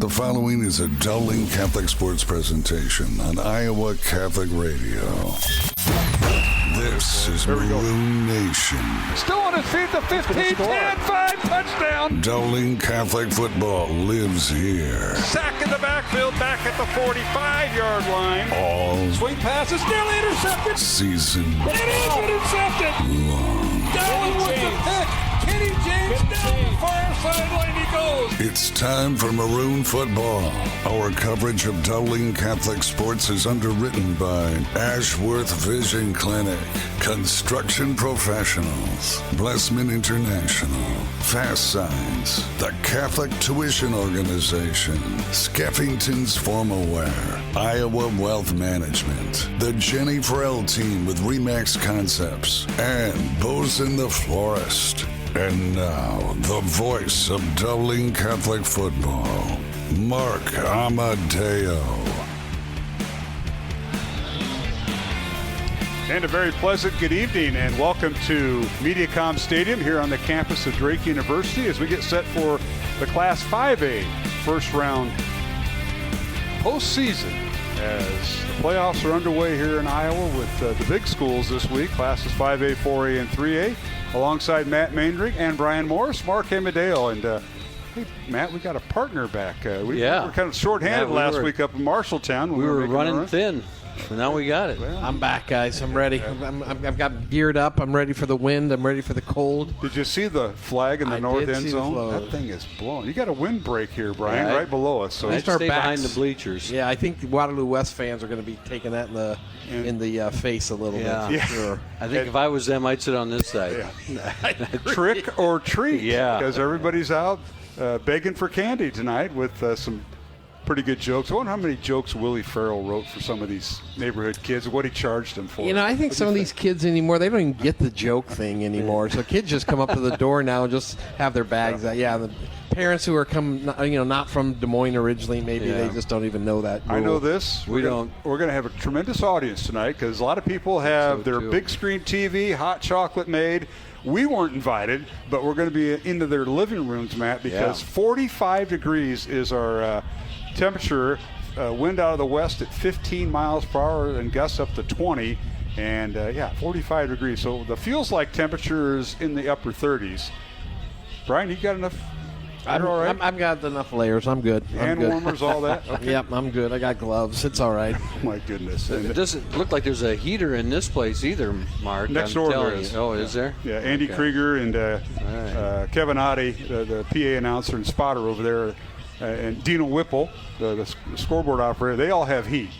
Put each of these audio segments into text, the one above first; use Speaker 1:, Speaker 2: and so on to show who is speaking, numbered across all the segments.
Speaker 1: The following is a Dowling Catholic Sports presentation on Iowa Catholic Radio. This is Maroon Nation.
Speaker 2: Still on his feet, the 15, 10, 5, touchdown.
Speaker 1: Dowling Catholic football lives here.
Speaker 2: Sack in the backfield, back at the 45-yard line.
Speaker 1: All
Speaker 2: Swing pass is nearly intercepted.
Speaker 1: season
Speaker 2: It is intercepted.
Speaker 1: long.
Speaker 2: Dowling with the pick. Kenny James down the far sideline he goes.
Speaker 1: It's time for Maroon Football. Our coverage of Dowling Catholic sports is underwritten by Ashworth Vision Clinic, Construction Professionals, Blessman International, Fast Signs, the Catholic Tuition Organization, Skeffington's Formal Wear, Iowa Wealth Management, the Jenny Farrell Team with Remax Concepts, and Bosun the Florist. And now, the voice of Dowling Catholic football, Mark Amadeo.
Speaker 2: And a very pleasant good evening and welcome to MediaCom Stadium here on the campus of Drake University as we get set for the Class 5A first round postseason as the playoffs are underway here in Iowa with the big schools this week, classes 5A, 4A, and 3A, alongside Matt Maindring and Brian Morris, Mark Amadeo. And hey, Matt, we got a partner back. We were kind of shorthanded last week up in Marshalltown.
Speaker 3: We were running thin. Now we got it.
Speaker 4: Well, I'm back, guys. I'm ready. I've got geared up. I'm ready for the wind. I'm ready for the cold.
Speaker 2: Did you see the flag in the north end zone? That thing is blowing. You got a windbreak here, Brian, right below us. So
Speaker 3: I stay behind the bleachers.
Speaker 4: Yeah, I think the Waterloo West fans are going to be taking that in the face a little bit.
Speaker 3: Yeah.
Speaker 4: Sure.
Speaker 3: I think if I was them, I'd sit on this side.
Speaker 2: Yeah. Trick or treat.
Speaker 3: Yeah.
Speaker 2: Because everybody's out begging for candy tonight with some pretty good jokes. I wonder how many jokes Willie Farrell wrote for some of these neighborhood kids, what he charged them for.
Speaker 4: You know, I think some of these kids anymore, they don't even get the joke thing anymore. So kids just come up to the door now and just have their bags out. Yeah, the parents who are not from Des Moines originally, maybe they just don't even know that rule.
Speaker 2: I know this.
Speaker 3: We don't.
Speaker 2: We're going to have a tremendous audience tonight because a lot of people have their big screen TV, hot chocolate made. We weren't invited, but we're going to be into their living rooms, Matt, because 45 degrees is our temperature, wind out of the west at 15 miles per hour and gusts up to 20, and 45 degrees. So the feels like temperature is in the upper 30s. Brian, you got enough? You're all right?
Speaker 4: I've got enough layers. I'm good.
Speaker 2: Hand warmers, all that? Okay.
Speaker 4: Yep, I'm good. I got gloves. It's all right.
Speaker 2: Oh, my goodness.
Speaker 3: It doesn't look like there's a heater in this place either, Mark.
Speaker 2: Next door there is.
Speaker 3: Oh, is there?
Speaker 2: Yeah, Andy Krieger and Kevin Oddie, the PA announcer and spotter over there, and Dino Whipple, the scoreboard operator, they all have heat.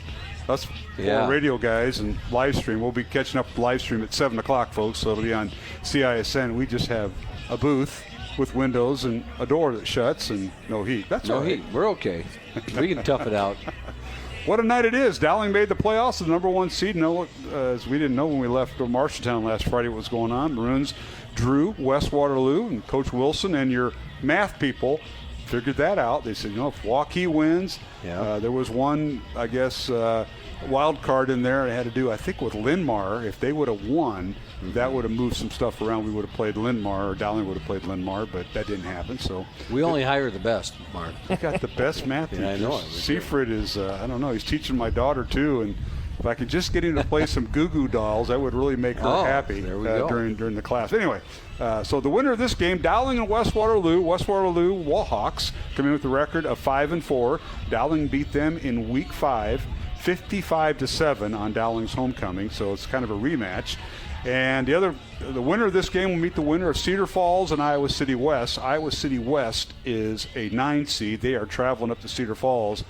Speaker 2: Us four radio guys and live stream. We'll be catching up live stream at 7 o'clock, folks, so it'll be on CISN. We just have a booth with windows and a door that shuts and no heat. That's all right.
Speaker 3: No heat. We're okay. We can tough it out.
Speaker 2: What a night it is. Dowling made the playoffs, the number one seed. As we didn't know when we left Marshalltown last Friday what was going on. Maroons drew West Waterloo, and Coach Wilson and your math people figured that out. They said, if Waukee wins, there was one, I guess, wild card in there. It had to do, I think, with Marr. If they would have won, that would have moved some stuff around. We would have played Marr, or Dowling would have played Marr, but that didn't happen. So
Speaker 3: we only hire the best, Mark.
Speaker 2: You got the best math teachers.
Speaker 3: I know it.
Speaker 2: Seaford is, I don't know, he's teaching my daughter too, and if I could just get him to play some Goo Goo Dolls, that would really make her happy during the class. Anyway, so the winner of this game, Dowling and West Waterloo. West Waterloo Wallhawks come in with a record of 5-4. Dowling beat them in Week 5, 55-7 on Dowling's homecoming. So it's kind of a rematch. And the winner of this game will meet the winner of Cedar Falls and Iowa City West. Iowa City West is a 9 seed. They are traveling up to Cedar Falls,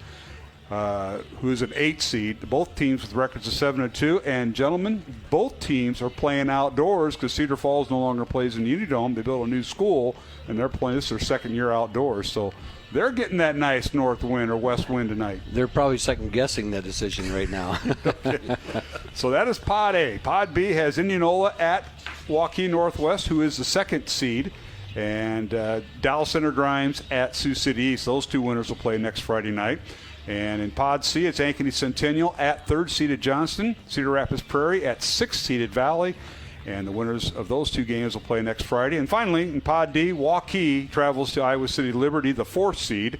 Speaker 2: who's an 8 seed. Both teams with records of 7-2. And gentlemen, both teams are playing outdoors because Cedar Falls no longer plays in Unidome. They built a new school, and they're playing. This is their second year outdoors. So they're getting that nice north wind or west wind tonight.
Speaker 3: They're probably second-guessing that decision right now.
Speaker 2: Okay. So that is Pod A. Pod B has Indianola at Waukee Northwest, who is the 2nd seed, and Dow Center Grimes at Sioux City East. Those two winners will play next Friday night. And in Pod C, it's Ankeny Centennial at 3rd-seeded Johnston, Cedar Rapids Prairie at 6th-seeded Valley. And the winners of those two games will play next Friday. And finally, in Pod D, Waukee travels to Iowa City Liberty, the 4th seed.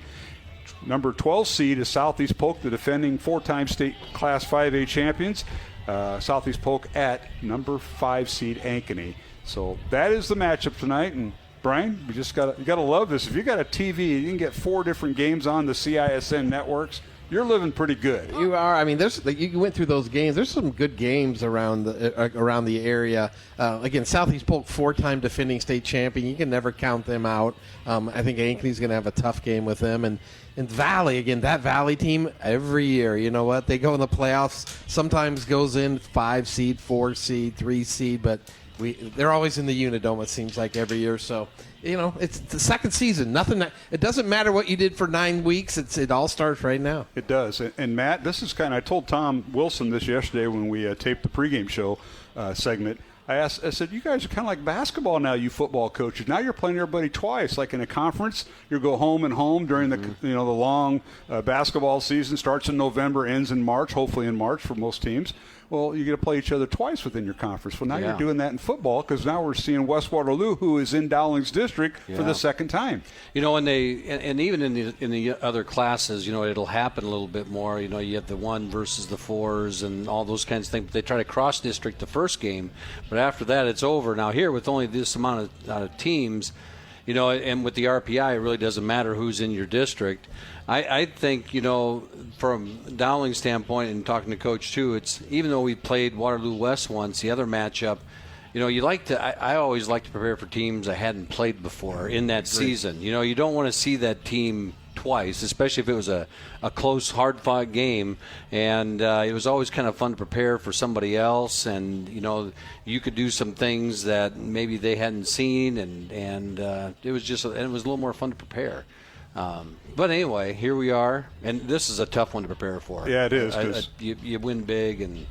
Speaker 2: number 12 seed is Southeast Polk, the defending 4-time state Class 5A champions. Southeast Polk at number 5 seed Ankeny. So that is the matchup tonight. And Brian, you gotta love this. If you got a TV, you can get 4 different games on the CISN networks. You're living pretty good.
Speaker 4: You are. I mean, you went through those games. There's some good games around the area. Again, Southeast Polk, 4-time defending state champion. You can never count them out. I think Ankeny's going to have a tough game with them. And Valley, again, that Valley team, every year, you know what? They go in the playoffs. Sometimes goes in 5 seed, 4 seed, 3 seed, but they're always in the Unidome, it seems like, every year. So, it's the second season. It doesn't matter what you did for 9 weeks. It all starts right now.
Speaker 2: It does. And Matt, this is I told Tom Wilson this yesterday when we taped the pregame show segment. I said, you guys are kind of like basketball now, you football coaches. Now you're playing everybody twice. Like in a conference, you go home and home during the long basketball season. Starts in November, ends in March, hopefully in March for most teams. Well, you get to play each other twice within your conference. Well, now you're doing that in football because now we're seeing West Waterloo, who is in Dowling's district for the second time.
Speaker 3: And even in the other classes, it'll happen a little bit more. You have the 1 versus the 4s and all those kinds of things. They try to cross district the first game, but after that, it's over. Now here, with only this amount of teams, and with the RPI, it really doesn't matter who's in your district. I think, from Dowling's standpoint and talking to Coach too, it's even though we played Waterloo West once, the other matchup, I always like to prepare for teams I hadn't played before in that season. You don't want to see that team twice, especially if it was a close, hard-fought game. And it was always kind of fun to prepare for somebody else. And, you could do some things that maybe they hadn't seen. And it was a little more fun to prepare. But anyway, here we are, and this is a tough one to prepare for.
Speaker 2: Yeah, it is.
Speaker 3: You win big, and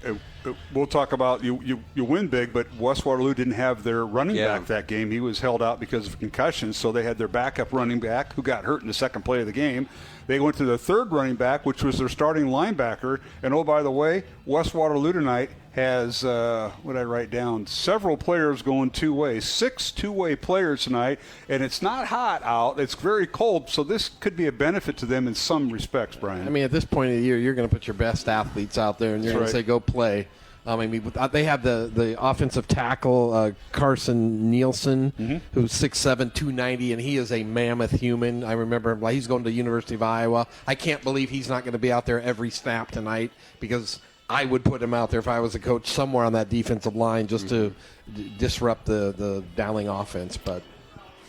Speaker 2: we'll talk about you win big, but West Waterloo didn't have their running back that game. He was held out because of concussions, so they had their backup running back who got hurt in the second play of the game. They went to the third running back, which was their starting linebacker. And, oh, by the way, West Waterloo tonight has, what did I write down, several players going 2 ways, 6 two-way players tonight. And it's not hot out. It's very cold, so this could be a benefit to them in some respects, Brian.
Speaker 4: I mean, at this point of the year, you're going to put your best athletes out there, and you're going to say, go play. They have the offensive tackle, Carson Nielsen, who's 6'7", 290, and he is a mammoth human. I remember he's going to the University of Iowa. I can't believe he's not going to be out there every snap tonight because I would put him out there if I was a coach somewhere on that defensive line just to disrupt the Dowling offense. But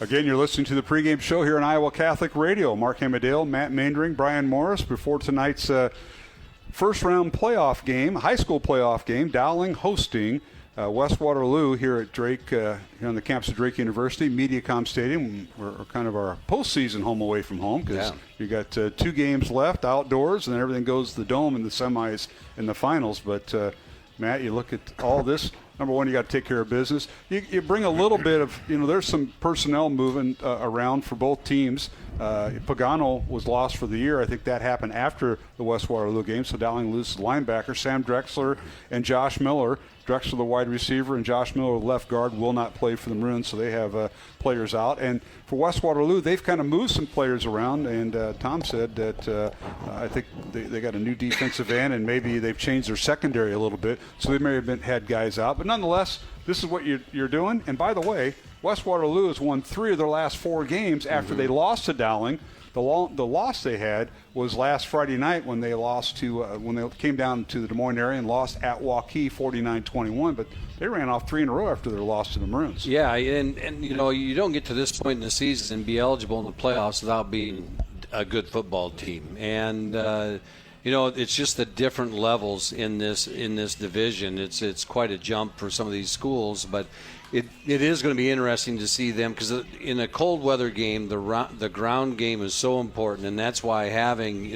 Speaker 2: again, you're listening to the pregame show here on Iowa Catholic Radio. Mark Hamadale, Matt Mandering, Brian Morris before tonight's first-round playoff game, high school playoff game, Dowling hosting West Waterloo here at Drake, here on the campus of Drake University, Mediacom Stadium. We're kind of our postseason home away from home because you got 2 games left outdoors, and then everything goes to the Dome in the semis and the finals. But, Matt, you look at all this. Number one, you got to take care of business. You bring a little bit of, there's some personnel moving around for both teams. Pagano was lost for the year. I think that happened after the West Waterloo game. So Dowling loses linebacker Sam Drexler and Josh Miller. Drexler, the wide receiver, and Josh Miller, the left guard, will not play for the Maroons, so they have players out. And for West Waterloo, they've kind of moved some players around, and Tom said that I think they got a new defensive end, and maybe they've changed their secondary a little bit, so they may have had guys out. But nonetheless, this is what you're doing. And by the way, West Waterloo has won 3 of their last 4 games after they lost to Dowling. The loss they had was last Friday night when they lost to when they came down to the Des Moines area and lost at Waukee 49-21. But they ran off 3 in a row after their loss to the Maroons.
Speaker 3: Yeah, and you don't get to this point in the season and be eligible in the playoffs without being a good football team. And it's just the different levels in this division. It's quite a jump for some of these schools, but it is going to be interesting to see them because in a cold weather game, the ground game is so important, and that's why having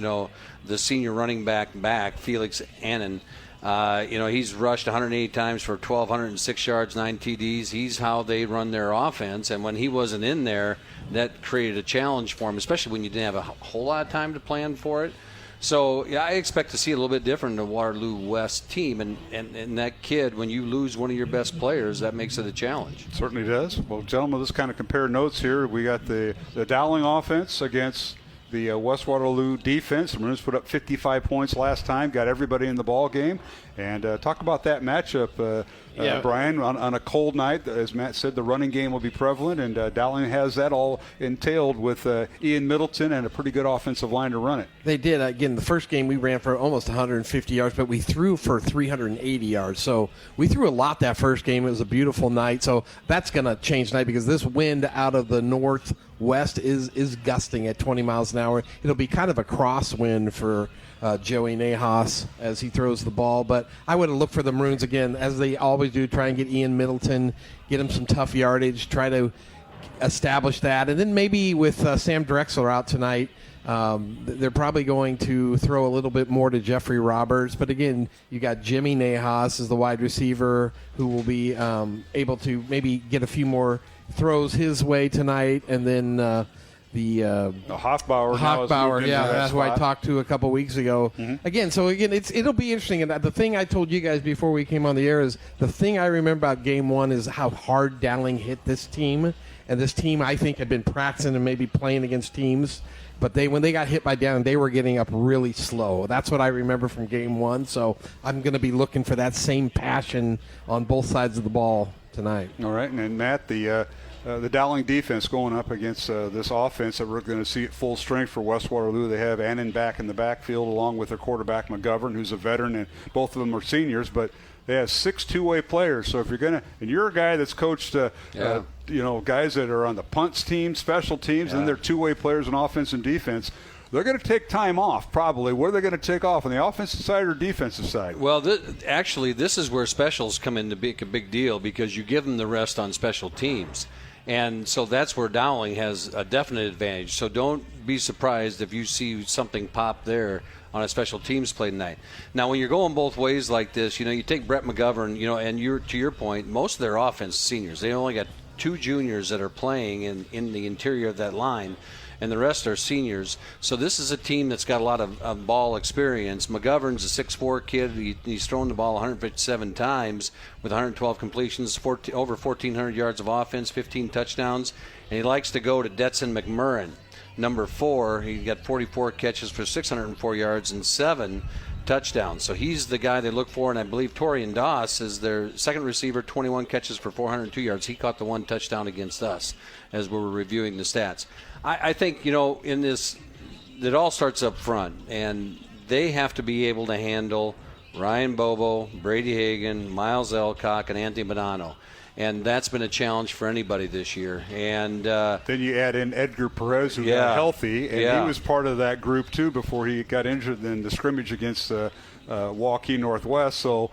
Speaker 3: the senior running back Felix Annan, he's rushed 108 times for 1,206 yards, 9 TDs. He's how they run their offense, and when he wasn't in there, that created a challenge for him, especially when you didn't have a whole lot of time to plan for it. So, I expect to see a little bit different in the Waterloo West team. And that kid, when you lose one of your best players, that makes it a challenge.
Speaker 2: It certainly does. Well, gentlemen, let's kind of compare notes here. We got the Dowling offense against the West Waterloo defense. The Maroons put up 55 points last time, got everybody in the ball game. And talk about that matchup, Brian, on a cold night. As Matt said, the running game will be prevalent, and Dowling has that all entailed with Ian Middleton and a pretty good offensive line to run it.
Speaker 4: They did. Again, the first game we ran for almost 150 yards, but we threw for 380 yards. So we threw a lot that first game. It was a beautiful night. So that's going to change tonight because this wind out of the northwest is gusting at 20 miles an hour. It'll be kind of a crosswind for Joey Nahas as he throws the ball. But I would have looked for the Maroons again, as they always do, try and get Ian Middleton, get him some tough yardage, try to establish that. And then maybe with Sam Drexler out tonight, they're probably going to throw a little bit more to Jeffrey Roberts. But again, you got Jimmy Nahas as the wide receiver who will be able to maybe get a few more throws his way tonight. And then
Speaker 2: Hoffbauer,
Speaker 4: that's who I talked to a couple weeks ago.
Speaker 2: Mm-hmm.
Speaker 4: Again, it'll be interesting. And the thing I told you guys before we came on the air is the thing I remember about Game 1 is how hard Dowling hit this team. And this team, I think, had been practicing and maybe playing against teams. But when they got hit by Dowling, they were getting up really slow. That's what I remember from Game 1. So I'm going to be looking for that same passion on both sides of the ball tonight.
Speaker 2: All right, and then Matt, the Dowling defense going up against this offense that we're going to see at full strength for West Waterloo. They have Annan back in the backfield along with their quarterback McGovern, who's a veteran, and both of them are seniors. But they have 6 two-way players. So if you're going to – and you're a guy that's coached guys that are on the punts team, special teams, and they're two-way players on offense and defense. They're going to take time off, probably. Where are they going to take off, on the offensive side or defensive side?
Speaker 3: Well, this is where specials come in to be a big deal because you give them the rest on special teams. And so that's where Dowling has a definite advantage. So don't be surprised if you see something pop there on a special teams play tonight. Now, when you're going both ways like this, you take Brett McGovern, and to your point, most of their offense is seniors. They only got 2 juniors that are playing in the interior of that line, and the rest are seniors. So this is a team that's got a lot of ball experience. McGovern's a 6'4" kid. He's thrown the ball 157 times with 112 completions, over 1,400 yards of offense, 15 touchdowns, and he likes to go to Detson McMurrin. Number 4, he got 44 catches for 604 yards and 7 touchdowns. So he's the guy they look for, and I believe Torian Doss is their second receiver, 21 catches for 402 yards. He caught the 1 touchdown against us as we were reviewing the stats. I think, in this, it all starts up front, and they have to be able to handle Ryan Bobo, Brady Hagan, Miles Elcock, and Anthony Bonanno. And that's been a challenge for anybody this year. And
Speaker 2: then you add in Edgar Perez, who got healthy, and he was part of that group too before he got injured in the scrimmage against Waukee Northwest. So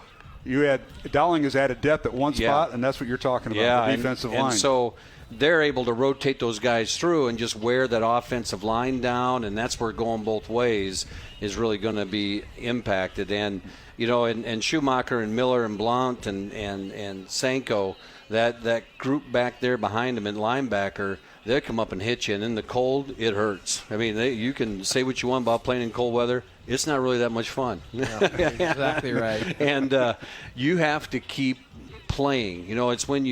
Speaker 2: Dowling has added depth at one spot, and that's what you're talking about, the defensive line.
Speaker 3: And so they're able to rotate those guys through and just wear that offensive line down, and that's where going both ways is really going to be impacted. And and Schumacher and Miller and Blount and Sanko, that group back there behind him in linebacker, they'll come up and hit you. And in the cold, it hurts. I mean, you can say what you want about playing in cold weather. It's not really that much fun.
Speaker 4: No, exactly right.
Speaker 3: And you have to keep playing. It's when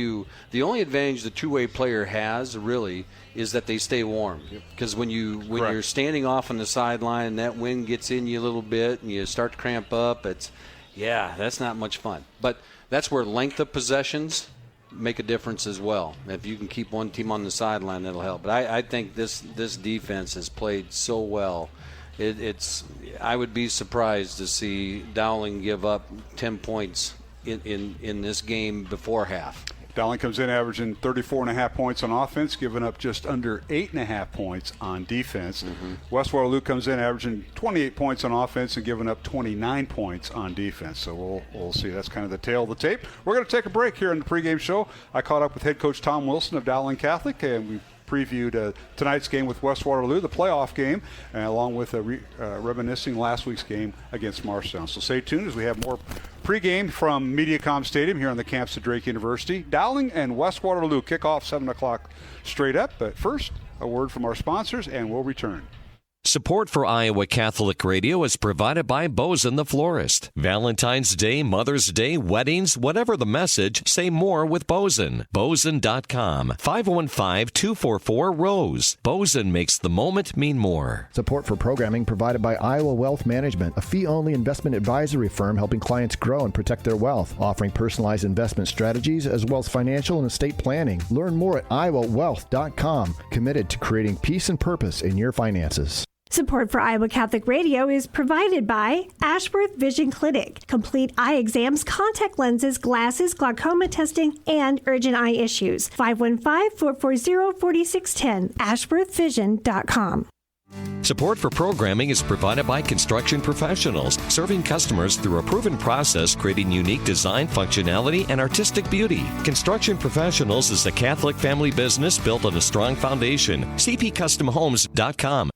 Speaker 3: the only advantage the two-way player has really is that they stay warm. Because when you're standing off on the sideline and that wind gets in you a little bit and you start to cramp up, that's not much fun. But that's where length of possessions make a difference as well. If you can keep one team on the sideline, that'll help. But I think this defense has played so well. I would be surprised to see Dowling give up 10 points in this game before half.
Speaker 2: Dowling comes in averaging 34.5 points on offense, giving up just under 8.5 points on defense. Mm-hmm. West Waterloo comes in averaging 28 points on offense and giving up 29 points on defense. So we'll see. That's kind of the tail of the tape. We're going to take a break here in the pregame show. I caught up with head coach Tom Wilson of Dowling Catholic, and we previewed tonight's game with West Waterloo, the playoff game, along with reminiscing last week's game against Marshtown. So stay tuned as we have more pregame from Mediacom Stadium here on the campus of Drake University. Dowling and West Waterloo kick off 7 o'clock straight up. But first, a word from our sponsors, and we'll return.
Speaker 5: Support for Iowa Catholic Radio is provided by Bozen the Florist. Valentine's Day, Mother's Day, weddings, whatever the message, say more with Bozen. Bozen.com. 515-244-ROSE. Bozen makes the moment mean more.
Speaker 6: Support for programming provided by Iowa Wealth Management, a fee-only investment advisory firm helping clients grow and protect their wealth, offering personalized investment strategies as well as financial and estate planning. Learn more at iowawealth.com. Committed to creating peace and purpose in your finances.
Speaker 7: Support for Iowa Catholic Radio is provided by Ashworth Vision Clinic. Complete eye exams, contact lenses, glasses, glaucoma testing, and urgent eye issues. 515-440-4610. ashworthvision.com.
Speaker 5: Support for programming is provided by Construction Professionals, serving customers through a proven process, creating unique design, functionality, and artistic beauty. Construction Professionals is a Catholic family business built on a strong foundation. cpcustomhomes.com.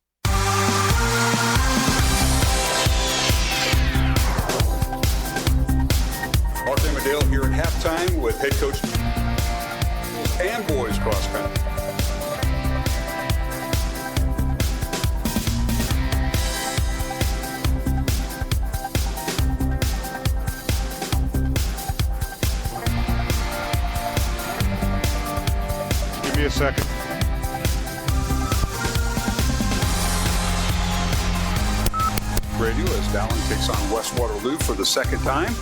Speaker 2: Here at halftime with head coach and boys cross country. Give me a second. Radio as Dowling takes on West Waterloo for the second time.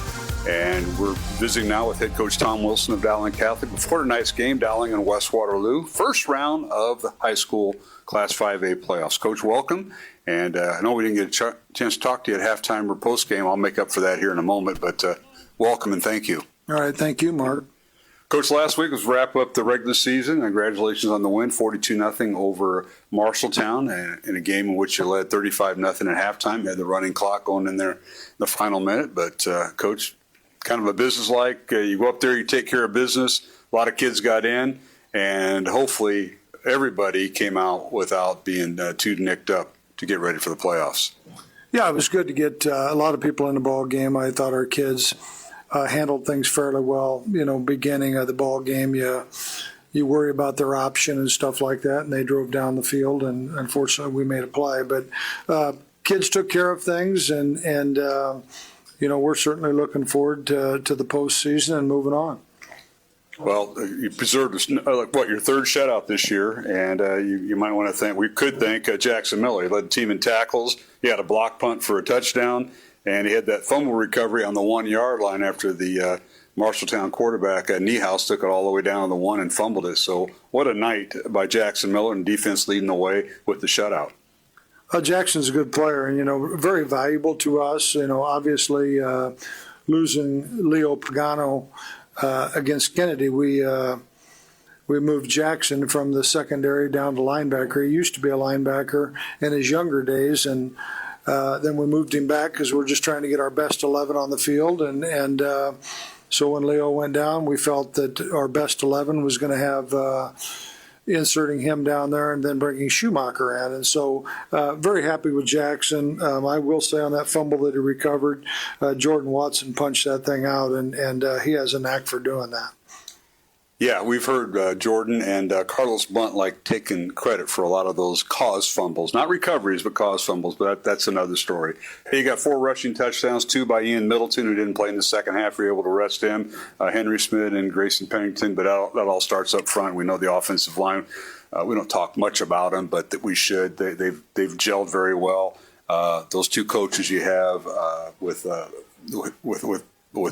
Speaker 2: And we're visiting now with head coach Tom Wilson of Dowling Catholic. Before tonight's game, Dowling and West Waterloo, first round of the high school Class 5A playoffs. Coach, welcome. And I know we didn't get a chance to talk to you at halftime or post-game. I'll make up for that here in a moment, but welcome and thank you.
Speaker 8: All right, thank you, Mark.
Speaker 2: Coach, last week was wrap up the regular season. Congratulations on the win, 42-0 over Marshalltown, in a game in which you led 35-0 at halftime. You had the running clock going in there in the final minute. But, Coach, kind of a business-like, you go up there, you take care of business. A lot of kids got in, and hopefully everybody came out without being too nicked up to get ready for the playoffs.
Speaker 8: Yeah, it was good to get a lot of people in the ball game. I thought our kids handled things fairly well. You know, beginning of the ball game, you worry about their option and stuff like that, and they drove down the field, and unfortunately we made a play. But kids took care of things, and you know, we're certainly looking forward to the postseason and moving on.
Speaker 2: Well, you preserved your third shutout this year, and you might want to thank. We could thank Jackson Miller. He led the team in tackles. He had a block punt for a touchdown, and he had that fumble recovery on the 1 yard line after the Marshalltown quarterback Niehaus took it all the way down to the 1 and fumbled it. So, what a night by Jackson Miller, and defense leading the way with the shutout.
Speaker 8: Jackson's a good player, and, you know, very valuable to us. You know, obviously losing Leo Pagano against Kennedy, we moved Jackson from the secondary down to linebacker. He used to be a linebacker in his younger days, and then we moved him back because we're just trying to get our best 11 on the field. And so when Leo went down, we felt that our best 11 was going to have inserting him down there and then bringing Schumacher in. And so very happy with Jackson. I will say on that fumble that he recovered, Jordan Watson punched that thing out, and he has a knack for doing that.
Speaker 2: Yeah, we've heard Jordan and Carlos Blunt taking credit for a lot of those caused fumbles. Not recoveries, but caused fumbles, but that's another story. He got 4 rushing touchdowns, 2 by Ian Middleton, who didn't play in the second half. We were able to rest him, Henry Smith and Grayson Pennington, but that all starts up front. We know the offensive line. We don't talk much about them, but that we should. They've gelled very well. Those 2 coaches you have with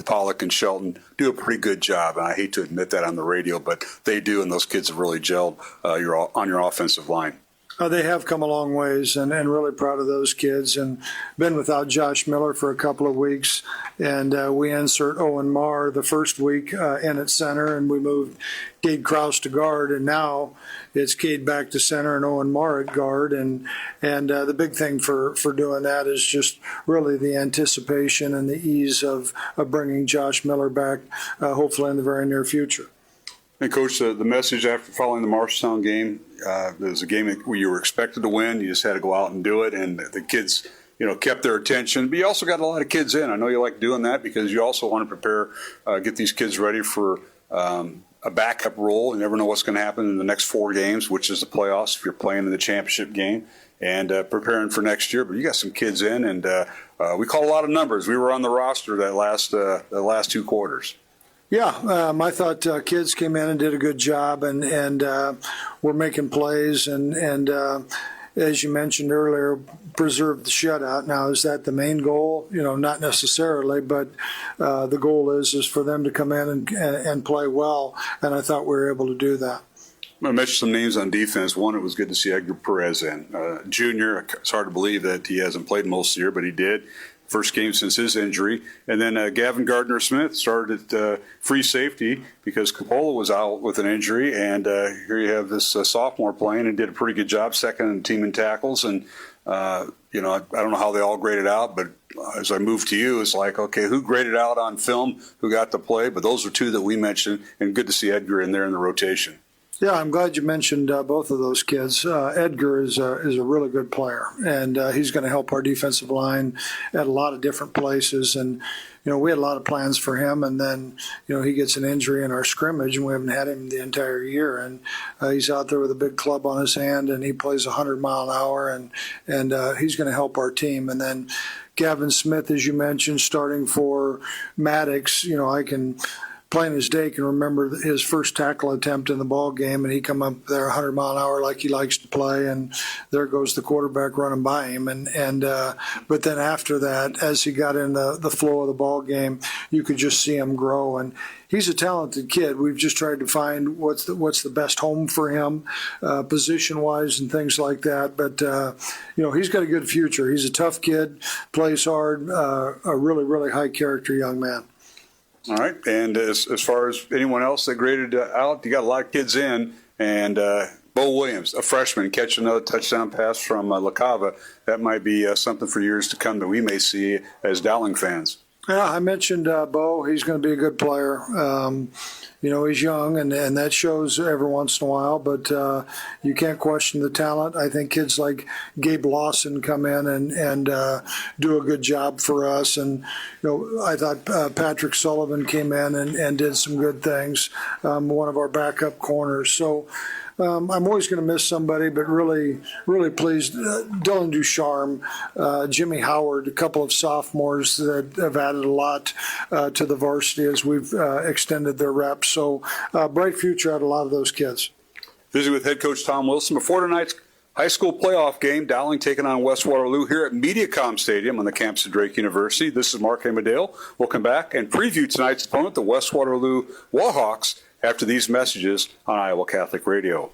Speaker 2: Pollock and Shelton do a pretty good job, and I hate to admit that on the radio, but they do, and those kids have really gelled on your offensive line.
Speaker 8: They have come a long ways, and really proud of those kids, and been without Josh Miller for a couple of weeks, and we insert Owen Marr the first week in at center, and we moved Cade Krause to guard, and now it's Cade back to center and Owen Marr at guard, and the big thing for doing that is just really the anticipation and the ease of bringing Josh Miller back, hopefully in the very near future.
Speaker 2: And, Coach, the message after following the Marshalltown game, it was a game where you were expected to win. You just had to go out and do it, and the kids, kept their attention. But you also got a lot of kids in. I know you like doing that because you also want to prepare, get these kids ready for a backup role. You never know what's going to happen in the next 4 games, which is the playoffs if you're playing in the championship game. and preparing for next year. But you got some kids in, and we call a lot of numbers. We were on the roster that last 2 quarters.
Speaker 8: Yeah, I thought kids came in and did a good job, and were making plays, and as you mentioned earlier, preserve the shutout. Now, is that the main goal? Not necessarily, but the goal is for them to come in and play well, and I thought we were able to do that.
Speaker 2: I'm going to mention some names on defense. One, it was good to see Edgar Perez in. Junior, it's hard to believe that he hasn't played most of the year, but he did. First game since his injury. And then Gavin Gardner-Smith started at free safety because Coppola was out with an injury. And here you have this sophomore playing and did a pretty good job, second in the team in tackles. And, I don't know how they all graded out, but as I move to you, it's like, okay, who graded out on film, who got to play? But those are 2 that we mentioned, and good to see Edgar in there in the rotation.
Speaker 8: Yeah, I'm glad you mentioned both of those kids. Edgar is a really good player, and he's going to help our defensive line at a lot of different places. And we had a lot of plans for him, and then he gets an injury in our scrimmage, and we haven't had him the entire year. And he's out there with a big club on his hand, and he plays 100 mile an hour, and he's going to help our team. And then Gavin Smith, as you mentioned, starting for Maddox. I can. Plain as day can remember his first tackle attempt in the ball game, and he come up there 100 mile an hour like he likes to play, and there goes the quarterback running by him. But then after that, as he got in the flow of the ball game, you could just see him grow. And he's a talented kid. We've just tried to find what's the best home for him, position-wise and things like that. But he's got a good future. He's a tough kid, plays hard, a really, really high-character young man.
Speaker 2: All right, and as far as anyone else that graded out, you got a lot of kids in, and Bo Williams, a freshman, catching another touchdown pass from LaCava. That might be something for years to come that we may see as Dowling fans.
Speaker 8: Yeah, I mentioned Bo. He's going to be a good player. He's young, and that shows every once in a while, but you can't question the talent. I think kids like Gabe Lawson come in and do a good job for us. And, I thought Patrick Sullivan came in and did some good things, one of our backup corners. So I'm always going to miss somebody, but really, really pleased. Dylan Ducharme, Jimmy Howard, a couple of sophomores that have added a lot to the varsity as we've extended their reps. So bright future out of a lot of those kids.
Speaker 2: Visiting with head coach Tom Wilson before tonight's high school playoff game, Dowling taking on West Waterloo here at MediaCom Stadium on the campus of Drake University. This is Mark Amadale. We'll come back and preview tonight's opponent, the West Waterloo Warhawks, after these messages on Iowa Catholic Radio.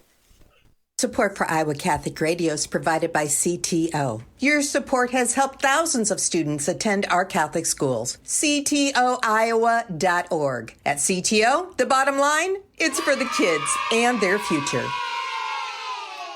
Speaker 9: Support for Iowa Catholic Radio is provided by CTO. Your support has helped thousands of students attend our Catholic schools. CTOIowa.org. At CTO, the bottom line, it's for the kids and their future.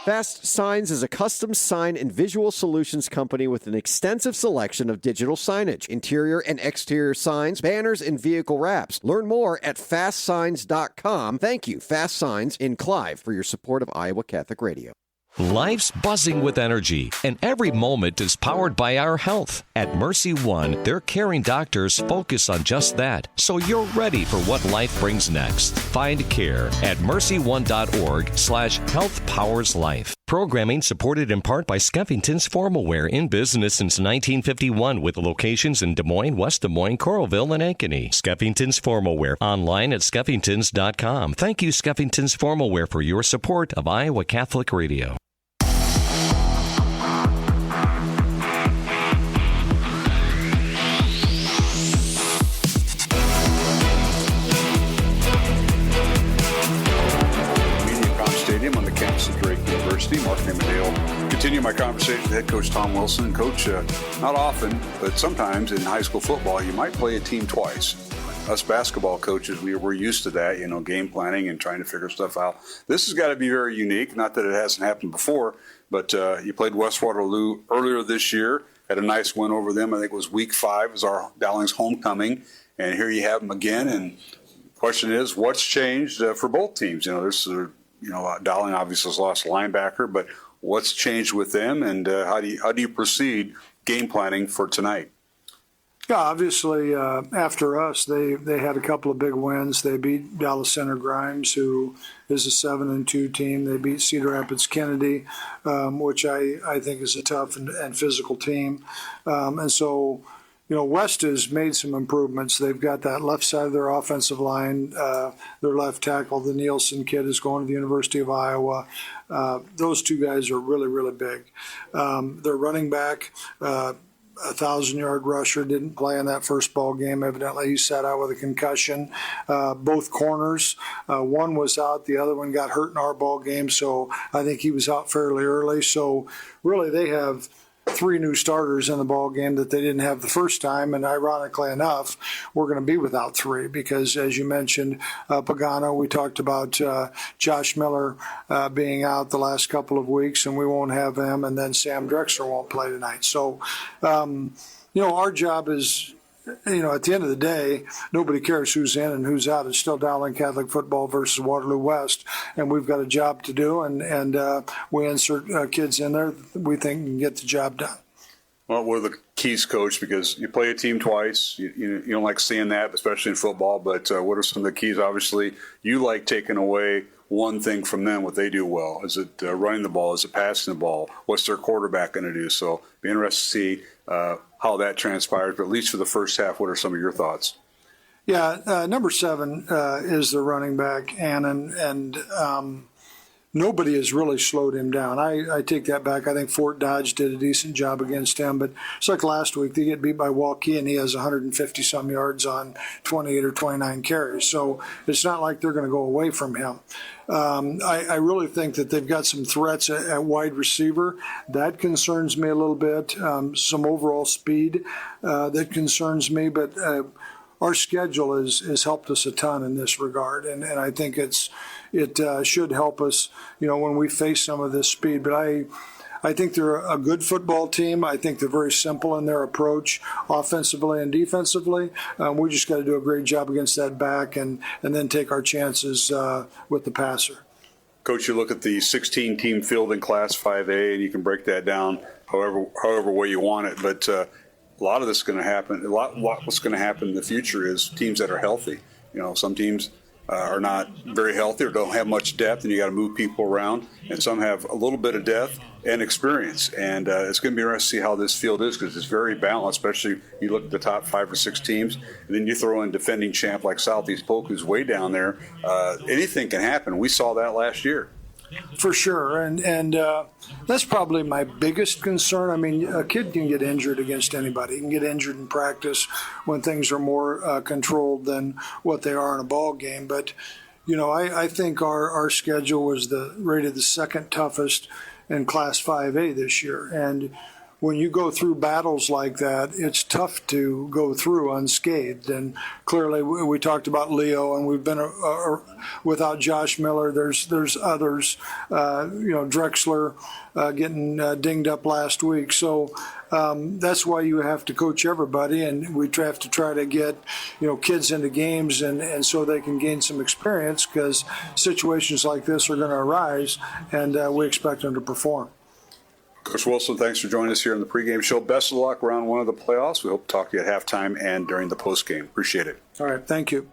Speaker 10: Fast Signs is a custom sign and visual solutions company with an extensive selection of digital signage, interior and exterior signs, banners, and vehicle wraps. Learn more at fastsigns.com. Thank you, Fast Signs in Clive, for your support of Iowa Catholic Radio.
Speaker 5: Life's buzzing with energy, and every moment is powered by our health. At Mercy One, their caring doctors focus on just that, so you're ready for what life brings next. Find care at mercy1.org/healthpowerslife. Programming supported in part by Skeffington's Formalware, in business since 1951 with locations in Des Moines, West Des Moines, Coralville, and Ankeny. Skeffington's Formalware, online at skeffingtons.com. Thank you, Skeffington's Formalware, for your support of Iowa Catholic Radio.
Speaker 2: On the campus of Drake University. Mark Amadale. Continue my conversation with head coach Tom Wilson. Coach, not often, but sometimes in high school football, you might play a team twice. Us basketball coaches, we're used to that, game planning and trying to figure stuff out. This has got to be very unique. Not that it hasn't happened before, but you played West Waterloo earlier this year, had a nice win over them. I think it was week 5, was our Dowling's homecoming, and here you have them again. And the question is, what's changed for both teams? Dowling obviously has lost a linebacker, but what's changed with them, and how do you proceed game planning for tonight?
Speaker 8: Yeah, obviously, after us, they had a couple of big wins. They beat Dallas Center Grimes, who is a 7-2 team. They beat Cedar Rapids Kennedy, which I think is a tough and physical team. And so, West has made some improvements. They've got that left side of their offensive line. Their left tackle, the Nielsen kid, is going to the University of Iowa. Those two guys are really, really big. Their running back, 1,000-yard rusher, didn't play in that first ball game. Evidently, he sat out with a concussion. Both corners, one was out, the other one got hurt in our ball game, so I think he was out fairly early. So really, they have 3 new starters in the ball game that they didn't have the first time, and ironically enough, we're going to be without 3 because, as you mentioned, Pagano, we talked about Josh Miller being out the last couple of weeks, and we won't have him, and then Sam Drexler won't play tonight. So, our job is, at the end of the day, nobody cares who's in and who's out. It's still Dowling Catholic football versus Waterloo West, and we've got a job to do, and we insert kids in there we think can get the job done.
Speaker 2: Well, what are the keys, Coach? Because you play a team twice. You don't like seeing that, especially in football, but what are some of the keys? Obviously, you like taking away one thing from them, what they do well. Is it running the ball? Is it passing the ball? What's their quarterback going to do? So be interested to see how that transpires, but at least for the first half, what are some of your thoughts?
Speaker 8: Yeah, number 7 is the running back, Annan, and nobody has really slowed him down. I take that back. I think Fort Dodge did a decent job against him, but it's like last week. They get beat by Waukee, and he has 150-some yards on 28 or 29 carries. So it's not like they're going to go away from him. I really think that they've got some threats at wide receiver. That concerns me a little bit. Some overall speed that concerns me, but our schedule has helped us a ton in this regard, and I think it should help us, when we face some of this speed. But I think they're a good football team. I think they're very simple in their approach, offensively and defensively. We just got to do a great job against that back, and then take our chances with the passer.
Speaker 2: Coach, you look at the 16-team field in Class 5A, and you can break that down however way you want it. But a lot of this is going to happen. What's going to happen in the future is teams that are healthy. Some teams are not very healthy or don't have much depth, and you got to move people around. And some have a little bit of depth and experience. And it's going to be interesting to see how this field is, because it's very balanced, especially you look at the top 5 or 6 teams, and then you throw in defending champ like Southeast Polk, who's way down there. Anything can happen. We saw that last year.
Speaker 8: For sure, and that's probably my biggest concern. I mean, a kid can get injured against anybody. He can get injured in practice when things are more controlled than what they are in a ball game. But, I think our schedule was rated the second toughest in Class 5A this year. And when you go through battles like that, it's tough to go through unscathed. And clearly, we talked about Leo, and we've been without Josh Miller. There's others. Drexler getting dinged up last week. So that's why you have to coach everybody, and we have to try to get kids into games, and so they can gain some experience, because situations like this are going to arise, and we expect them to perform.
Speaker 2: Coach Wilson, thanks for joining us here on the pregame show. Best of luck round 1 of the playoffs. We hope to talk to you at halftime and during the postgame. Appreciate it.
Speaker 8: All right, thank you.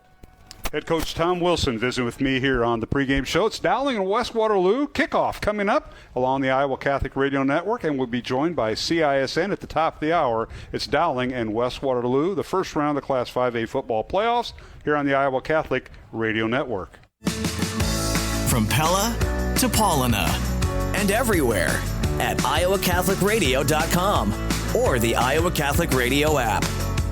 Speaker 2: Head coach Tom Wilson visiting with me here on the pregame show. It's Dowling and West Waterloo kickoff coming up along the Iowa Catholic Radio Network, and we'll be joined by CISN at the top of the hour. It's Dowling and West Waterloo, the first round of the Class 5A football playoffs here on the Iowa Catholic Radio Network.
Speaker 11: From Pella to Paulina and everywhere at iowacatholicradio.com or the Iowa Catholic Radio app.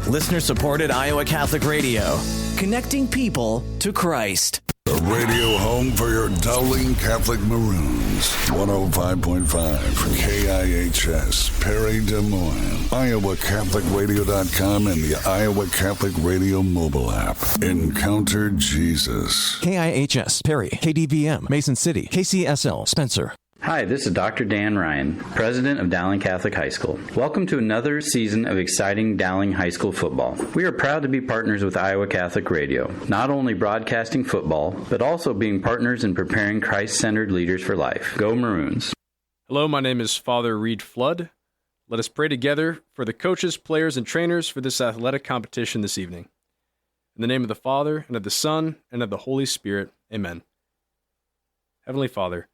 Speaker 11: Listener-supported Iowa Catholic Radio, connecting people to Christ.
Speaker 1: The radio home for your Dowling Catholic Maroons. 105.5 KIHS, Perry, Des Moines. iowacatholicradio.com and the Iowa Catholic Radio mobile app. Encounter Jesus.
Speaker 11: KIHS, Perry, KDVM, Mason City, KCSL, Spencer.
Speaker 12: Hi, this is Dr. Dan Ryan, president of Dowling Catholic High School. Welcome to another season of exciting Dowling High School football. We are proud to be partners with Iowa Catholic Radio, not only broadcasting football, but also being partners in preparing Christ-centered leaders for life. Go Maroons.
Speaker 13: Hello, my name is Father Reed Flood. Let us pray together for the coaches, players, and trainers for this athletic competition this evening. In the name of the Father, and of the Son, and of the Holy Spirit. Amen. Heavenly Father,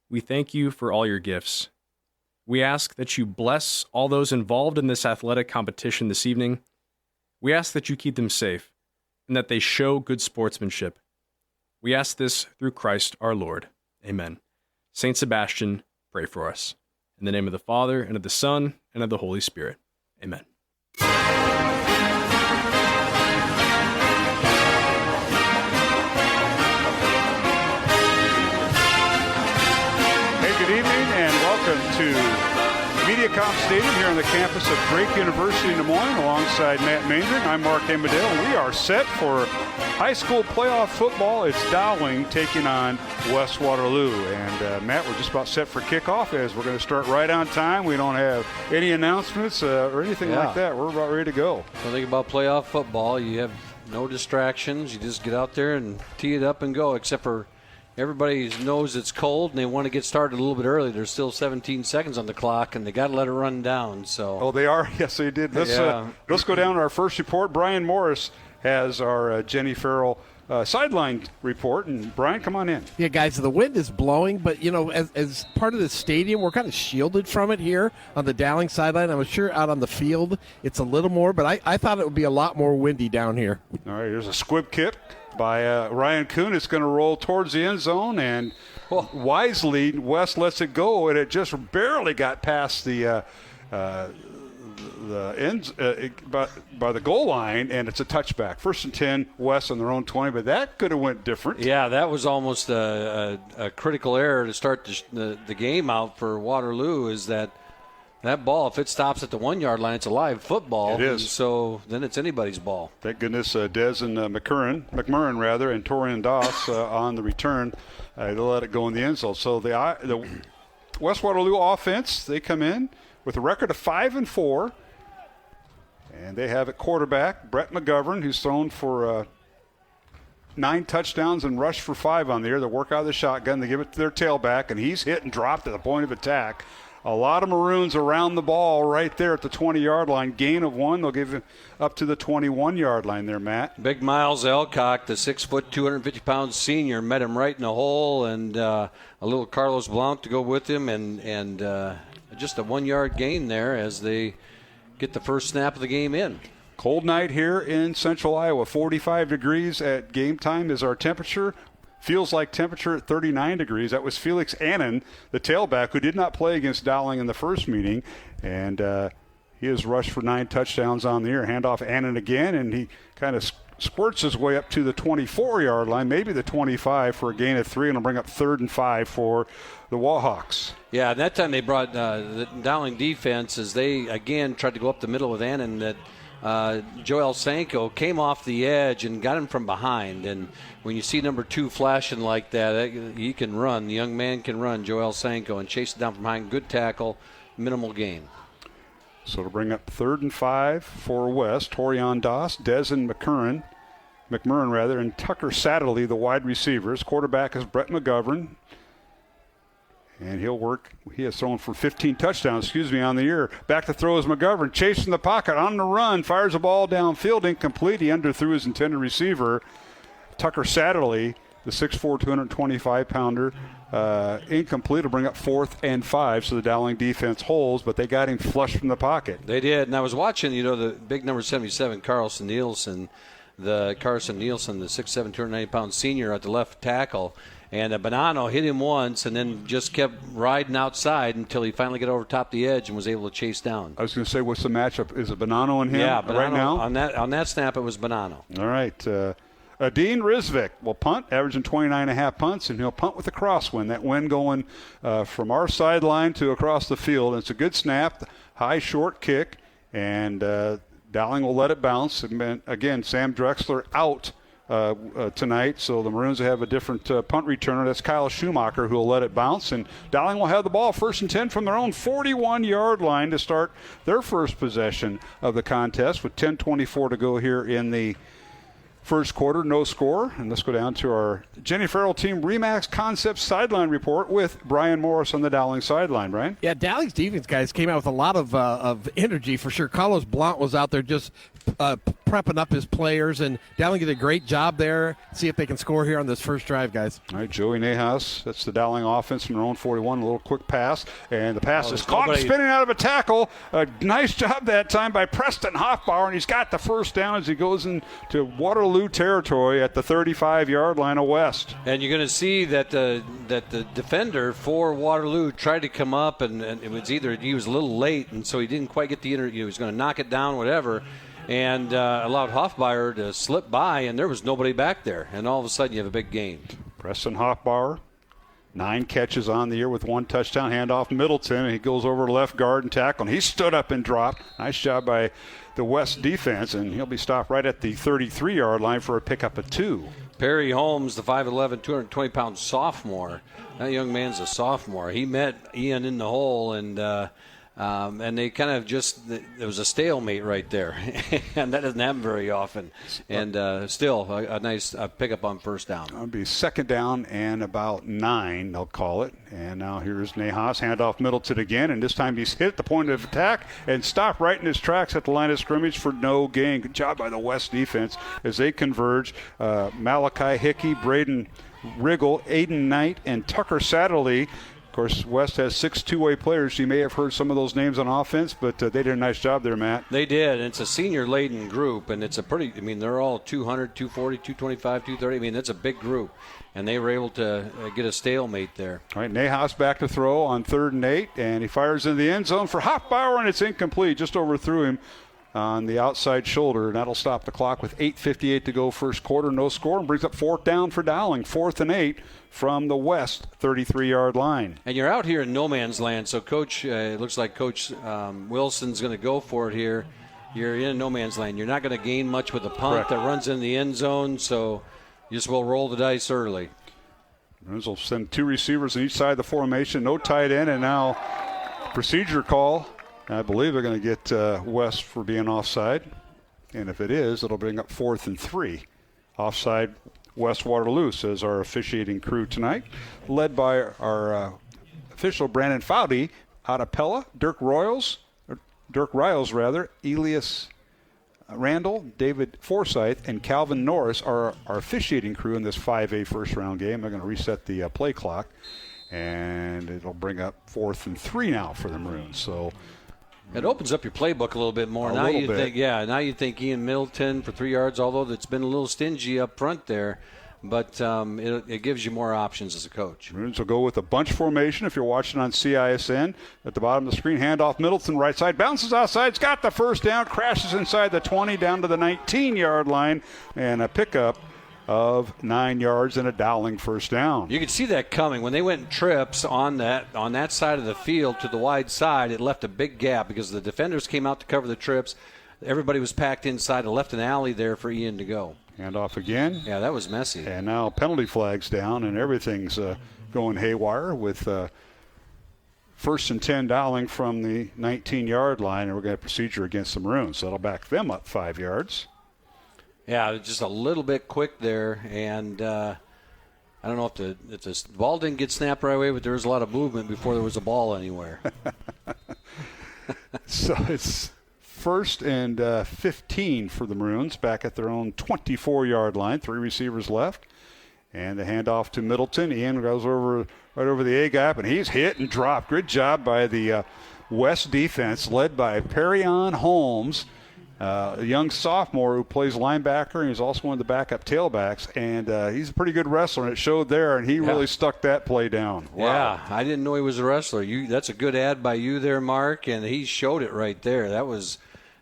Speaker 13: we thank you for all your gifts. We ask that you bless all those involved in this athletic competition this evening. We ask that you keep them safe, and that they show good sportsmanship. We ask this through Christ our Lord. Amen. Saint Sebastian, pray for us. In the name of the Father, and of the Son, and of the Holy Spirit. Amen.
Speaker 2: Hey, good evening, and welcome to MediaCom Stadium here on the campus of Drake University in Des Moines, alongside Matt Maindring. I'm Mark Emmerdale, and we are set for high school playoff football. It's Dowling taking on West Waterloo. And Matt, we're just about set for kickoff as we're going to start right on time. We don't have any announcements or anything like that. We're about ready to go.
Speaker 3: When you think about playoff football, you have no distractions. You just get out there and tee it up and go, except for everybody knows it's cold and they want to get started a little bit early. There's still 17 seconds on the clock, and they got to let it run down. So.
Speaker 2: They are? Yes, they did. Let's go down to our first report. Brian Morris has our Jenny Farrell sideline report. And Brian, come on in.
Speaker 4: Yeah, guys, the wind is blowing, but, as part of the stadium, we're kind of shielded from it here on the Dowling sideline. I'm sure out on the field it's a little more, but I thought it would be a lot more windy down here.
Speaker 2: All right, here's a squib kick by Ryan Kuhn. It's going to roll towards the end zone, and wisely, West lets it go, and it just barely got past the ends by the goal line, and it's a touchback. 1st and 10, West on their own 20, but that could have went different.
Speaker 3: Yeah, that was almost a critical error to start the game out for Waterloo. Is that ball, if it stops at the 1 yard line, it's a live football.
Speaker 2: It is.
Speaker 3: So then it's anybody's ball.
Speaker 2: Thank goodness Des and McMurrin and Torian Doss on the return. They let it go in the end zone. So the West Waterloo offense, they come in with a record of 5-4. And they have at quarterback Brett McGovern, who's thrown for 9 touchdowns and rushed for 5 on the year. They work out of the shotgun. They give it to their tailback, and he's hit and dropped at the point of attack. A lot of Maroons around the ball right there at the 20-yard line. Gain of 1. They'll give it up to the 21-yard line there, Matt.
Speaker 3: Big Miles Elcock, the 6', 250-pound senior, met him right in the hole, and a little Carlos Blanc to go with him, and just a 1 yard gain there as they get the first snap of the game in.
Speaker 2: Cold night here in central Iowa. 45 degrees at game time is our temperature. Feels like temperature at 39 degrees. That was Felix Annan, the tailback, who did not play against Dowling in the first meeting. And he has rushed for 9 touchdowns on the year. Handoff Annan again, and he kind of squirts his way up to the 24-yard line, maybe the 25 for a gain of 3, and will bring up 3rd and 5 for the Wahawks.
Speaker 3: Yeah, and that time they brought the Dowling defense as they, again, tried to go up the middle with Annan. That Joel Sanko came off the edge and got him from behind. And when you see number 2 flashing like that, he can run. The young man can run, Joel Sanko, and chase it down from behind. Good tackle, minimal gain.
Speaker 2: So to bring up 3rd and 5 for West, Torian Doss, Des and McMurrin, and Tucker Satterley, the wide receivers. Quarterback is Brett McGovern. And he'll work. He has thrown for 15 touchdowns, on the year. Back to throw is McGovern, chasing the pocket, on the run, fires a ball downfield, incomplete. He underthrew his intended receiver. Tucker Satterley, the 6'4", 225-pounder, incomplete. Will bring up 4th and 5, so the Dowling defense holds, but they got him flush from the pocket.
Speaker 3: They did, and I was watching, the big number 77, Carson Nielsen, the 6'7", 290-pound senior at the left tackle. And Bonanno hit him once and then just kept riding outside until he finally got over top the edge and was able to chase down.
Speaker 2: I was going to say, what's the matchup? Is it Bonanno and him right now?
Speaker 3: On that snap, it was Bonanno.
Speaker 2: All right. Dean Rizvik will punt, averaging 29.5 punts, and he'll punt with a crosswind. That wind going from our sideline to across the field. And it's a good snap, high, short kick, and Dowling will let it bounce. And again, Sam Drexler out tonight, so the Maroons have a different punt returner. That's Kyle Schumacher, who will let it bounce, and Dowling will have the ball 1st and 10 from their own 41-yard line to start their first possession of the contest with 10:24 to go here in the First quarter, no score. And let's go down to our Jenny Farrell Team Remax Concepts sideline report with Brian Morris on the Dowling sideline. Brian?
Speaker 4: Yeah, Dowling's defense guys came out with a lot of energy for sure. Carlos Blount was out there just prepping up his players, and Dowling did a great job there. See if they can score here on this first drive, guys.
Speaker 2: All right, Joey Nahas, that's the Dowling offense from their own 41. A little quick pass, and the pass is caught spinning out of a tackle. A nice job that time by Preston Hoffbauer, and he's got the first down as he goes into Waterloo territory at the 35-yard line of West.
Speaker 3: And you're going to see that the defender for Waterloo tried to come up, and it was either he was a little late, and so he didn't quite get the he was going to knock it down, whatever, and allowed Hoffbauer to slip by, and there was nobody back there. And all of a sudden, you have a big gain.
Speaker 2: Preston Hoffbauer, 9 catches on the year with 1 touchdown. Handoff Middleton, and he goes over to left guard and tackle. And he stood up and dropped. Nice job by the West defense, and he'll be stopped right at the 33-yard line for a pickup of 2.
Speaker 3: Perry Holmes, the 5'11", 220-pound sophomore. That young man's a sophomore. He met Ian in the hole, and they kind of there was a stalemate right there. And that doesn't happen very often. And still a nice pickup on first down.
Speaker 2: It'll be second down and about 9, they'll call it. And now here's Nahas, handoff Middleton again, and this time he's hit at the point of attack and stopped right in his tracks at the line of scrimmage for no gain. Good job by the West defense as they converge. Malachi Hickey, Braden Riggle, Aiden Knight, and Tucker Satterley. Of course, West has 6 two-way players. You may have heard some of those names on offense, but they did a nice job there, Matt.
Speaker 3: They did, and it's a senior-laden group, and it's a pretty – they're all 200, 240, 225, 230. That's a big group, and they were able to get a stalemate there.
Speaker 2: All right, Nahas back to throw on 3rd and 8, and he fires in the end zone for Hoffbauer, and it's incomplete. Just overthrew him on the outside shoulder, and that'll stop the clock with 8:58 to go first quarter. No score, and brings up 4th down for Dowling. 4th and 8 from the West 33-yard line.
Speaker 3: And you're out here in no man's land, so Coach, it looks like Coach Wilson's going to go for it here. You're in no man's land. You're not going to gain much with a punt that runs in the end zone, so you just will roll the dice early.
Speaker 2: Will send 2 receivers on each side of the formation, no tight end, and now procedure call. I believe they're going to get West for being offside. And if it is, it'll bring up 4th and 3. Offside West Waterloo, says our officiating crew tonight, led by our official Brandon Foudy out of Pella, Dirk Riles, Elias Randall, David Forsyth, and Calvin Norris are our officiating crew in this 5A first-round game. They're going to reset the play clock, and it'll bring up 4th and 3 now for the Maroons. So
Speaker 3: it opens up your playbook a little bit more. Now you think Ian Middleton for 3 yards, although it's been a little stingy up front there. But it gives you more options as a coach.
Speaker 2: Maroons will go with a bunch formation if you're watching on CISN. At the bottom of the screen, handoff Middleton, right side, bounces outside, it's got the first down, crashes inside the 20 down to the 19-yard line, and a pickup of 9 yards and a Dowling first down.
Speaker 3: You could see that coming. When they went in trips on that side of the field to the wide side, it left a big gap because the defenders came out to cover the trips. Everybody was packed inside and left an alley there for Ian to go.
Speaker 2: Hand off again.
Speaker 3: Yeah, that was messy.
Speaker 2: And now penalty flags down, and everything's going haywire with 1st and 10 Dowling from the 19-yard line, and we're going to have procedure against the Maroons. So that'll back them up 5 yards.
Speaker 3: Yeah, just a little bit quick there, and I don't know if the ball didn't get snapped right away, but there was a lot of movement before there was a ball anywhere.
Speaker 2: So it's 1st and 15 for the Maroons, back at their own 24-yard line. 3 receivers left. And the handoff to Middleton. Ian goes right over the A-gap, and he's hit and dropped. Good job by the West defense, led by Perryon Holmes, a young sophomore who plays linebacker, and he's also one of the backup tailbacks. And he's a pretty good wrestler, and it showed there, and he really stuck that play down. Wow.
Speaker 3: Yeah, I didn't know he was a wrestler. That's a good ad by you there, Mark, and he showed it right there. That was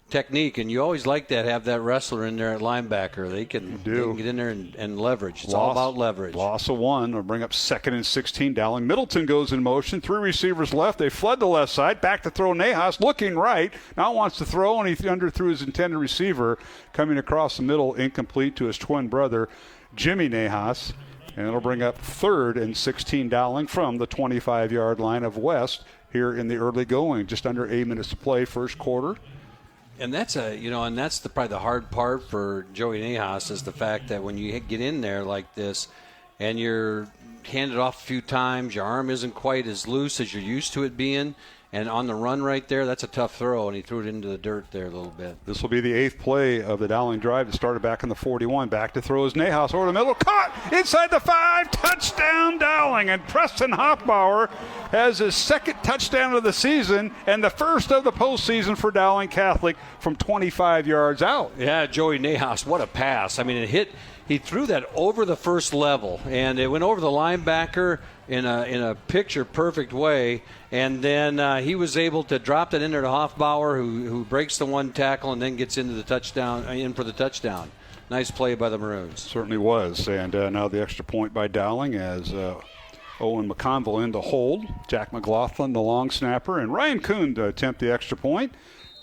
Speaker 3: technique, and you always like that, have that wrestler in there at linebacker. They can get in there and leverage. It's all about leverage.
Speaker 2: Loss of 1 will bring up 2nd and 16. Dowling. Middleton goes in motion. 3 receivers left. They flood the left side. Back to throw Nahas, looking right. Now wants to throw, and he underthrew his intended receiver. Coming across the middle, incomplete to his twin brother, Jimmy Nahas. And it'll bring up 3rd and 16 Dowling from the 25-yard line of West here in the early going. Just under 8 minutes to play, first quarter.
Speaker 3: And that's probably the hard part for Joey Nahas is the fact that when you get in there like this and you're handed off a few times, your arm isn't quite as loose as you're used to it being, and on the run right there, that's a tough throw, and he threw it into the dirt there a little bit.
Speaker 2: This will be the 8th play of the Dowling drive. It started back in the 41. Back to throw is Nahas over the middle. Caught inside the 5. Touchdown Dowling. And Preston Hoffbauer has his 2nd touchdown of the season and the 1st of the postseason for Dowling Catholic from 25 yards out.
Speaker 3: Yeah, Joey Nahas, what a pass. I mean, he threw that over the first level, and it went over the linebacker in a picture-perfect way, and then he was able to drop that in there to Hoffbauer, who breaks the one tackle and then gets into the touchdown, in for the touchdown. Nice play by the Maroons.
Speaker 2: Certainly was, and now the extra point by Dowling as Owen McConville in to hold, Jack McLaughlin, the long snapper, and Ryan Kuhn to attempt the extra point.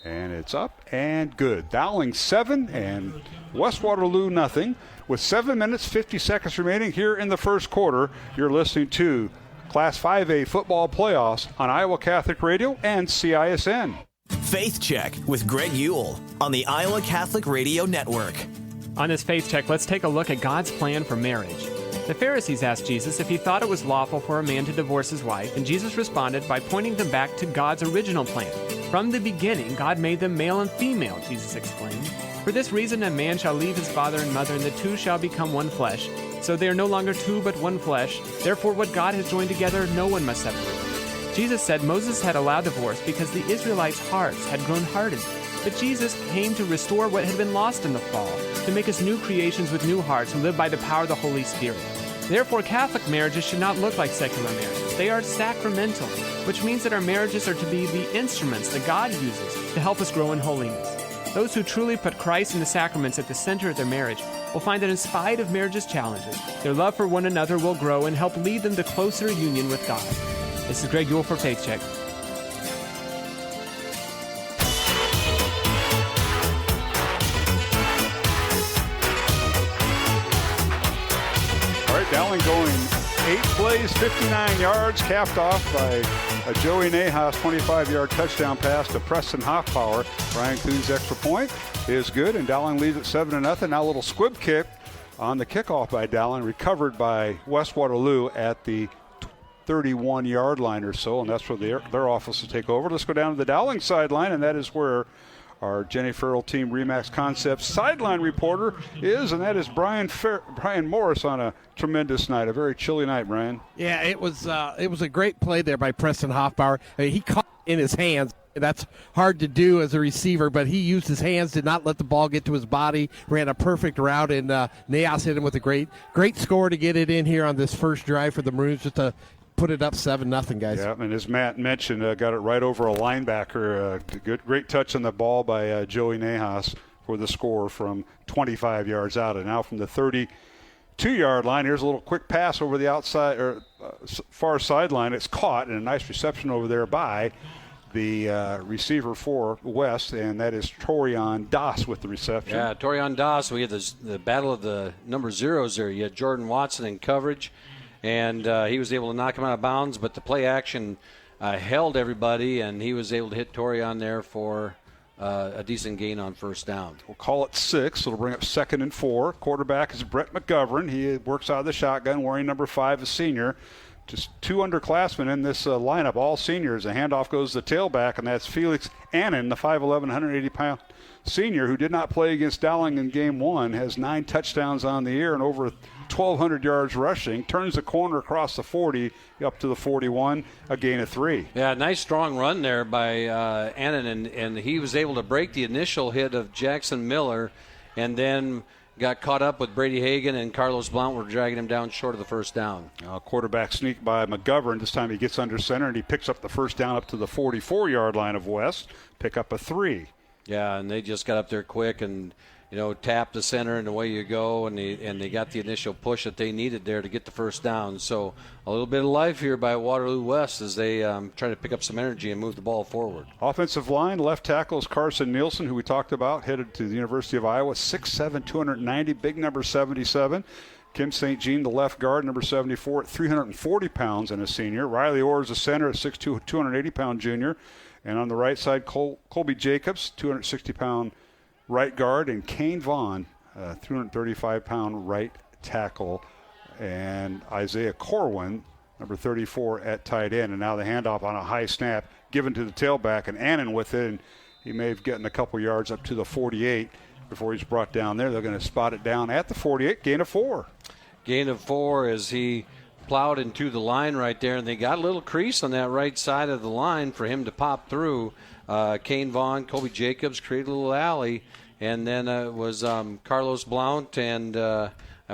Speaker 2: And it's up and good. Dowling 7 and West Waterloo nothing. With 7 minutes, 50 seconds remaining here in the first quarter, you're listening to Class 5A football playoffs on Iowa Catholic Radio and CISN.
Speaker 14: Faith Check with Greg Ewell on the Iowa Catholic Radio Network.
Speaker 15: On this Faith Check, let's take a look at God's plan for marriage. The Pharisees asked Jesus if he thought it was lawful for a man to divorce his wife, and Jesus responded by pointing them back to God's original plan. From the beginning, God made them male and female, Jesus explained. For this reason, a man shall leave his father and mother, and the two shall become one flesh. So they are no longer two, but one flesh. Therefore, what God has joined together, no one must separate. Jesus said Moses had allowed divorce because the Israelites' hearts had grown hardened. But Jesus came to restore what had been lost in the fall, to make us new creations with new hearts who live by the power of the Holy Spirit. Therefore, Catholic marriages should not look like secular marriages. They are sacramental, which means that our marriages are to be the instruments that God uses to help us grow in holiness. Those who truly put Christ and the sacraments at the center of their marriage will find that in spite of marriage's challenges, their love for one another will grow and help lead them to closer union with God. This is Greg Ewell for Faith Check.
Speaker 2: All right, Dowling going 8 plays, 59 yards, capped off by a Joey Nahas 25-yard touchdown pass to Preston Hoffbauer. Ryan Kuhn's extra point is good, and Dowling leads at 7-0. Now a little squib kick on the kickoff by Dowling, recovered by West Waterloo at the 31-yard line or so, and that's where their office will take over. Let's go down to the Dowling sideline, and that is where our Jenny Farrell Team Remax Concepts sideline reporter is, and that is Brian Morris on a tremendous night, a very chilly night, Brian.
Speaker 4: Yeah, it was a great play there by Preston Hoffbauer. He caught it in his hands. That's hard to do as a receiver, but he used his hands, did not let the ball get to his body, ran a perfect route, and Nahas hit him with a great score to get it in here on this first drive for the Maroons, just to put it up 7-0, guys.
Speaker 2: Yeah, and as Matt mentioned, got it right over a linebacker. Great touch on the ball by Joey Nahas for the score from 25 yards out. And now from the 32-yard line, here's a little quick pass over the outside or far sideline. It's caught, and a nice reception over there by the receiver for West, and that is Torian Das with the reception.
Speaker 3: Yeah, Torian Das. We had the battle of the number zeros there. You had Jordan Watson in coverage, and he was able to knock him out of bounds, but the play action held everybody, and he was able to hit Torian there for a decent gain on first down.
Speaker 2: We'll call it 6. It'll bring up 2nd and 4. Quarterback is Brett McGovern. He works out of the shotgun, wearing number 5, a senior. Just 2 underclassmen in this lineup, all seniors. A handoff goes to the tailback, and that's Felix Annan, the 5'11", 180-pound senior who did not play against Dowling in Game 1, has 9 touchdowns on the year and over 1,200 yards rushing, turns the corner across the 40 up to the 41, a gain of 3.
Speaker 3: Yeah, nice strong run there by Annan, and he was able to break the initial hit of Jackson Miller and then got caught up with Brady Hagan, and Carlos Blount were dragging him down short of the first down.
Speaker 2: Quarterback sneak by McGovern. This time he gets under center, and he picks up the first down up to the 44-yard line of West. Pick up a 3.
Speaker 3: Yeah, and they just got up there quick and, tap the center, and away you go, and they got the initial push that they needed there to get the first down. So a little bit of life here by Waterloo West as they try to pick up some energy and move the ball forward.
Speaker 2: Offensive line, left tackle is Carson Nielsen, who we talked about, headed to the University of Iowa, 6'7", 290, big number 77. Kim St. Jean, the left guard, number 74, at 340 pounds and a senior. Riley Orr is a center at 6'2", 280-pound junior. And on the right side, Colby Jacobs, 260-pound right guard, and Kane Vaughn, 335-pound right tackle, and Isaiah Corwin, number 34, at tight end. And now the handoff on a high snap given to the tailback, and Annan with it, and he may have gotten a couple yards up to the 48 before he's brought down there. They're going to spot it down at the 48, gain of 4.
Speaker 3: Gain of 4 as he plowed into the line right there, and they got a little crease on that right side of the line for him to pop through. Kane Vaughn, Colby Jacobs created a little alley, and then it was Carlos Blount and I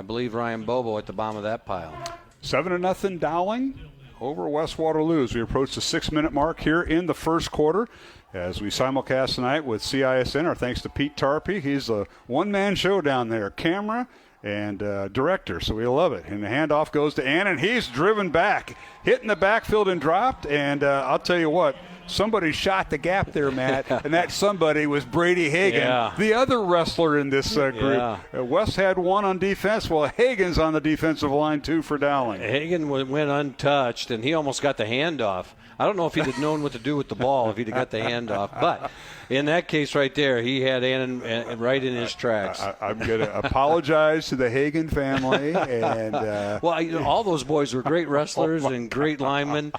Speaker 3: believe Ryan Bobo at the bottom of that pile.
Speaker 2: 7-0 Dowling over West Waterloo as we approach the 6-minute mark here in the first quarter. As we simulcast tonight with CISN, our thanks to Pete Tarpey. He's a one-man show down there, camera and director, so we love it. And the handoff goes to Annan. He's driven back, hit in the backfield and dropped. And I'll tell you what, somebody shot the gap there, Matt, and that somebody was Brady Hagan, the other wrestler in this group. West had one on defense. Well, Hagan's on the defensive line, too, for Dowling.
Speaker 3: Hagan went untouched, and he almost got the handoff. I don't know if he'd have known what to do with the ball if he'd have got the handoff. But in that case right there, he had Annan right in his tracks.
Speaker 2: I'm going to apologize to the Hagan family. And
Speaker 3: well, all those boys were great wrestlers and great linemen.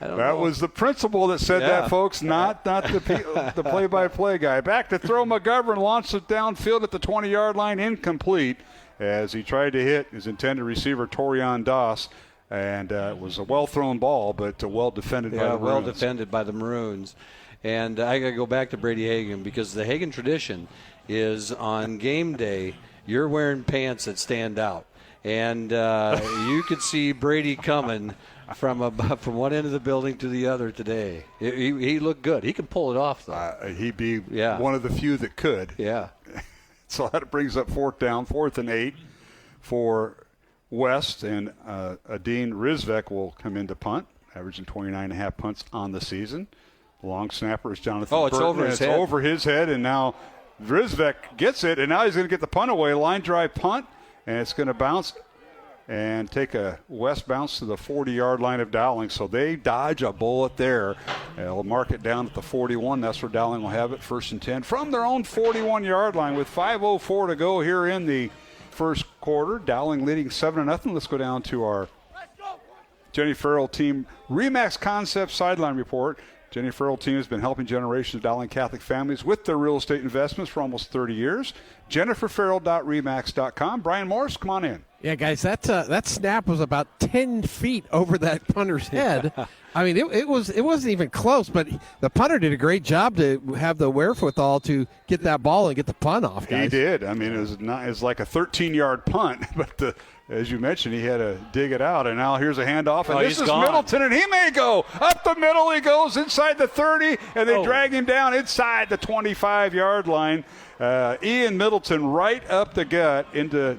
Speaker 2: That was the principal that said that, folks, not the play-by-play guy. Back to throw. McGovern launched it downfield at the 20-yard line, incomplete, as he tried to hit his intended receiver, Torian Doss. And it was a well-thrown ball, but well defended by the Maroons.
Speaker 3: Well defended by the Maroons. And I got to go back to Brady Hagan because the Hagan tradition is on game day, you're wearing pants that stand out. And you could see Brady coming from one end of the building to the other today. He looked good. He can pull it off, though.
Speaker 2: He'd be one of the few that could.
Speaker 3: Yeah.
Speaker 2: So that brings up 4th and 8 for West, and Adine Rizvek will come into punt, averaging 29.5 punts on the season. The long snapper is Jonathan
Speaker 3: Burton. It's
Speaker 2: over his head, and now Rizvek gets it, and now he's going to get the punt away. Line drive punt, and it's going to bounce and take a West bounce to the 40-yard line of Dowling. So they dodge a bullet there. They'll mark it down at the 41. That's where Dowling will have it, 1st and 10, from their own 41-yard line with 5:04 to go here in the first quarter. Dowling leading 7-0. Let's go down to our Jenny Farrell team RE/MAX Concept sideline report. Jenny Farrell team has been helping generations of Dowling Catholic families with their real estate investments for almost 30 years. JenniferFarrell.remax.com. Brian Morris, come on in.
Speaker 4: Yeah, guys, that snap was about 10 feet over that punter's head. I mean, it wasn't even close, but the punter did a great job to have the wherewithal to get that ball and get the punt off, guys.
Speaker 2: He did. I mean, it was like a 13-yard punt, but as you mentioned, he had to dig it out, and now here's a handoff, and this is gone. Middleton, and he may go up the middle. He goes inside the 30, and they drag him down inside the 25-yard line. Ian Middleton right up the gut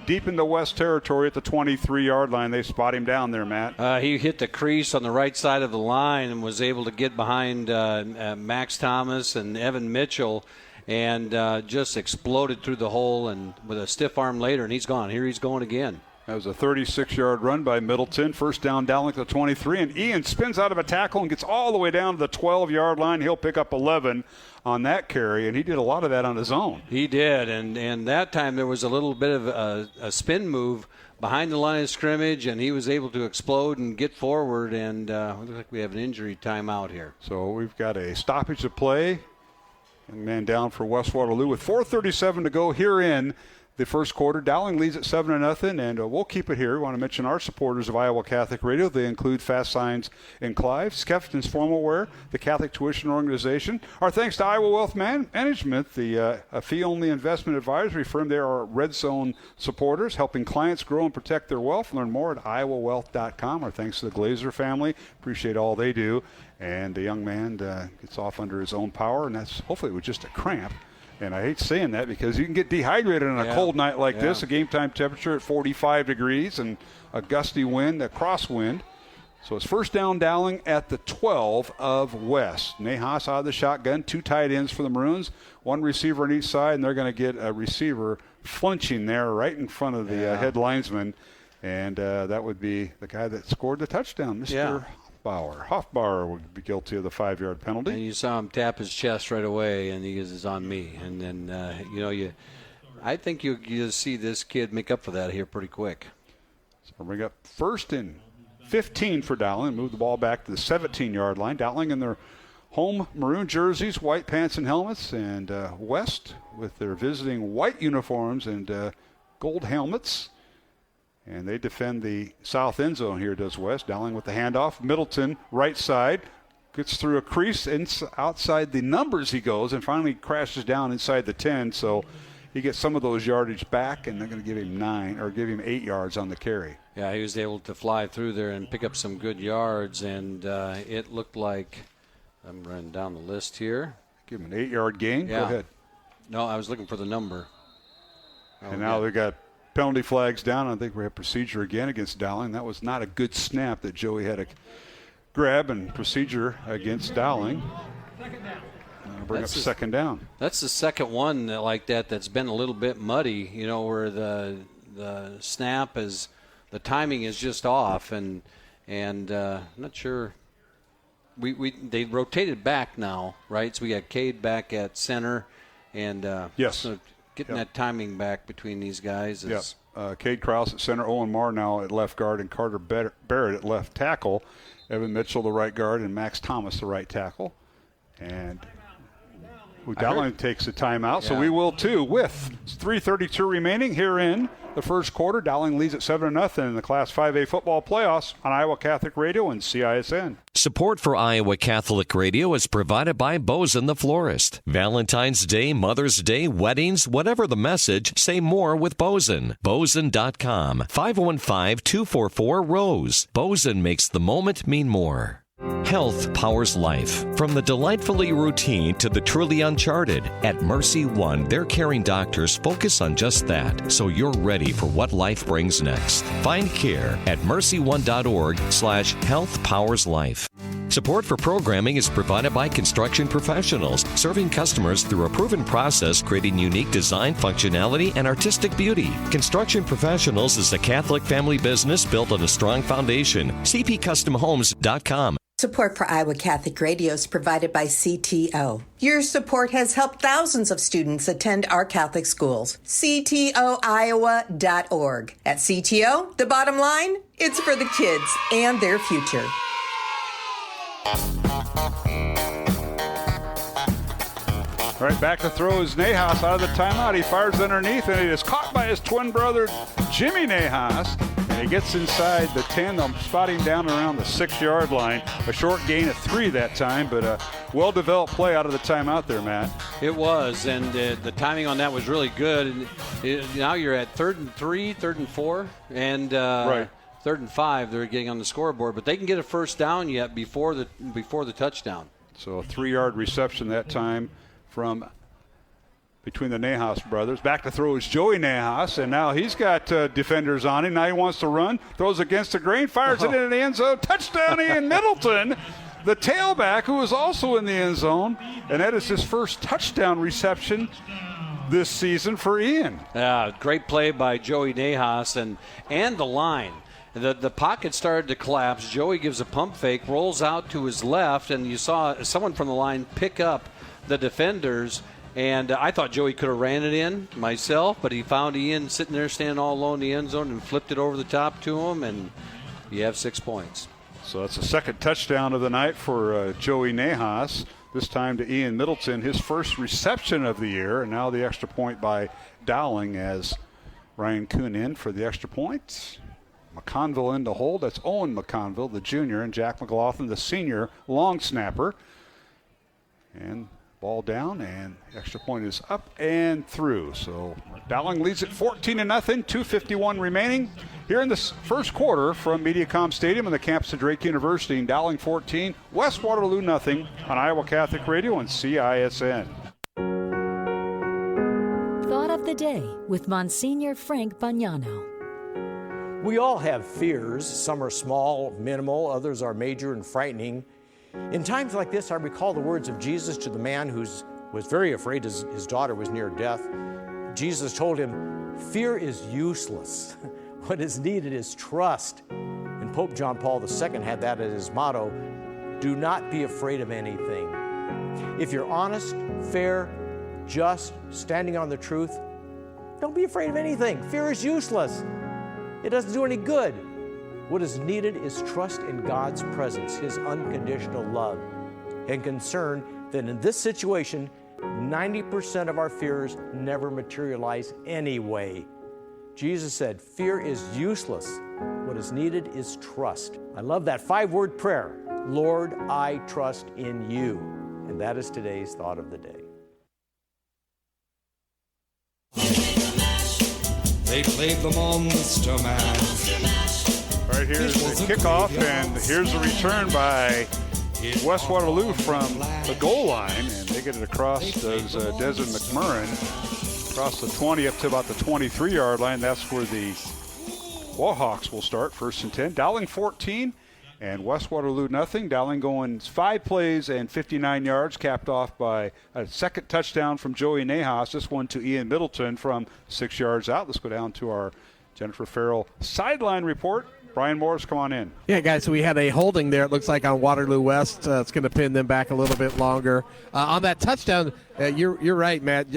Speaker 2: deep into West territory at the 23-yard line. They spot him down there, Matt.
Speaker 3: He hit the crease on the right side of the line and was able to get behind Max Thomas and Evan Mitchell and just exploded through the hole and with a stiff arm later, and he's gone. Here he's going again.
Speaker 2: That was a 36-yard run by Middleton. First down, Dowling to the 23, and Ian spins out of a tackle and gets all the way down to the 12-yard line. He'll pick up 11 on that carry, and he did a lot of that on his own.
Speaker 3: He did, and that time there was a little bit of a spin move behind the line of scrimmage, and he was able to explode and get forward, and it looks like we have an injury timeout here.
Speaker 2: So we've got a stoppage of play, and man down for West Waterloo with 4:37 to go here in the first quarter. Dowling leads at 7-0, and we'll keep it here. We want to mention our supporters of Iowa Catholic Radio. They include Fast Signs and Clive, Skeffton's Formal Wear, the Catholic Tuition Organization. Our thanks to Iowa Wealth Management, a fee-only investment advisory firm. They are Red Zone supporters, helping clients grow and protect their wealth. Learn more at iowawealth.com. Our thanks to the Glazer family. Appreciate all they do. And the young man gets off under his own power, and that's hopefully it was just a cramp. And I hate saying that because you can get dehydrated on a cold night like this, a game-time temperature at 45 degrees and a gusty wind, a crosswind. So it's first down Dowling at the 12 of West. Nahas out of the shotgun, 2 tight ends for the Maroons, 1 receiver on each side, and they're going to get a receiver flinching there right in front of the head linesman. And that would be the guy that scored the touchdown, Mr. Hoffbauer would be guilty of the 5-yard penalty.
Speaker 3: And you saw him tap his chest right away, and he is on me. And then, I think you'll see this kid make up for that here pretty quick.
Speaker 2: So we'll bring up 1st and 15 for Dowling. Move the ball back to the 17-yard line. Dowling in their home maroon jerseys, white pants and helmets, and West with their visiting white uniforms and gold helmets. And they defend the south end zone here, does West. Dowling with the handoff. Middleton, right side, gets through a crease. Outside the numbers he goes and finally crashes down inside the 10. So he gets some of those yardage back, and they're going to give him 8 yards on the carry.
Speaker 3: Yeah, he was able to fly through there and pick up some good yards, and it looked like, I'm running down the list here.
Speaker 2: Give him an 8-yard gain.
Speaker 3: Yeah.
Speaker 2: Go ahead.
Speaker 3: No, I was looking for the number.
Speaker 2: And now they got penalty flags down. I think we have procedure again against Dowling. That was not a good snap that Joey had to grab, and procedure against Dowling. Bring up 2nd down.
Speaker 3: That's the second one like that's been a little bit muddy, where the snap is, the timing is just off, and I'm not sure. They rotated back now, right? So we got Cade back at center, and
Speaker 2: yes.
Speaker 3: So getting that timing back between these guys is.
Speaker 2: Cade Krause at center, Owen Marr now at left guard, and Carter Barrett at left tackle. Evan Mitchell, the right guard, and Max Thomas, the right tackle. And Dowling takes a timeout, so we will too. With 3:32 remaining here in the first quarter, Dowling leads at 7-0 in the Class 5A football playoffs on Iowa Catholic Radio and CISN.
Speaker 5: Support for Iowa Catholic Radio is provided by Bozen the Florist. Valentine's Day, Mother's Day, weddings, whatever the message, say more with Bozen. Bozen.com, 515-244-ROSE. Bozen makes the moment mean more. Health powers life. From the delightfully routine to the truly uncharted, at Mercy One, their caring doctors focus on just that, so you're ready for what life brings next. Find care at mercy1.org/healthpowerslife. Support for programming is provided by Construction Professionals, serving customers through a proven process, creating unique design, functionality, and artistic beauty. Construction Professionals is a Catholic family business built on a strong foundation. cpcustomhomes.com.
Speaker 9: Support for Iowa Catholic Radio is provided by CTO. Your support has helped thousands of students attend our Catholic schools. CTOiowa.org. At CTO, the bottom line, it's for the kids and their future.
Speaker 2: All right, back to throw is Nahas out of the timeout. He fires underneath, and it is caught by his twin brother, Jimmy Nahas. And he gets inside the 10. They'll spot him down around the 6-yard line. A short gain of 3 that time, but a well-developed play out of the timeout there, Matt.
Speaker 3: It was, and the timing on that was really good. And now you're at 3rd and 3, 3rd and 4, and
Speaker 2: right.
Speaker 3: 3rd and 5. They're getting on the scoreboard, but they can get a first down yet before the touchdown.
Speaker 2: So a 3-yard reception that time from between the Nahas brothers. Back to throw is Joey Nahas, and now he's got defenders on him. Now he wants to run, throws against the grain, fires it into the end zone. Touchdown, Ian Middleton, the tailback, who is also in the end zone, and that is his first touchdown reception this season for Ian.
Speaker 3: Yeah, great play by Joey Nahas and the line. The pocket started to collapse. Joey gives a pump fake, rolls out to his left, and you saw someone from the line pick up the defenders. And I thought Joey could have ran it in myself, but he found Ian sitting there standing all alone in the end zone and flipped it over the top to him, and you have 6 points.
Speaker 2: So that's the second touchdown of the night for Joey Nahas, this time to Ian Middleton, his first reception of the year, and now the extra point by Dowling as Ryan Kuhn in for the extra point. McConville in to hold. That's Owen McConville, the junior, and Jack McLaughlin, the senior long snapper. And ball down, and extra point is up and through. So Dowling leads at 14-0, 2:51 remaining here in this first quarter from Mediacom Stadium on the campus of Drake University. In Dowling 14, West Waterloo 0 on Iowa Catholic Radio and CISN.
Speaker 16: Thought of the day with Monsignor Frank Bagnano.
Speaker 17: We all have fears. Some are small, minimal, others are major and frightening. In times like this, I recall the words of Jesus to the man who was very afraid his daughter was near death. Jesus told him, "Fear is useless. What is needed is trust." And Pope John Paul II had that as his motto, do not be afraid of anything. If you're honest, fair, just, standing on the truth, don't be afraid of anything. Fear is useless. It doesn't do any good. What is needed is trust in God's presence, His unconditional love, and concern that in this situation, 90% of our fears never materialize anyway. Jesus said, fear is useless. What is needed is trust. I love that 5-word prayer, Lord, I trust in you. And that is today's thought of the day.
Speaker 18: They played them on Mr. Mash.
Speaker 2: Right here's the kickoff, and here's the return by West Waterloo from the goal line, and they get it across as Desmond McMurrin across the 20 up to about the 23-yard line. That's where the Warhawks will start, 1st and 10. Dowling 14 and West Waterloo nothing. Dowling going 5 plays and 59 yards, capped off by a second touchdown from Joey Nahas. This one to Ian Middleton from 6 yards out. Let's go down to our Jennifer Farrell sideline report. Brian Morris, come on in.
Speaker 4: Yeah, guys, so we had a holding there, it looks like, on Waterloo West. It's going to pin them back a little bit longer. On that touchdown, you're right, Matt.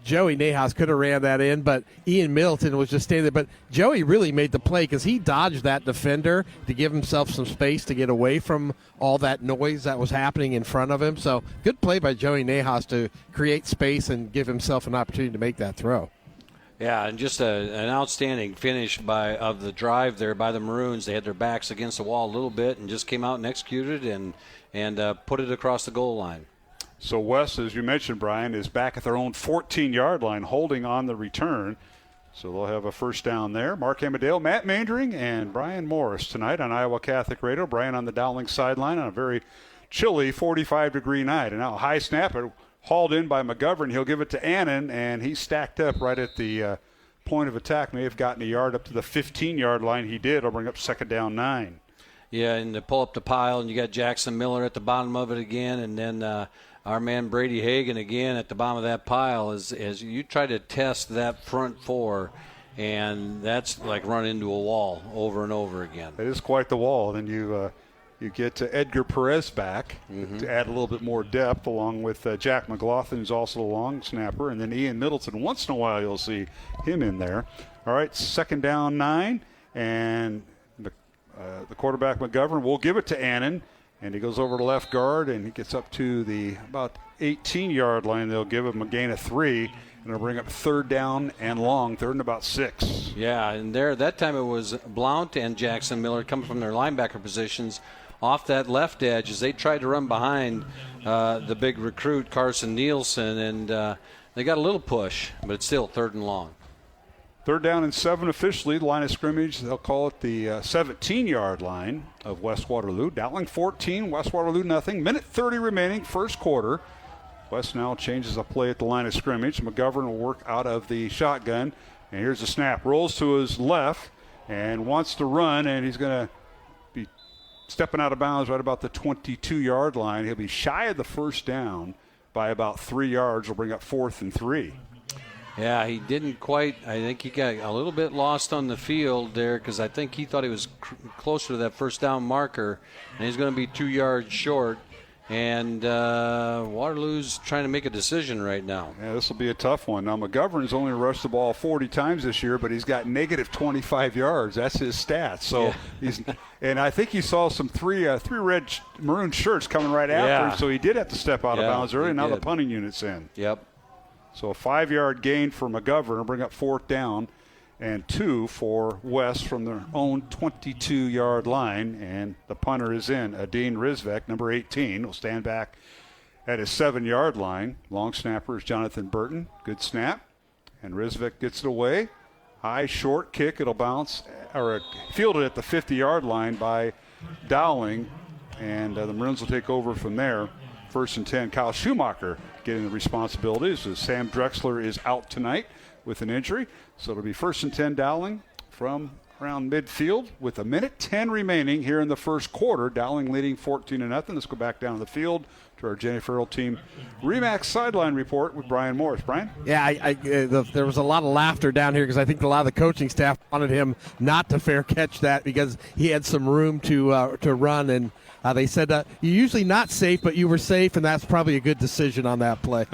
Speaker 4: Joey Nahas could have ran that in, but Ian Middleton was just standing there. But Joey really made the play because he dodged that defender to give himself some space to get away from all that noise that was happening in front of him. So good play by Joey Nahas to create space and give himself an opportunity to make that throw.
Speaker 3: Yeah, and just an outstanding finish of the drive there by the Maroons. They had their backs against the wall a little bit and just came out and executed and put it across the goal line.
Speaker 2: So West, as you mentioned, Brian, is back at their own 14-yard line, holding on the return. So they'll have a first down there. Mark Amadale, Matt Mandering, and Brian Morris tonight on Iowa Catholic Radio. Brian on the Dowling sideline on a very chilly 45-degree night. And now a high snap, hauled in by McGovern. He'll give it to Annan, and he's stacked up right at the point of attack. May have gotten a yard up to the 15-yard line. He did. It'll bring up second down 9.
Speaker 3: Yeah, and they pull up the pile, and you got Jackson Miller at the bottom of it again, and then our man Brady Hagan again at the bottom of that pile as you try to test that front four, and that's like run into a wall over and over again.
Speaker 2: It is quite the wall. Then you get Edgar Perez back to add a little bit more depth, along with Jack McLaughlin, who's also a long snapper, and then Ian Middleton. Once in a while you'll see him in there. All right, second down 9, and the quarterback McGovern will give it to Annan, and he goes over to left guard, and he gets up to the about 18-yard line. They'll give him a gain of 3, and they'll bring up third down and long, third and about 6.
Speaker 3: Yeah, and that time it was Blount and Jackson Miller coming from their linebacker positions off that left edge as they tried to run behind the big recruit Carson Nielsen, and they got a little push, but it's still third and long.
Speaker 2: Third down and 7 officially. The line of scrimmage, they'll call it the 17-yard line of West Waterloo. Dowling 14, West Waterloo nothing. Minute 30 remaining, first quarter. West now changes the play at the line of scrimmage. McGovern will work out of the shotgun. And here's the snap. Rolls to his left and wants to run, and he's going to be stepping out of bounds right about the 22-yard line. He'll be shy of the first down by about 3 yards. Will bring up 4th and 3.
Speaker 3: Yeah, he didn't quite. I think he got a little bit lost on the field there because I think he thought he was closer to that first down marker, and he's going to be 2 yards short. And Waterloo's trying to make a decision right now.
Speaker 2: Yeah, this will be a tough one. Now, McGovern's only rushed the ball 40 times this year, but he's got negative 25 yards. That's his stats. So and I think he saw some three red maroon shirts coming right after him, so he did have to step out of bounds early. Now the punting unit's in.
Speaker 3: Yep.
Speaker 2: So a 5-yard gain for McGovern will bring up 4th down, and 2 for West from their own 22-yard line. And the punter is in. Adine Rizvek, number 18, will stand back at his 7-yard line. Long snapper is Jonathan Burton. Good snap. And Rizvek gets it away. High, short kick. It'll bounce or fielded at the 50-yard line by Dowling. And the Maroons will take over from there. 1st and 10. Kyle Schumacher getting the responsibilities as Sam Drexler is out tonight with an injury. So it'll be 1st and 10 Dowling from around midfield with 1:10 remaining here in the first quarter. Dowling leading 14-0. Let's go back down to the field to our Jenny Farrell team Remax sideline report with Brian Morris. Brian?
Speaker 4: Yeah, there was a lot of laughter down here because I think a lot of the coaching staff wanted him not to fair catch that because he had some room to run, and they said you're usually not safe, but you were safe, and that's probably a good decision on that play.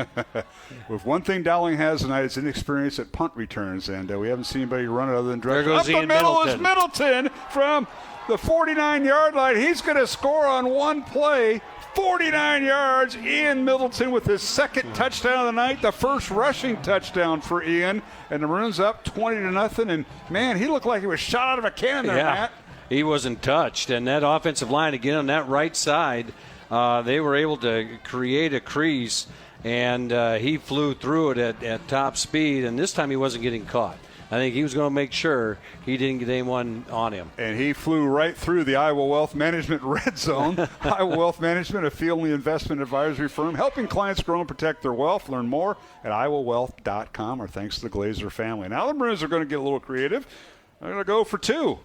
Speaker 2: With one thing Dowling has tonight, it's inexperience at punt returns, and we haven't seen anybody run it other than
Speaker 3: There goes
Speaker 2: up
Speaker 3: Ian
Speaker 2: the middle
Speaker 3: Middleton.
Speaker 2: is Middleton from the 49-yard line. He's going to score on one play. 49 yards, Ian Middleton with his second touchdown of the night, the first rushing touchdown for Ian, and the Maroons up 20-0. And man, he looked like he was shot out of a cannon there, Matt.
Speaker 3: He wasn't touched, and that offensive line again on that right side, they were able to create a crease, and he flew through it at top speed, and this time he wasn't getting caught. I think he was going to make sure he didn't get anyone on him.
Speaker 2: And he flew right through the Iowa Wealth Management red zone. Iowa Wealth Management, a field-only investment advisory firm, helping clients grow and protect their wealth. Learn more at iowawealth.com, or thanks to the Glazer family. Now the Maroons are going to get a little creative. They're going to go for two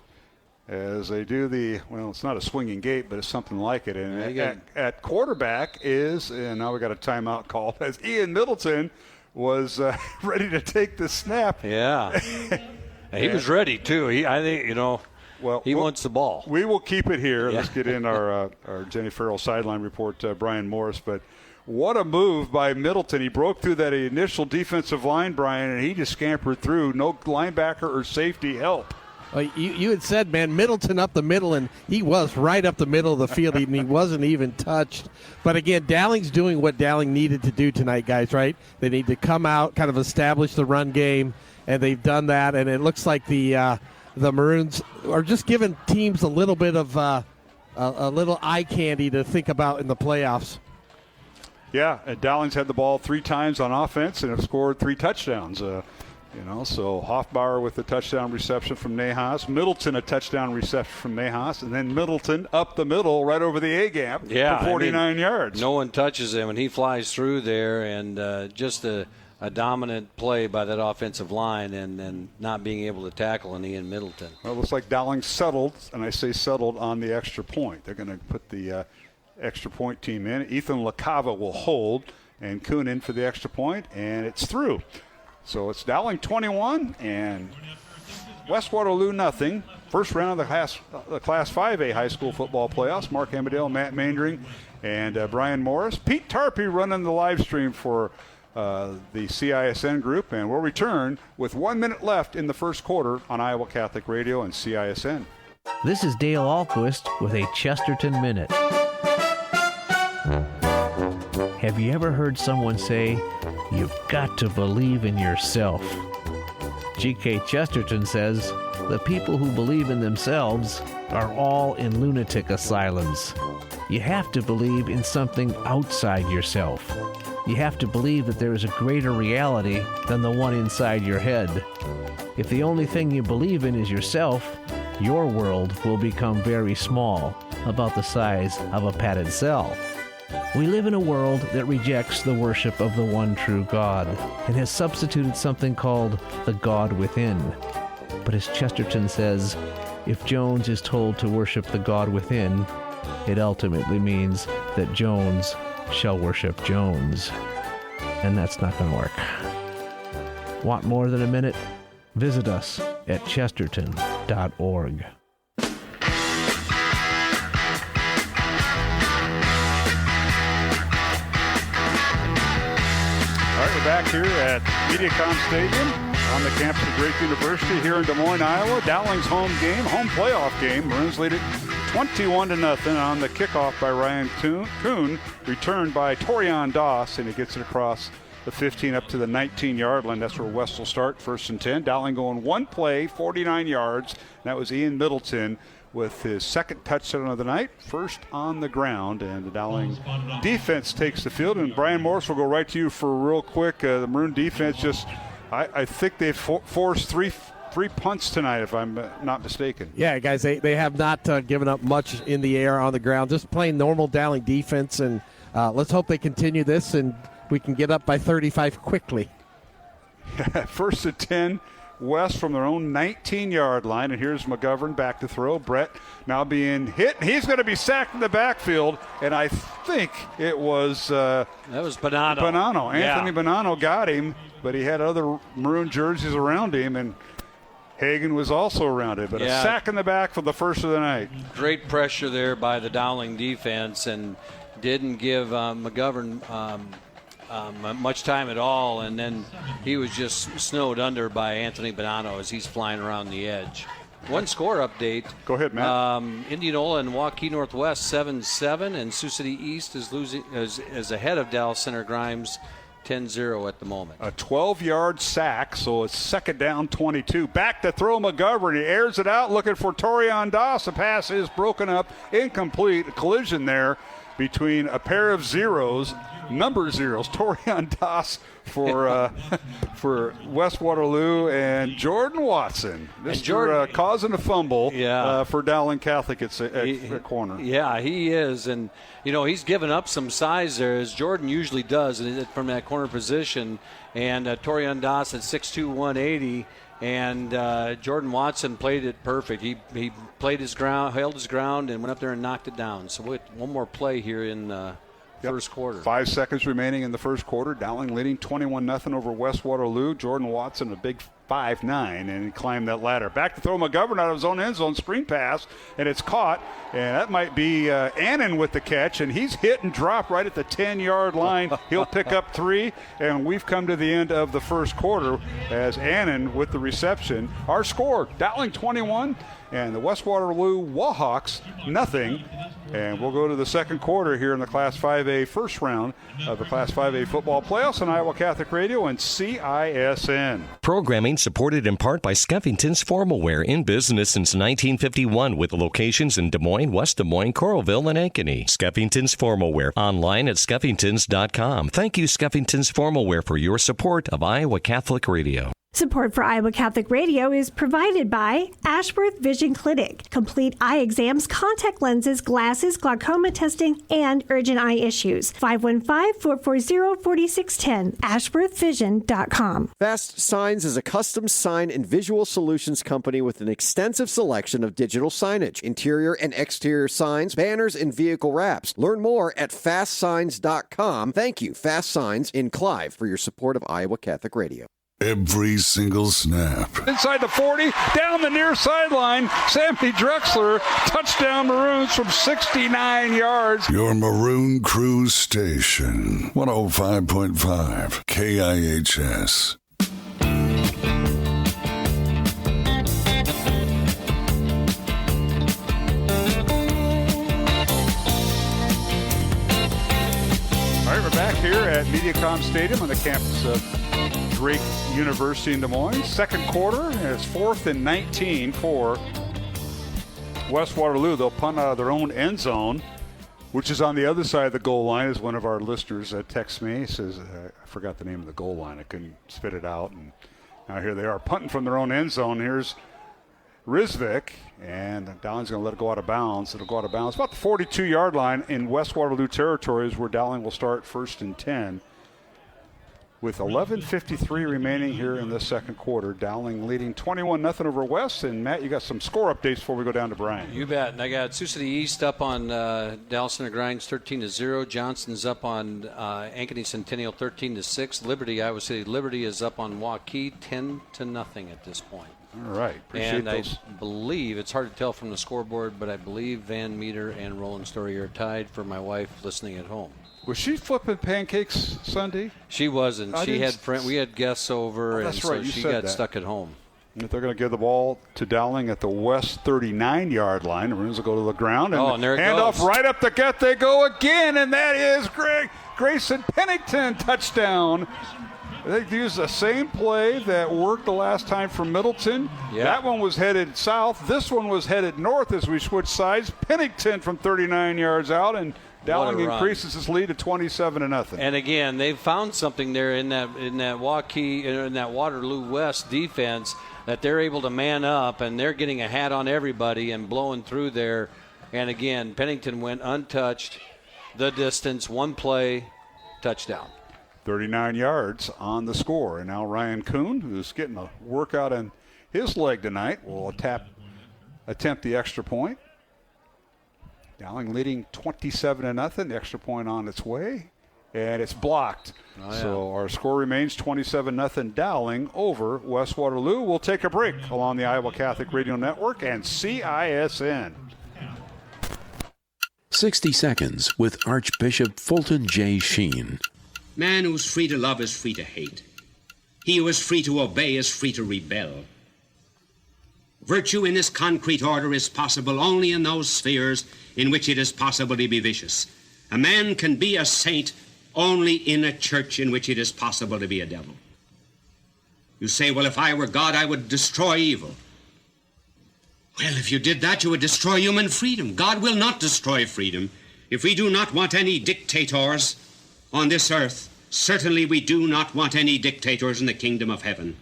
Speaker 2: as they do it's not a swinging gate, but it's something like it. And at quarterback is, and now we got a timeout called, as Ian Middleton was ready to take the snap.
Speaker 3: Yeah. He was ready, too. I think, he wants the ball.
Speaker 2: We will keep it here. Yeah. Let's get in our Jenny Farrell sideline report, Brian Morris. But what a move by Middleton. He broke through that initial defensive line, Brian, and he just scampered through. No linebacker or safety help.
Speaker 4: Well, you had said, man, Middleton up the middle, and he was right up the middle of the field, and he wasn't even touched. But, again, Dowling's doing what Dowling needed to do tonight, guys, right? They need to come out, kind of establish the run game, and they've done that. And it looks like the Maroons are just giving teams a little bit of a little eye candy to think about in the playoffs.
Speaker 2: Yeah, and Dowling's had the ball 3 times on offense and have scored 3 touchdowns. So Hoffbauer with a touchdown reception from Nahas, Middleton a touchdown reception from Nahas, and then Middleton up the middle right over the A-gap for 49 yards.
Speaker 3: No one touches him, and he flies through there, and just a dominant play by that offensive line and not being able to tackle an Ian Middleton.
Speaker 2: Well, it looks like Dowling settled, and I say settled on the extra point. They're going to put the extra point team in. Ethan LaCava will hold, and Kuhn in for the extra point, and it's through. So it's Dowling 21 and West Waterloo nothing. First round of the Class 5A high school football playoffs. Mark Amadale, Matt Mandring, and Brian Morris. Pete Tarpey running the live stream for the CISN group, and we'll return with 1 minute left in the first quarter on Iowa Catholic Radio and CISN.
Speaker 19: This is Dale Ahlquist with a Chesterton Minute. Have you ever heard someone say, "You've got to believe in yourself"? G.K. Chesterton says, the people who believe in themselves are all in lunatic asylums. You have to believe in something outside yourself. You have to believe that there is a greater reality than the one inside your head. If the only thing you believe in is yourself, your world will become very small, about the size of a padded cell. We live in a world that rejects the worship of the one true God and has substituted something called the God within. But as Chesterton says, if Jones is told to worship the God within, it ultimately means that Jones shall worship Jones. And that's not going to work. Want more than a minute? Visit us at chesterton.org.
Speaker 2: All right, we're back here at MediaCom Stadium on the campus of Drake University here in Des Moines, Iowa. Dowling's home playoff game. Maroons lead it 21-0 on the kickoff by Ryan Kuhn, returned by Torian Doss, and he gets it across the 15 up to the 19-yard line. That's where West will start, 1st and 10. Dowling going one play, 49 yards. And that was Ian Middleton with his second touchdown of the night, first on the ground. And the Dowling defense takes the field. And Brian Morris will go right to you for real quick. The Maroon defense just, I think they've forced three punts tonight, if I'm not mistaken.
Speaker 4: Yeah, guys, they have not given up much in the air, on the ground, just playing normal Dowling defense. And let's hope they continue this and we can get up by 35 quickly.
Speaker 2: 1st and 10 West from their own 19-yard line. And here's McGovern back to throw. Brett now being hit. He's going to be sacked in the backfield. And I think it was
Speaker 3: that was Bonanno.
Speaker 2: Anthony Bonanno got him, but he had other maroon jerseys around him, and Hagan was also around it. But a sack in the back for the first of the night.
Speaker 3: Great pressure there by the Dowling defense, and didn't give McGovern much time at all, and then he was just snowed under by Anthony Bonanno as he's flying around the edge. One score update.
Speaker 2: Go ahead, Matt.
Speaker 3: Indianola and Waukee Northwest 7-7, and Sioux City East is ahead of Dallas Center Grimes 10-0 at the moment.
Speaker 2: A 12-yard sack, so it's second down 22. Back to throw McGovern. He airs it out, looking for Torian Das. The pass is broken up, incomplete. A collision there between a pair of number zeros, Torian Das for West Waterloo, and Jordan Watson. Mr. Causing a fumble for Dowling Catholic at corner.
Speaker 3: Yeah, he is. And, he's given up some size there, as Jordan usually does from that corner position. And Torian Das at 6'2", 180. And Jordan Watson played it perfect. He played his ground, held his ground, and went up there and knocked it down. So one more play here in first quarter. 5
Speaker 2: seconds remaining in the first quarter. Dowling leading 21-0 over West Waterloo. Jordan Watson, a big 5'9", and he climbed that ladder. Back to throw McGovern out of his own end zone, screen pass, and it's caught. And that might be Annan with the catch, and he's hit and dropped right at the 10-yard line. He'll pick up 3, and we've come to the end of the first quarter as Annan with the reception. Our score, Dowling 21, and the West Waterloo Wahawks nothing. And we'll go to the second quarter here in the Class 5A first round of the Class 5A football playoffs on Iowa Catholic Radio and CISN.
Speaker 5: Programming supported in part by Skeffington's Formal Wear, in business since 1951 with locations in Des Moines, West Des Moines, Coralville, and Ankeny. Skeffington's Formal Wear, online at skeffingtons.com. Thank you, Skeffington's Formal Wear, for your support of Iowa Catholic Radio.
Speaker 7: Support for Iowa Catholic Radio is provided by Ashworth Vision Clinic. Complete eye exams, contact lenses, glasses, glaucoma testing, and urgent eye issues. 515-440-4610. AshworthVision.com.
Speaker 10: Fast Signs is a custom sign and visual solutions company with an extensive selection of digital signage, interior and exterior signs, banners, and vehicle wraps. Learn more at fastsigns.com. Thank you, Fast Signs in Clive, for your support of Iowa Catholic Radio.
Speaker 1: Every single snap.
Speaker 2: Inside the 40, down the near sideline, Sammy Drexler, touchdown Maroons from 69 yards.
Speaker 1: Your Maroon Cruise Station, 105.5 KIHS.
Speaker 2: All right, we're back here at MediaCom Stadium on the campus of Drake University in Des Moines. Second quarter, and it's 4th and 19 for West Waterloo. They'll punt out of their own end zone, which is on the other side of the goal line, as one of our listeners texts me. He says, I forgot the name of the goal line. I couldn't spit it out. And now here they are punting from their own end zone. Here's Rizvik, and Dowling's going to let it go out of bounds. It'll go out of bounds. About the 42-yard line in West Waterloo territories, where Dowling will start 1st and 10. With 11:53 remaining here in the second quarter, Dowling leading 21-0 over West. And Matt, you got some score updates before we go down to Brian.
Speaker 3: You bet. And I got Sioux City East up on Dallas Center Grimes 13-0. Johnson's up on Ankeny Centennial 13-6. Liberty, Iowa City Liberty is up on Waukee 10-0 at this point.
Speaker 2: All right. Appreciate those.
Speaker 3: I believe, it's hard to tell from the scoreboard, but I believe Van Meter and Roland Story are tied for my wife listening at home.
Speaker 2: Was she flipping pancakes Sunday?
Speaker 3: She wasn't. We had guests over, and so she got stuck at home.
Speaker 2: If they're going to give the ball to Dowling at the West 39-yard line, the Maroons will go to the ground, and
Speaker 3: there it
Speaker 2: hand
Speaker 3: goes.
Speaker 2: off right up the gut. They go again, and that is Grayson Pennington, touchdown. They used the same play that worked the last time for Middleton.
Speaker 3: Yeah.
Speaker 2: That one was headed south. This one was headed north as we switched sides. Pennington from 39 yards out, and Dowling increases his lead to 27-0.
Speaker 3: And again, they've found something there in that Waukee, in that Waterloo West defense, that they're able to man up, and they're getting a hat on everybody and blowing through there. And again, Pennington went untouched, the distance, one play, touchdown.
Speaker 2: 39 yards on the score. And now Ryan Kuhn, who's getting a workout in his leg tonight, will attempt the extra point. Dowling leading 27-0. The extra point on its way. And it's blocked. So our score remains 27-0 Dowling over West Waterloo. We'll take a break along the Iowa Catholic Radio Network and CISN.
Speaker 20: 60 Seconds with Archbishop Fulton J. Sheen.
Speaker 21: Man who's free to love is free to hate. He who is free to obey is free to rebel. Virtue in this concrete order is possible only in those spheres in which it is possible to be vicious. A man can be a saint only in a church in which it is possible to be a devil. You say, well, if I were God, I would destroy evil. Well, if you did that, you would destroy human freedom. God will not destroy freedom. If we do not want any dictators on this earth, certainly we do not want any dictators in the kingdom of heaven.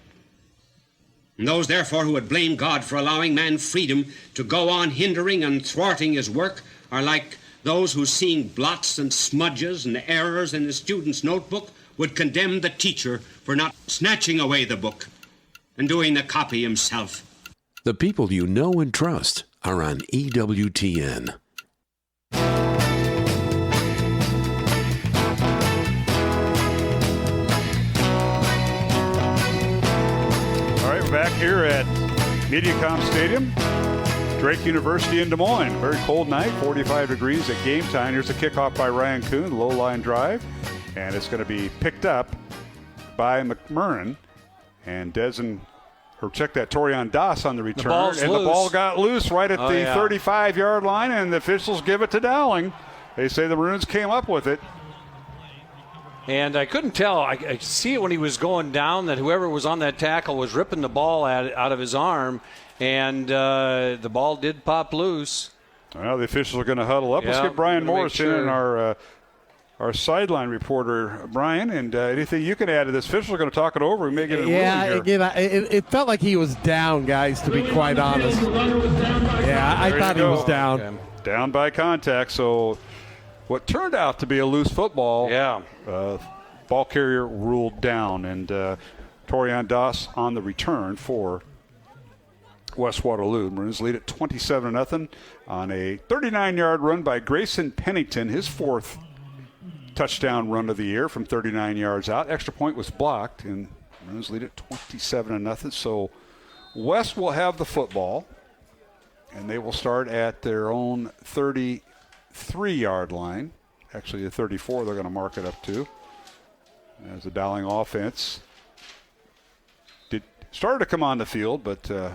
Speaker 21: And those, therefore, who would blame God for allowing man freedom to go on hindering and thwarting his work are like those who, seeing blots and smudges and errors in the student's notebook, would condemn the teacher for not snatching away the book and doing the copy himself.
Speaker 20: The people you know and trust are on EWTN.
Speaker 2: All right, we're back here at Mediacom Stadium. Drake University in Des Moines. Very cold night, 45 degrees at game time. Here's a kickoff by Ryan Kuhn, low line drive. And it's going to be picked up by McMurrin. And check that, Torian Das on the return. The ball got loose right at the 35-yard line, and the officials give it to Dowling. They say the Maroons came up with it.
Speaker 3: And I couldn't tell. I see it when he was going down that whoever was on that tackle was ripping the ball out of his arm, and the ball did pop loose.
Speaker 2: Well, the officials are going to huddle up. Let's get Brian Morris in, and our sideline reporter, Brian. And anything you can add to this? Officials are going to talk it over. We may get a ruling here.
Speaker 4: Again, it felt like he was down, guys, to be quite honest. Yeah, I thought he was down.
Speaker 2: Okay. Down by contact, so what turned out to be a loose football. Ball carrier ruled down, and Torian Das on the return for West Waterloo. Maroons lead at 27-0 on a 39-yard run by Grayson Pennington, his fourth touchdown run of the year from 39 yards out. Extra point was blocked, and Maroons lead at 27-0. So West will have the football, and they will start at their own 33-yard line. Actually, the 34 they're going to mark it up to. As the Dowling offense started to come on the field, but they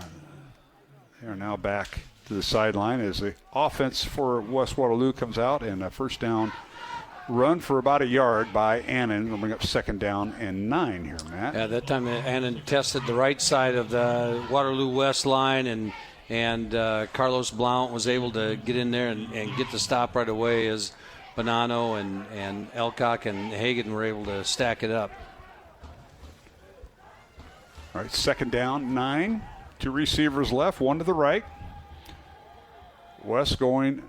Speaker 2: are now back to the sideline as the offense for West Waterloo comes out, and a first down run for about a yard by Annan. We'll bring up second down and 9 here, Matt.
Speaker 3: Yeah, that time Annan tested the right side of the Waterloo West line, and Carlos Blount was able to get in there and get the stop right away as Bonanno and Elcock and Hagan were able to stack it up.
Speaker 2: All right, second down, 9. 2 receivers left, 1 to the right. West going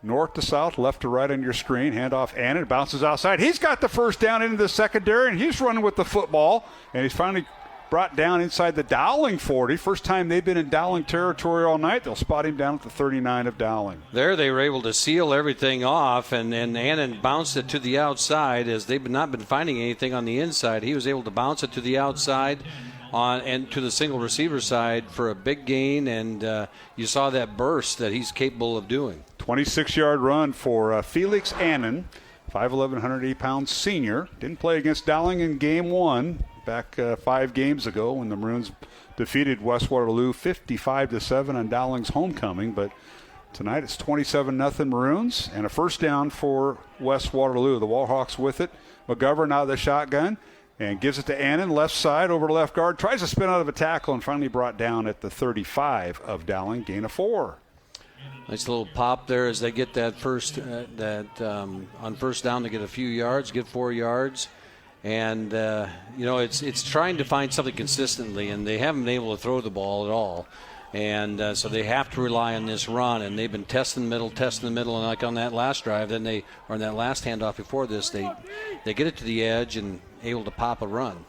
Speaker 2: north to south, left to right on your screen. Handoff Annan, bounces outside. He's got the first down into the secondary, and he's running with the football. And he's finally brought down inside the Dowling 40. First time they've been in Dowling territory all night. They'll spot him down at the 39 of Dowling.
Speaker 3: There they were able to seal everything off, and Annan bounced it to the outside as they've not been finding anything on the inside. He was able to bounce it to the outside and to the single receiver side for a big gain, and you saw that burst that he's capable of doing.
Speaker 2: 26-yard run for Felix Annan, 5'11", 180-pound senior. Didn't play against Dowling in game 1 back 5 games ago when the Maroons defeated West Waterloo 55-7 on Dowling's homecoming. But tonight it's 27-0 Maroons and a first down for West Waterloo. The Warhawks with it. McGovern out of the shotgun and gives it to Annan, left side over to left guard. Tries to spin out of a tackle and finally brought down at the 35 of Dowling, gain of 4.
Speaker 3: Nice little pop there as they get that first on first down to get a few yards, get 4 yards. And, it's trying to find something consistently, and they haven't been able to throw the ball at all. And so they have to rely on this run, and they've been testing the middle, and like on that last drive, then or in that last handoff before this, they get it to the edge and able to pop a run.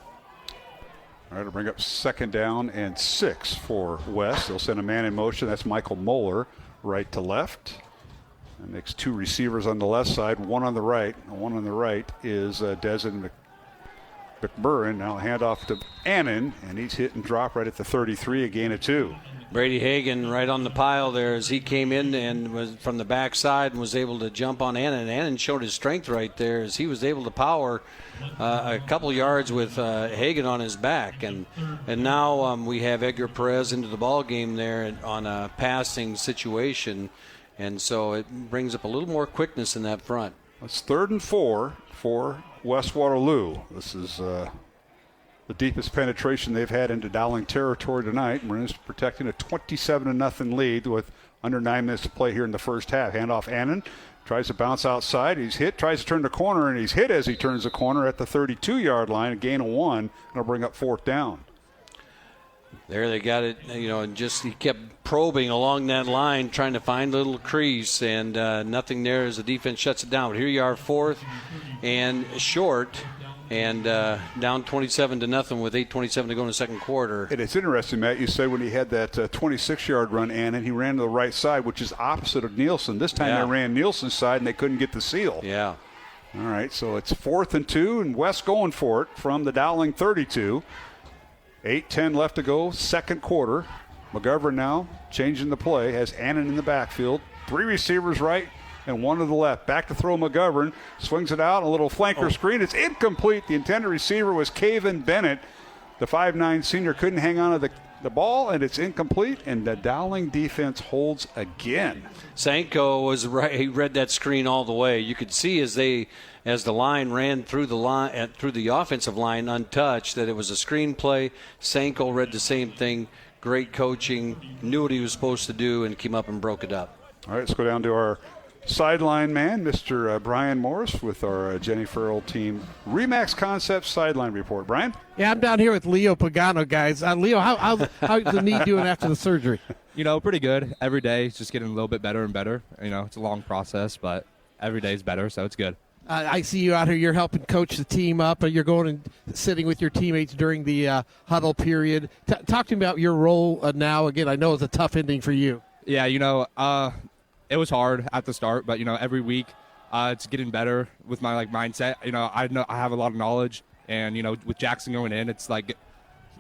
Speaker 2: All right, to bring up 2nd down and 6 for West. They'll send a man in motion. That's Michael Moeller, right to left. And makes 2 receivers on the left side, 1 on the right. And 1 on the right is Desmond McMurrin. Now handoff to Annan, and he's hit and drop right at the 33, a gain of 2.
Speaker 3: Brady Hagan right on the pile there as he came in and was from the backside and was able to jump on Annan. Annan showed his strength right there as he was able to power a couple yards with Hagan on his back. And now we have Edgar Perez into the ball game there on a passing situation. And so it brings up a little more quickness in that front.
Speaker 2: It's 3rd and 4 for West Waterloo. This is the deepest penetration they've had into Dowling territory tonight. Maroons protecting a 27-0 lead with under 9 minutes to play here in the first half. Handoff Annan. Tries to bounce outside. He's hit. Tries to turn the corner, and he's hit as he turns the corner at the 32-yard line. A gain of 1. And it'll bring up 4th down.
Speaker 3: There they got it, and just he kept probing along that line, trying to find a little crease, and nothing there as the defense shuts it down. But here you are, 4th and short, and down 27-0 with 8:27 to go in the second quarter.
Speaker 2: And it's interesting, Matt, you said when he had that 26-yard run, and he ran to the right side, which is opposite of Nielsen. This time they ran Nielsen's side, and they couldn't get the seal.
Speaker 3: Yeah.
Speaker 2: All right, so it's 4th and 2, and West going for it from the Dowling 32. 8:10 left to go, second quarter. McGovern now changing the play, has Annan in the backfield. 3 receivers right and 1 to the left. Back to throw McGovern. Swings it out, a little flanker screen. It's incomplete. The intended receiver was Caven Bennett. The 5'9 senior couldn't hang on to the ball, and it's incomplete, and the Dowling defense holds again.
Speaker 3: Sanko was right. He read that screen all the way. You could see as the line ran through the offensive line untouched that it was a screen play. Sanko read the same thing. Great coaching, knew what he was supposed to do, and came up and broke it up.
Speaker 2: All right, let's go down to our sideline man, Mr. Brian Morris, with our Jenny Farrell team Remax Concepts sideline report. Brian?
Speaker 4: Yeah, I'm down here with Leo Pagano, guys. Leo, how's the knee doing after the surgery?
Speaker 6: Pretty good. Every day it's just getting a little bit better and better. It's a long process, but every day is better, so it's good.
Speaker 4: I see you out here. You're helping coach the team up. You're going and sitting with your teammates during the huddle period. Talk to me about your role now. Again, I know it's a tough ending for you.
Speaker 6: Yeah, it was hard at the start, but every week it's getting better with my mindset. I have a lot of knowledge, and with Jackson going in, it's like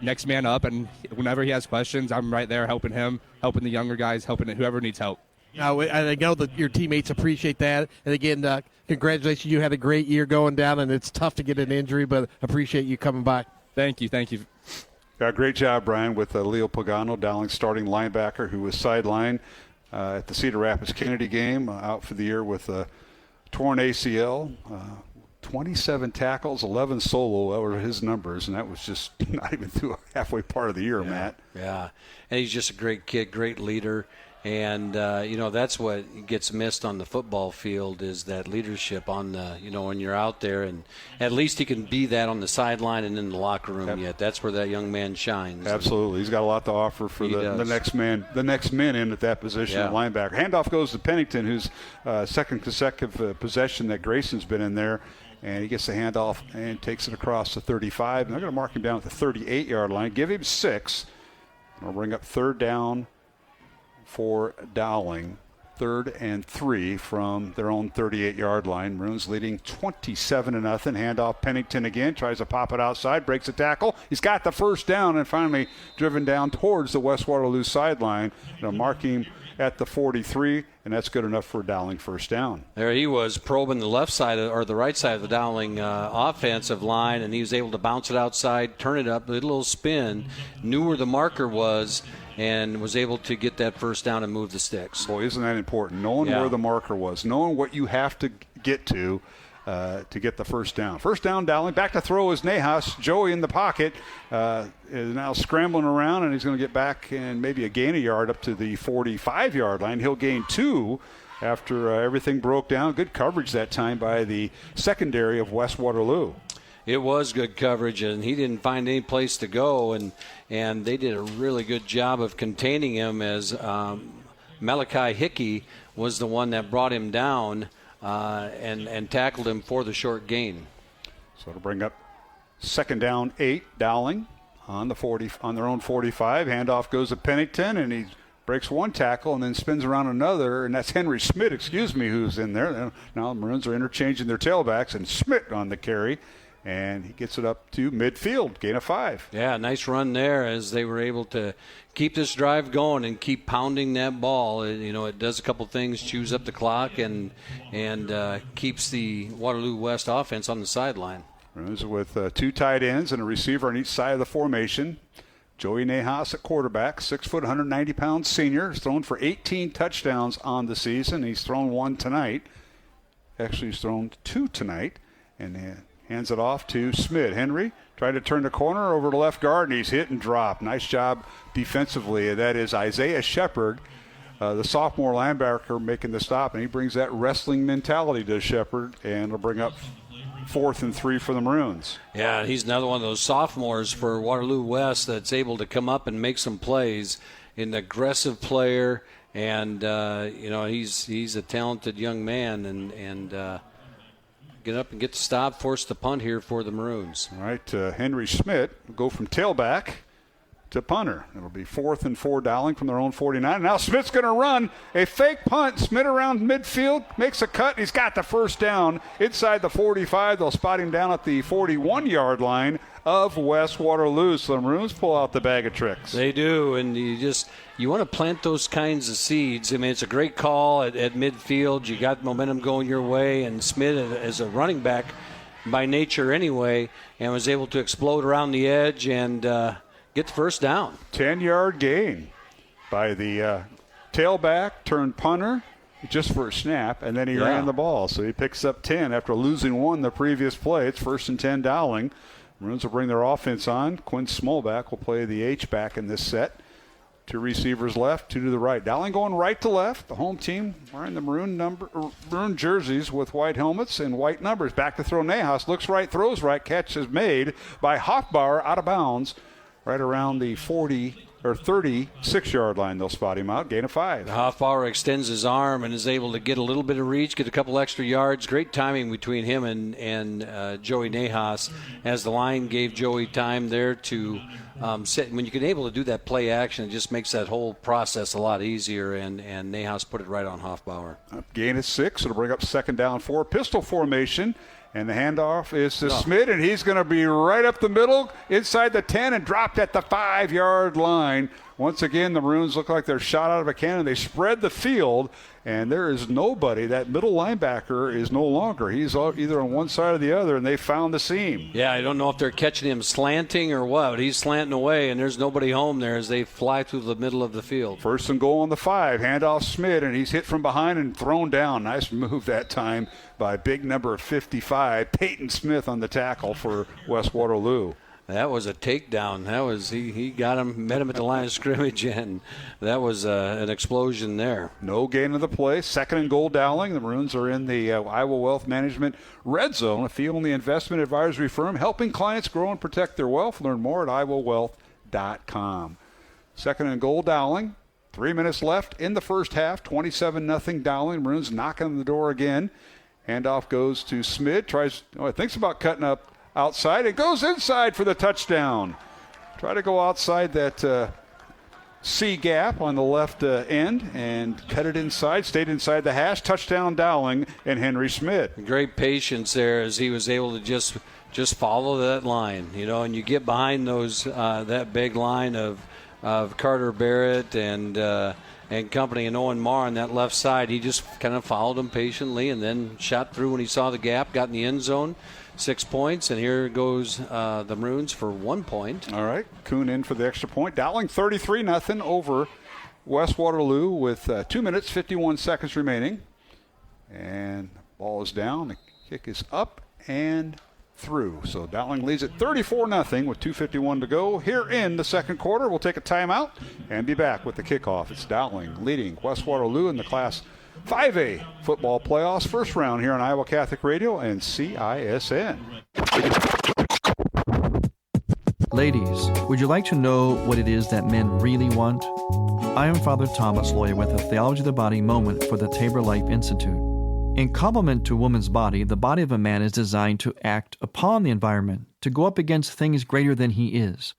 Speaker 6: next man up, and whenever he has questions, I'm right there helping him, helping the younger guys, helping whoever needs help.
Speaker 4: Now, I know that your teammates appreciate that. And again, congratulations. You had a great year going down, and it's tough to get an injury, but appreciate you coming by.
Speaker 6: Thank you.
Speaker 2: Great job, Brian, with Leo Pagano, Dowling starting linebacker, who was sidelined at the Cedar Rapids Kennedy game, out for the year with a torn ACL. 27 tackles, 11 solo. That were his numbers, and that was just not even through a halfway part of the year, Matt.
Speaker 3: Yeah, and he's just a great kid, great leader. And, that's what gets missed on the football field is that leadership on the, when you're out there. And at least he can be that on the sideline and in the locker room yet. That's where that young man shines.
Speaker 2: Absolutely. He's got a lot to offer for the next men in at that position, linebacker. Handoff goes to Pennington, who's second consecutive possession that Grayson's been in there. And he gets the handoff and takes it across the 35. And they're going to mark him down at the 38-yard line. Give him 6. We'll bring up 3rd down for Dowling. 3rd and 3 from their own 38-yard line. Maroons leading 27-0. Handoff Pennington again. Tries to pop it outside. Breaks a tackle. He's got the first down and finally driven down towards the West Waterloo sideline. Marking at the 43, and that's good enough for Dowling first down.
Speaker 3: There he was probing the left side or the right side of the Dowling offensive line, and he was able to bounce it outside, turn it up, a little spin, knew where the marker was, and was able to get that first down and move the sticks.
Speaker 2: Boy, isn't that important? Knowing where the marker was, knowing what you have to get to get the first down. First down, Dowling. Back to throw is Nahas. Joey in the pocket is now scrambling around, and he's going to get back and maybe a gain a yard up to the 45-yard line. He'll gain 2 after everything broke down. Good coverage that time by the secondary of West Waterloo.
Speaker 3: It was good coverage, and he didn't find any place to go, and they did a really good job of containing him as Malachi Hickey was the one that brought him down and tackled him for the short gain.
Speaker 2: So it'll bring up 2nd down 8, Dowling on the 40 on their own 45. Handoff goes to Pennington, and he breaks one tackle and then spins around another, and that's Henry Schmidt, who's in there. Now the Maroons are interchanging their tailbacks, and Schmidt on the carry, and he gets it up to midfield, gain of 5.
Speaker 3: Yeah, nice run there as they were able to keep this drive going and keep pounding that ball. It does a couple things, chews up the clock, and keeps the Waterloo West offense on the sideline.
Speaker 2: Maroons with 2 tight ends and a receiver on each side of the formation. Joey Nahas at quarterback, 6 foot, 190-pound senior. He's thrown for 18 touchdowns on the season. He's thrown 1 tonight. Actually, he's thrown 2 tonight. And hands it off to Schmidt. Henry tried to turn the corner over to left guard, and he's hit and dropped. Nice job defensively. That is Isaiah Shepard, the sophomore linebacker, making the stop. And he brings that wrestling mentality to Shepard, and will bring up 4th and 3 for the Maroons.
Speaker 3: Yeah, he's another one of those sophomores for Waterloo West that's able to come up and make some plays. An aggressive player, and he's a talented young man, and get up and get the stop, force the punt here for the Maroons.
Speaker 2: All right, Henry Schmidt will go from tailback to punter. It'll be 4th and 4, Dowling from their own 49. Now Smith's going to run a fake punt. Schmidt around midfield, makes a cut. He's got the first down inside the 45. They'll spot him down at the 41-yard line of West Waterloo. So the Maroons pull out the bag of tricks.
Speaker 3: They do, and you want to plant those kinds of seeds. I mean, it's a great call at midfield. You got momentum going your way, and Schmidt is a running back by nature anyway, and was able to explode around the edge and get the first down.
Speaker 2: 10-yard gain by the tailback turned punter just for a snap, and then he ran the ball. So he picks up 10 after losing 1 the previous play. It's 1st and 10 Dowling. Maroons will bring their offense on. Quinn Smolback will play the H-back in this set. 2 receivers left, 2 to the right. Dowling going right to left. The home team wearing the maroon jerseys with white helmets and white numbers. Back to throw Nahas. Looks right, throws right. Catch is made by Hoffbauer out of bounds. Right around the 36-yard line, they'll spot him out. Gain of 5.
Speaker 3: Hoffbauer extends his arm and is able to get a little bit of reach, get a couple extra yards. Great timing between him and Joey Nahas as the line gave Joey time there to sit. When you can able to do that play action, it just makes that whole process a lot easier, and Nahas put it right on Hoffbauer.
Speaker 2: Gain of 6. It'll bring up 2nd down 4. Pistol formation. And the handoff is to Schmidt, and he's going to be right up the middle, inside the 10, and dropped at the 5-yard line. Once again, the Maroons look like they're shot out of a cannon. They spread the field, and there is nobody. That middle linebacker is no longer. He's either on one side or the other, and they found the seam.
Speaker 3: Yeah, I don't know if they're catching him slanting or what, but he's slanting away, and there's nobody home there as they fly through the middle of the field.
Speaker 2: 1st and goal on the 5. Handoff Schmidt, and he's hit from behind and thrown down. Nice move that time by big number 55, Peyton Smith on the tackle for West Waterloo.
Speaker 3: That was a takedown. That was he got him, met him at the line of scrimmage, and that was an explosion there.
Speaker 2: No gain of the play. 2nd and goal, Dowling. The Maroons are in the Iowa Wealth Management Red Zone, a fee-only investment advisory firm helping clients grow and protect their wealth. Learn more at iowawealth.com. 2nd and goal, Dowling. 3 minutes left in the first half. 27-0 Dowling. Maroons knocking on the door again. Handoff goes to Smith. Thinks about cutting up outside. It goes inside for the touchdown. Try to go outside that C gap on the left end and cut it inside. Stayed inside the hash. Touchdown Dowling and Henry Schmidt.
Speaker 3: Great patience there as he was able to just follow that line, and you get behind those that big line of Carter Barrett and company and Owen Marr on that left side. He just kind of followed him patiently and then shot through when he saw the gap, got in the end zone. 6 points, and here goes the Maroons for 1 point.
Speaker 2: All right, Kuhn in for the extra point. Dowling 33-0 over West Waterloo with 2 minutes, 51 seconds remaining. And the ball is down. The kick is up and through. So Dowling leads at 34-0 with 2:51 to go. Here in the second quarter, we'll take a timeout and be back with the kickoff. It's Dowling leading West Waterloo in the Class 5A football playoffs, first round here on Iowa Catholic Radio and CISN.
Speaker 8: Ladies, would you like to know what it is that men really want? I am Father Thomas Loya with a Theology of the Body moment for the Tabor Life Institute. In complement to woman's body, the body of a man is designed to act upon the environment, to go up against things greater than he is.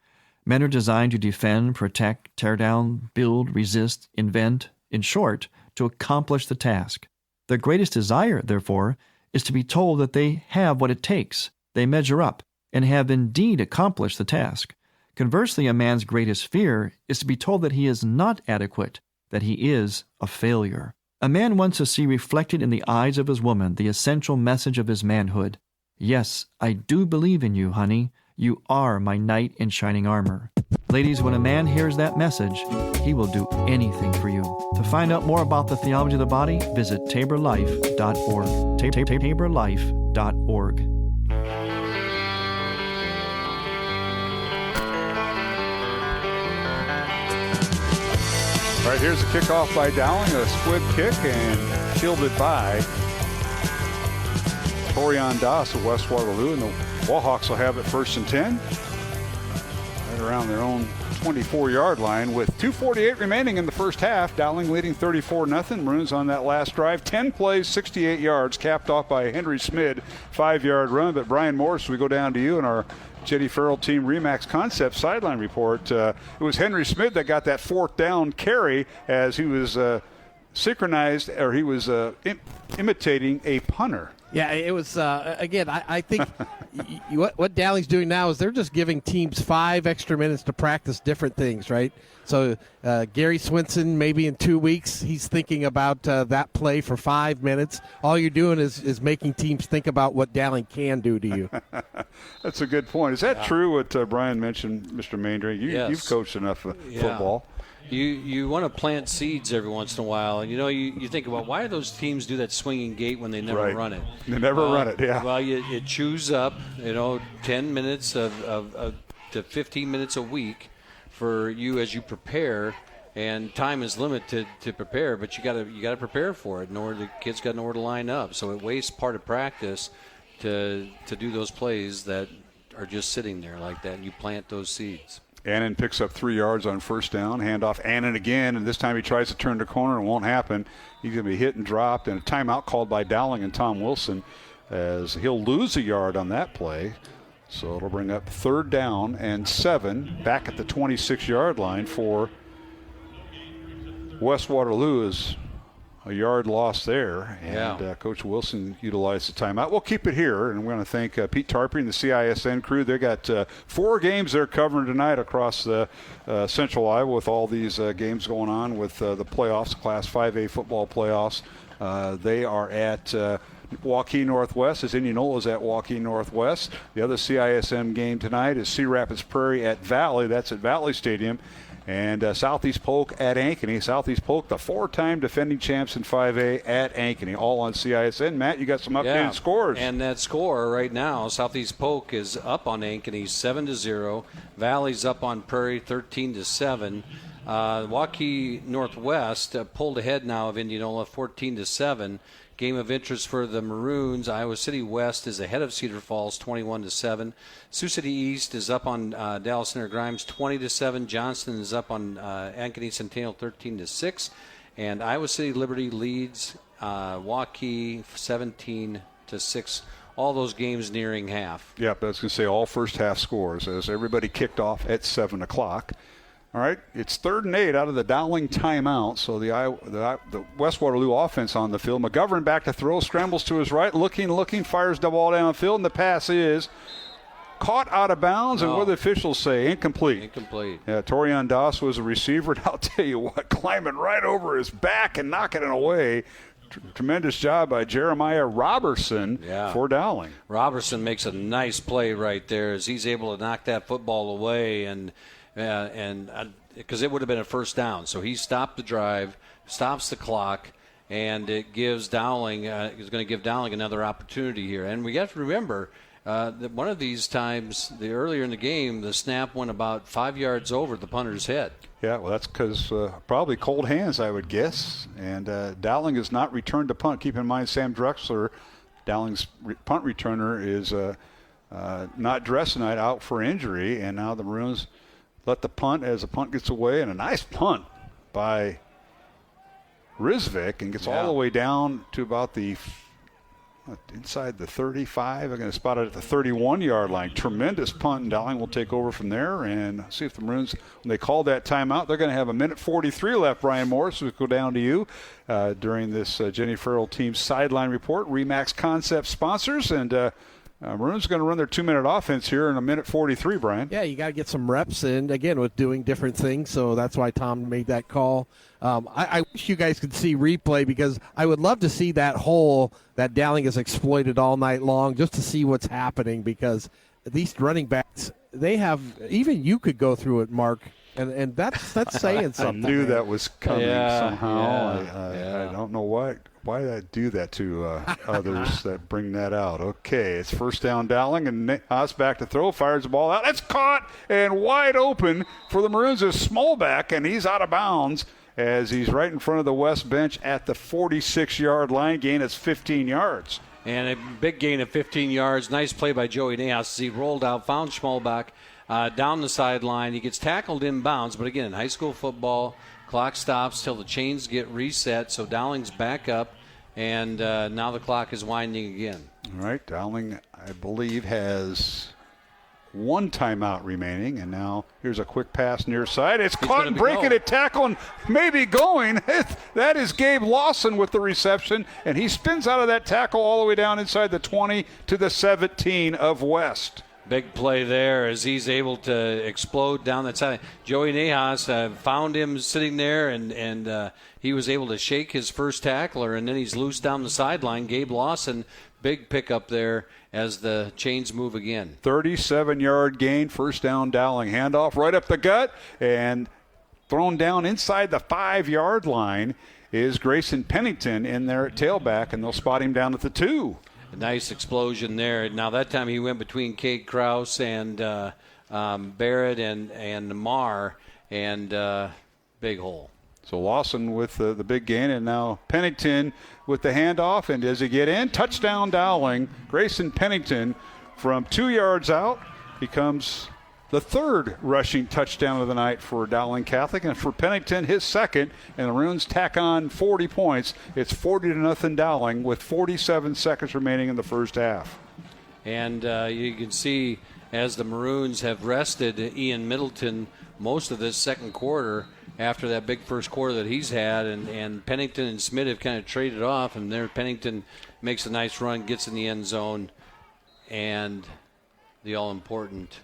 Speaker 8: Men are designed to defend, protect, tear down, build, resist, invent, in short, to accomplish the task. Their greatest desire, therefore, is to be told that they have what it takes, they measure up, and have indeed accomplished the task. Conversely, a man's greatest fear is to be told that he is not adequate, that he is a failure. A man wants to see reflected in the eyes of his woman the essential message of his manhood. Yes, I do believe in you, honey. You are my knight in shining armor. Ladies, when a man hears that message, he will do anything for you. To find out more about the theology of the body, visit taborlife.org. taborlife.org.
Speaker 2: All right, here's a kickoff by Dowling, a squib kick, and fielded by Torian Das of West Waterloo, and the Wallhawks will have it 1st and 10. Right around their own 24-yard line with 2:48 remaining in the first half. Dowling leading 34-0. Maroons on that last drive. 10 plays, 68 yards, capped off by Henry Smid, 5-yard run. But Brian Morris, we go down to you in our Jetty Farrell Team Remax Concept sideline report. It was Henry Smid that got that 4th down carry as he was synchronized, or he was imitating a punter.
Speaker 4: Yeah, it was, again, I think what Dowling's doing now is they're just giving teams 5 extra minutes to practice different things, right? So Gary Swinson, maybe in 2 weeks, he's thinking about that play for 5 minutes. All you're doing is making teams think about what Dowling can do to you.
Speaker 2: That's a good point. Is that true what Brian mentioned, Mr. Maindring?
Speaker 3: Yes.
Speaker 2: You've coached enough football.
Speaker 3: You want to plant seeds every once in a while, and you think about why do those teams do that swinging gate when they never run it?
Speaker 2: They never run it, yeah.
Speaker 3: Well, it chews up 10 minutes to 15 minutes a week for you as you prepare, and time is limited to prepare, but you got to prepare for it. The kids got nowhere to line up, so it wastes part of practice to do those plays that are just sitting there like that, and you plant those seeds.
Speaker 2: Annan picks up 3 yards on 1st down. Handoff Annan again, and this time he tries to turn the corner. It won't happen. He's going to be hit and dropped, and a timeout called by Dowling and Tom Wilson as he'll lose a yard on that play. So it'll bring up 3rd down and 7 back at the 26-yard line for West Waterloo. Is a yard lost there, and Coach Wilson utilized the timeout. We'll keep it here, and we're going to thank Pete Tarpey and the CISN crew. They got 4 games they're covering tonight across the Central Iowa with all these games going on with the playoffs, Class 5A football playoffs. They are at Waukee Northwest, as Indianola's at Waukee Northwest. The other CISM game tonight is Sea Rapids Prairie at Valley. That's at Valley Stadium. And Southeast Polk at Ankeny. Southeast Polk, the 4-time defending champs in 5A at Ankeny, all on CISN. Matt, you got some updated scores.
Speaker 3: And that score right now, Southeast Polk is up on Ankeny 7-0. Valley's up on Prairie 13-7. Waukee Northwest pulled ahead now of Indianola 14-7. Game of interest for the Maroons. Iowa City West is ahead of Cedar Falls 21-7. Sioux City East is up on Dallas Center Grimes 20-7. Johnston is up on Ankeny Centennial 13-6. And Iowa City Liberty leads Waukee 17-6. All those games nearing half.
Speaker 2: Yep, I was going to say all first half scores as everybody kicked off at 7 o'clock. All right, it's 3rd and 8 out of the Dowling timeout. So the West Waterloo offense on the field. McGovern back to throw, scrambles to his right, looking, fires the ball downfield, and the pass is caught out of bounds. And what do the officials say? Incomplete. Yeah, Torian Das was a receiver, and I'll tell you what, climbing right over his back and knocking it away. Tremendous job by Jeremiah Robertson for Dowling.
Speaker 3: Robertson makes a nice play right there as he's able to knock that football away, and because it would have been a 1st down. So he stopped the drive, stops the clock, and it gives Dowling is going to give Dowling another opportunity here. And we have to remember that one of these times, earlier in the game, the snap went about 5 yards over the punter's head.
Speaker 2: Yeah, well, that's because probably cold hands, I would guess. And Dowling has not returned to punt. Keep in mind, Sam Drexler, Dowling's punt returner, is not dressed tonight, out for injury, and now the Maroons let the punt as the punt gets away, and a nice punt by Rizvik, and gets all the way down to about the inside the 35. I'm going to spot it at the 31-yard line. Tremendous punt, and Dowling will take over from there and see if the Maroons, when they call that timeout, they're going to have 1:43 left, Brian Morris. We'll go down to you during this Jenny Farrell team sideline report. Remax Concept sponsors, and Maroons going to run their 2-minute offense here in 1:43, Brian.
Speaker 4: Yeah, you got to get some reps in, again, with doing different things, so that's why Tom made that call. I wish you guys could see replay, because I would love to see that hole that Dowling has exploited all night long, just to see what's happening, because these running backs, they have, even you could go through it, Mark, and that's saying something.
Speaker 2: I knew that was coming somehow. I don't know why did I do that to others that bring that out? Okay, it's first down Dowling, and Haas back to throw, fires the ball out. It's caught and wide open for the Maroons is Smallback, and he's out of bounds as he's right in front of the West bench at the 46-yard line. Gain is 15 yards.
Speaker 3: And a big gain of 15 yards. Nice play by Joey Nahas. He rolled out, found Smallback down the sideline. He gets tackled inbounds, but again, in high school football, clock stops till the chains get reset, so Dowling's back up, and now the clock is winding again.
Speaker 2: All right, Dowling, I believe, has one timeout remaining, and now here's a quick pass near side. It's caught and breaking a tackle and maybe going. That is Gabe Lawson with the reception, and he spins out of that tackle all the way down inside the 20 to the 17 of West.
Speaker 3: Big play there as he's able to explode down that side. Joey Nahas found him sitting there, and he was able to shake his first tackler, and then he's loose down the sideline. Gabe Lawson, big pickup there as the chains move again.
Speaker 2: 37-yard gain, first down Dowling. Handoff right up the gut, and thrown down inside the 5-yard line is Grayson Pennington in there at tailback, and they'll spot him down at the 2.
Speaker 3: A nice explosion there. Now that time he went between Kate Krause and Barrett and Marr, and big hole.
Speaker 2: So Lawson with the big gain, and now Pennington with the handoff. And does he get in? Touchdown Dowling. Grayson Pennington from 2 yards out becomes the third rushing touchdown of the night for Dowling Catholic, and for Pennington, his second, and the Maroons tack on 40 points. It's 40-0 Dowling with 47 seconds remaining in the first half.
Speaker 3: And you can see as the Maroons have rested Ian Middleton most of this second quarter after that big first quarter that he's had, and Pennington and Smith have kind of traded off, and there Pennington makes a nice run, gets in the end zone, and the all-important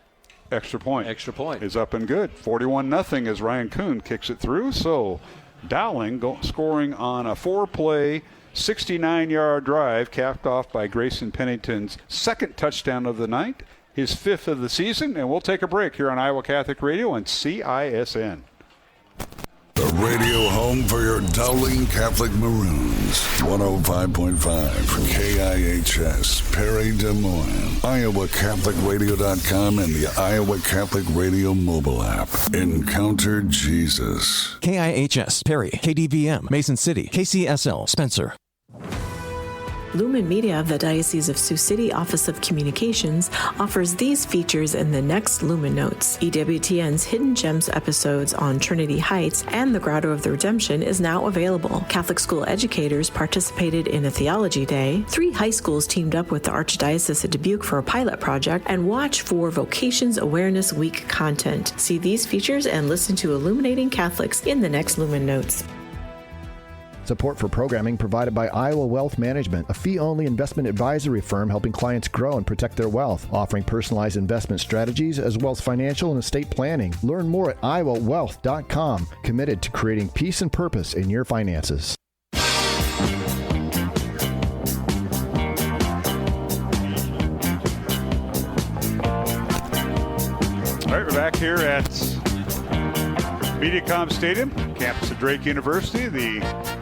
Speaker 2: Extra point is up and good. 41-0 as Ryan Kuhn kicks it through. So Dowling scoring on a 4-play, 69-yard drive, capped off by Grayson Pennington's second touchdown of the night, his 5th of the season. And we'll take a break here on Iowa Catholic Radio and CISN.
Speaker 1: The radio home for your Dowling Catholic Maroons. 105.5 KIHS, Perry, Des Moines. IowaCatholicRadio.com and the Iowa Catholic Radio mobile app. Encounter Jesus.
Speaker 11: KIHS, Perry, KDVM, Mason City, KCSL, Spencer.
Speaker 22: Lumen Media of the Diocese of Sioux City Office of Communications offers these features in the next Lumen Notes. EWTN's Hidden Gems episodes on Trinity Heights and the Grotto of the Redemption is now available. Catholic school educators participated in a theology day. 3 high schools teamed up with the Archdiocese of Dubuque for a pilot project, and watch for Vocations Awareness Week content. See these features and listen to Illuminating Catholics in the next Lumen Notes.
Speaker 23: Support for programming provided by Iowa Wealth Management, a fee-only investment advisory firm helping clients grow and protect their wealth, offering personalized investment strategies as well as financial and estate planning. Learn more at iowawealth.com, committed to creating peace and purpose in your finances.
Speaker 2: All right, we're back here at Mediacom Stadium, campus of Drake University, the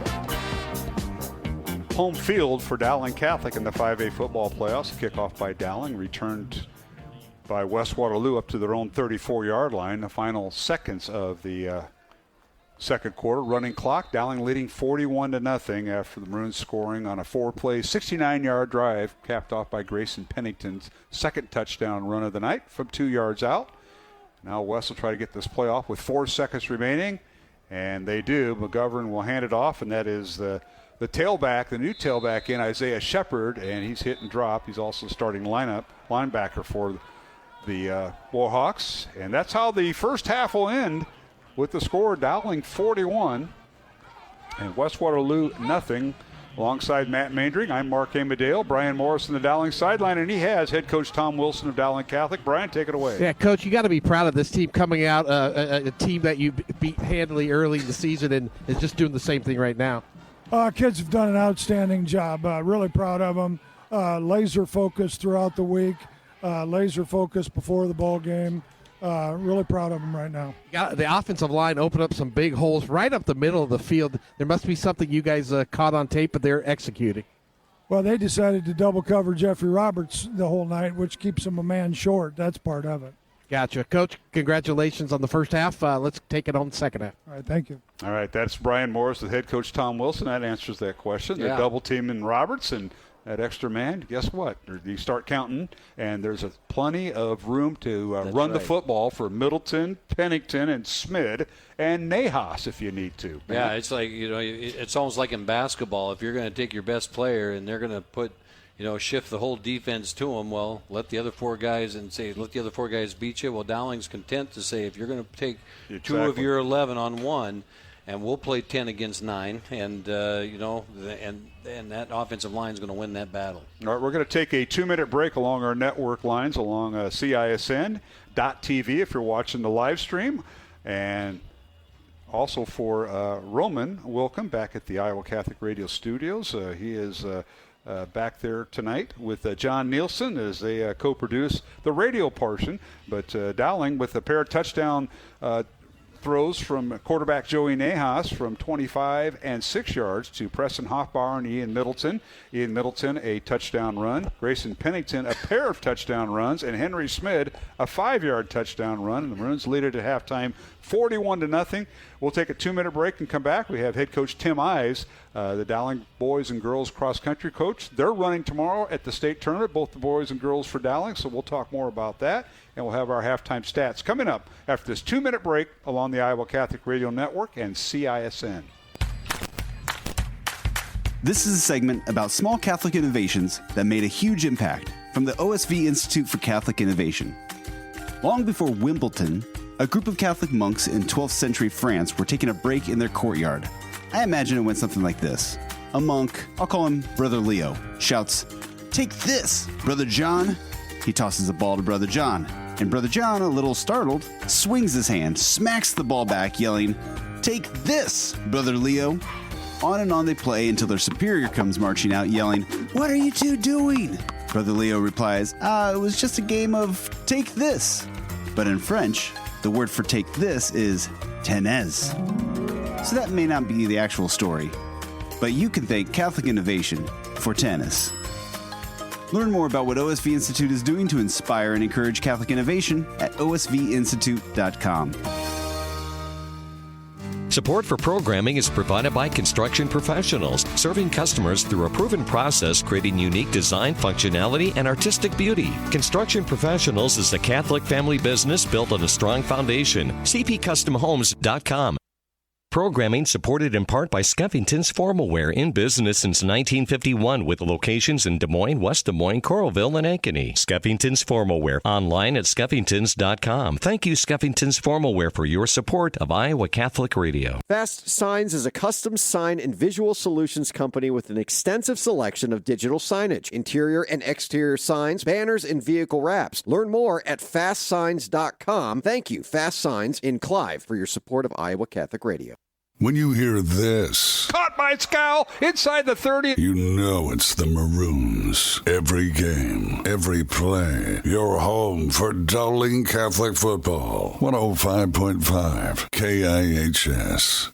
Speaker 2: home field for Dowling Catholic in the 5A football playoffs. Kickoff by Dowling, returned by West Waterloo up to their own 34-yard line. The final seconds of the second quarter. Running clock, Dowling leading 41-0 after the Maroons scoring on a 4-play, 69-yard drive, capped off by Grayson Pennington's second touchdown run of the night from 2 yards out. Now West will try to get this play off with 4 seconds remaining, and they do. McGovern will hand it off, and that is the tailback, the new tailback in, Isaiah Shepard, and he's hit and dropped. He's also starting linebacker for the Warhawks. And that's how the first half will end, with the score Dowling 41 and West Waterloo 0. Alongside Matt Maindring, I'm Mark Amadale. Brian Morris on the Dowling sideline, and he has head coach Tom Wilson of Dowling Catholic. Brian, take it away.
Speaker 4: Yeah, Coach, you got to be proud of this team coming out, a team that you beat handily early in the season and is just doing the same thing right now.
Speaker 12: Kids have done an outstanding job. Really proud of them. Laser focused throughout the week. Laser focused before the ball game. Really proud of them right now.
Speaker 4: The offensive line opened up some big holes right up the middle of the field. There must be something you guys caught on tape, but they're executing.
Speaker 12: Well, they decided to double cover Jeffrey Roberts the whole night, which keeps them a man short. That's part of it.
Speaker 4: Gotcha. Coach, congratulations on the first half. Let's take it on the second half.
Speaker 12: All right, thank you.
Speaker 2: All right, that's Brian Morris, the head coach Tom Wilson. That answers that question. They're double teaming Roberts, and that extra man, guess what? You start counting, and there's plenty of room to run the football for Middleton, Pennington, and Smid, and Nahas if you need to.
Speaker 3: Yeah, it's like, it's almost like in basketball. If you're going to take your best player and they're going to put, shift the whole defense to them, well, let the other 4 guys beat you. Well, Dowling's content to say, if you're going to take 2 of your 11 on one, and we'll play 10 against 9, and and that offensive line is going to win that battle.
Speaker 2: All right, we're going to take a 2-minute break along our network lines, along CISN.TV if you're watching the live stream, and also for Roman Wilkham back at the Iowa Catholic Radio studios. He is back there tonight with John Nielsen as they co-produce the radio portion, but Dowling with a pair of touchdown throws from quarterback Joey Nahas from 25 and 6 yards to Preston Hoffbauer and Ian Middleton. Ian Middleton, a touchdown run. Grayson Pennington, a pair of touchdown runs. And Henry Smid, a 5-yard touchdown run. And the Maroons lead it at halftime 41-0. We'll take a 2-minute break and come back. We have head coach Tim Eyes, the Dowling boys and girls cross-country coach. They're running tomorrow at the state tournament, both the boys and girls for Dowling, so we'll talk more about that. And we'll have our halftime stats coming up after this 2-minute break along the Iowa Catholic Radio Network and CISN.
Speaker 13: This is a segment about small Catholic innovations that made a huge impact from the OSV Institute for Catholic Innovation. Long before Wimbledon, a group of Catholic monks in 12th century France were taking a break in their courtyard. I imagine it went something like this. A monk, I'll call him Brother Leo, shouts, "Take this, Brother John." He tosses the ball to Brother John, and Brother John, a little startled, swings his hand, smacks the ball back, yelling, "Take this, Brother Leo." On and on they play until their superior comes marching out, yelling, "What are you two doing?" Brother Leo replies, "It was just a game of take this." But in French, the word for take this is tenez. So that may not be the actual story, but you can thank Catholic Innovation for tennis. Learn more about what OSV Institute is doing to inspire and encourage Catholic innovation at osvinstitute.com.
Speaker 5: Support for programming is provided by Construction Professionals, serving customers through a proven process, creating unique design, functionality, and artistic beauty. Construction Professionals is a Catholic family business built on a strong foundation. cpcustomhomes.com. Programming supported in part by Skeffington's Formalware, in business since 1951 with locations in Des Moines, West Des Moines, Coralville, and Ankeny. Skeffington's Formalware, online at skeffingtons.com. Thank you, Skeffington's Formalware, for your support of Iowa Catholic Radio.
Speaker 10: Fast Signs is a custom sign and visual solutions company with an extensive selection of digital signage, interior and exterior signs, banners, and vehicle wraps. Learn more at fastsigns.com. Thank you, Fast Signs in Clive, for your support of Iowa Catholic Radio.
Speaker 1: When you hear this,
Speaker 2: caught by Scowl inside the 30,
Speaker 1: you know it's the Maroons. Every game, every play, your home for Dowling Catholic Football. 105.5 KIHS.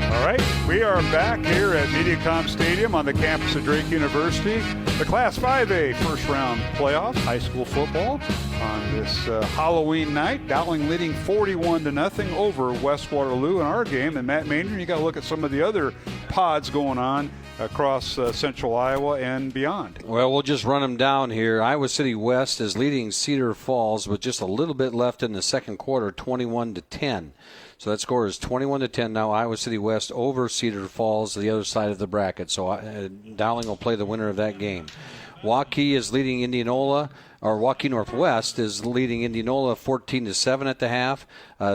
Speaker 2: All right, We are back here at Mediacom Stadium on the campus of Drake University. The Class 5A first-round playoff, high school football, on this Halloween night. Dowling leading 41-0 over West Waterloo in our game. And Matt Maynard, you got to look at some of the other pods going on across central Iowa and beyond.
Speaker 3: Well, we'll just run them down here. Iowa City West is leading Cedar Falls with just a little bit left in the second quarter, 21-10. So that score is 21-10 now. Iowa City West over Cedar Falls, the other side of the bracket. So Dowling will play the winner of that game. Waukee is leading Indianola, or Waukee Northwest is leading Indianola 14-7 at the half.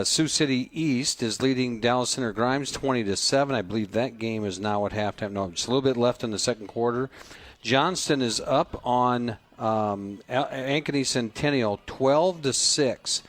Speaker 3: Sioux City East is leading Dallas Center Grimes 20-7. I believe that game is now at halftime. No, just a little bit left in the second quarter. Johnston is up on Ankeny Centennial 12-6.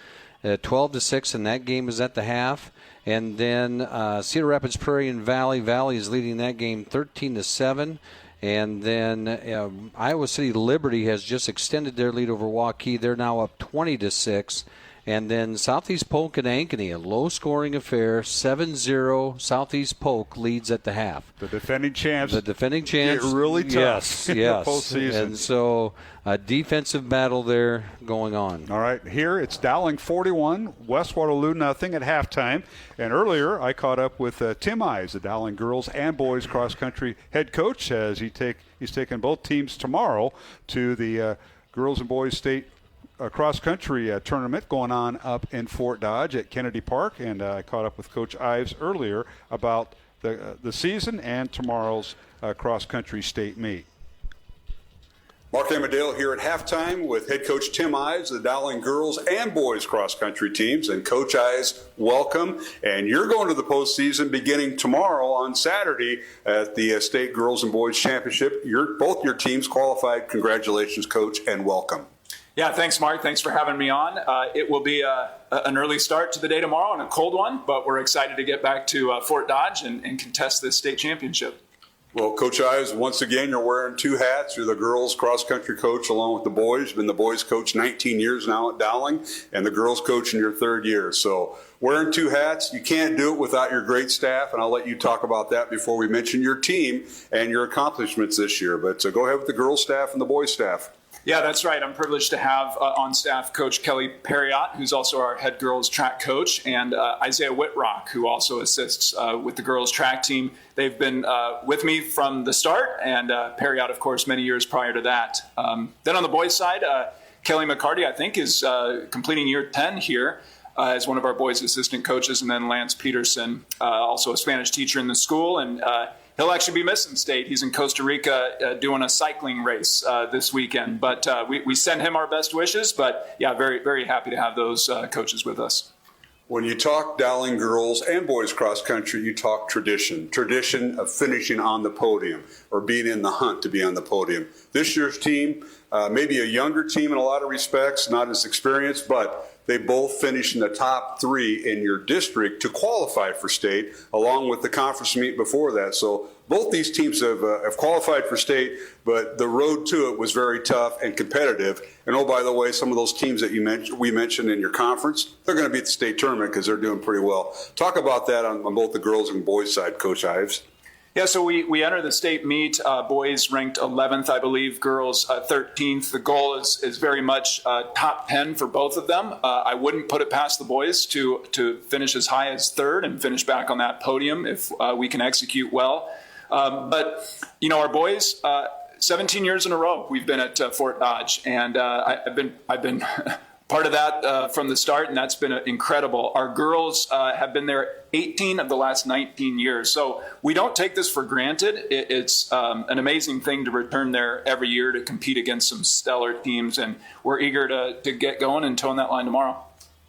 Speaker 3: 12-6, and that game is at the half. And then Cedar Rapids Prairie and Valley. Valley is leading that game 13-7. And then Iowa City Liberty has just extended their lead over Waukee. They're now up 20-6. And then Southeast Polk and Ankeny, a low-scoring affair, 7-0. Southeast Polk leads at the half.
Speaker 2: The defending champs.
Speaker 3: Get
Speaker 2: really tough
Speaker 3: yes.
Speaker 2: in the postseason.
Speaker 3: And so a defensive battle there going on.
Speaker 2: All right, here it's Dowling 41, West Waterloo nothing at halftime. And earlier I caught up with Tim Ives, the Dowling girls and boys cross-country head coach, as he's taking both teams tomorrow to the girls and boys state cross-country tournament going on up in Fort Dodge at Kennedy Park. And I caught up with Coach Ives earlier about the season and tomorrow's cross-country state meet.
Speaker 9: Mark Amadale here at halftime with head coach Tim Ives, the Dowling girls and boys cross-country teams. And Coach Ives, welcome. And you're going to the postseason beginning tomorrow on Saturday at the State Girls and Boys Championship. Both your teams qualified. Congratulations, Coach, and welcome.
Speaker 14: Yeah, thanks, Mark. Thanks for having me on. It will be an early start to the day tomorrow and a cold one, but we're excited to get back to Fort Dodge and contest this state championship.
Speaker 9: Well, Coach Ives, once again, you're wearing two hats. You're the girls cross-country coach along with the boys. You've been the boys coach 19 years now at Dowling, and the girls coach in your third year. So wearing two hats, you can't do it without your great staff, and I'll let you talk about that before we mention your team and your accomplishments this year. But go ahead with the girls staff and the boys staff.
Speaker 14: Yeah, that's right. I'm privileged to have on staff Coach Kelly Perriott, who's also our head girls track coach, and Isaiah Whitrock, who also assists with the girls track team. They've been with me from the start, and Perriott, of course, many years prior to that. Then on the boys' side, Kelly McCarty, I think, is completing year 10 here as one of our boys' assistant coaches, and then Lance Peterson, also a Spanish teacher in the school, and he'll actually be missing state. He's in Costa Rica doing a cycling race this weekend. But we send him our best wishes. But, yeah, very, very happy to have those coaches with us.
Speaker 9: When you talk Dowling girls and boys cross country, you talk tradition of finishing on the podium or being in the hunt to be on the podium. This year's team, maybe a younger team in a lot of respects, not as experienced, but they both finished in the top 3 in your district to qualify for state, along with the conference meet before that. So both these teams have qualified for state, but the road to it was very tough and competitive. And oh, by the way, some of those teams that we mentioned in your conference, they're going to be at the state tournament because they're doing pretty well. Talk about that on both the girls and boys side, Coach Ives.
Speaker 14: Yeah, so we enter the state meet, boys ranked 11th, I believe, girls 13th. The goal is very much top 10 for both of them. I wouldn't put it past the boys to finish as high as third and finish back on that podium if we can execute well. But, you know, our boys, 17 years in a row, we've been at Fort Dodge, and I've been part of that from the start, and that's been incredible. Our girls have been there 18 of the last 19 years. So we don't take this for granted. It's an amazing thing to return there every year to compete against some stellar teams, and we're eager to get going and towing that line tomorrow.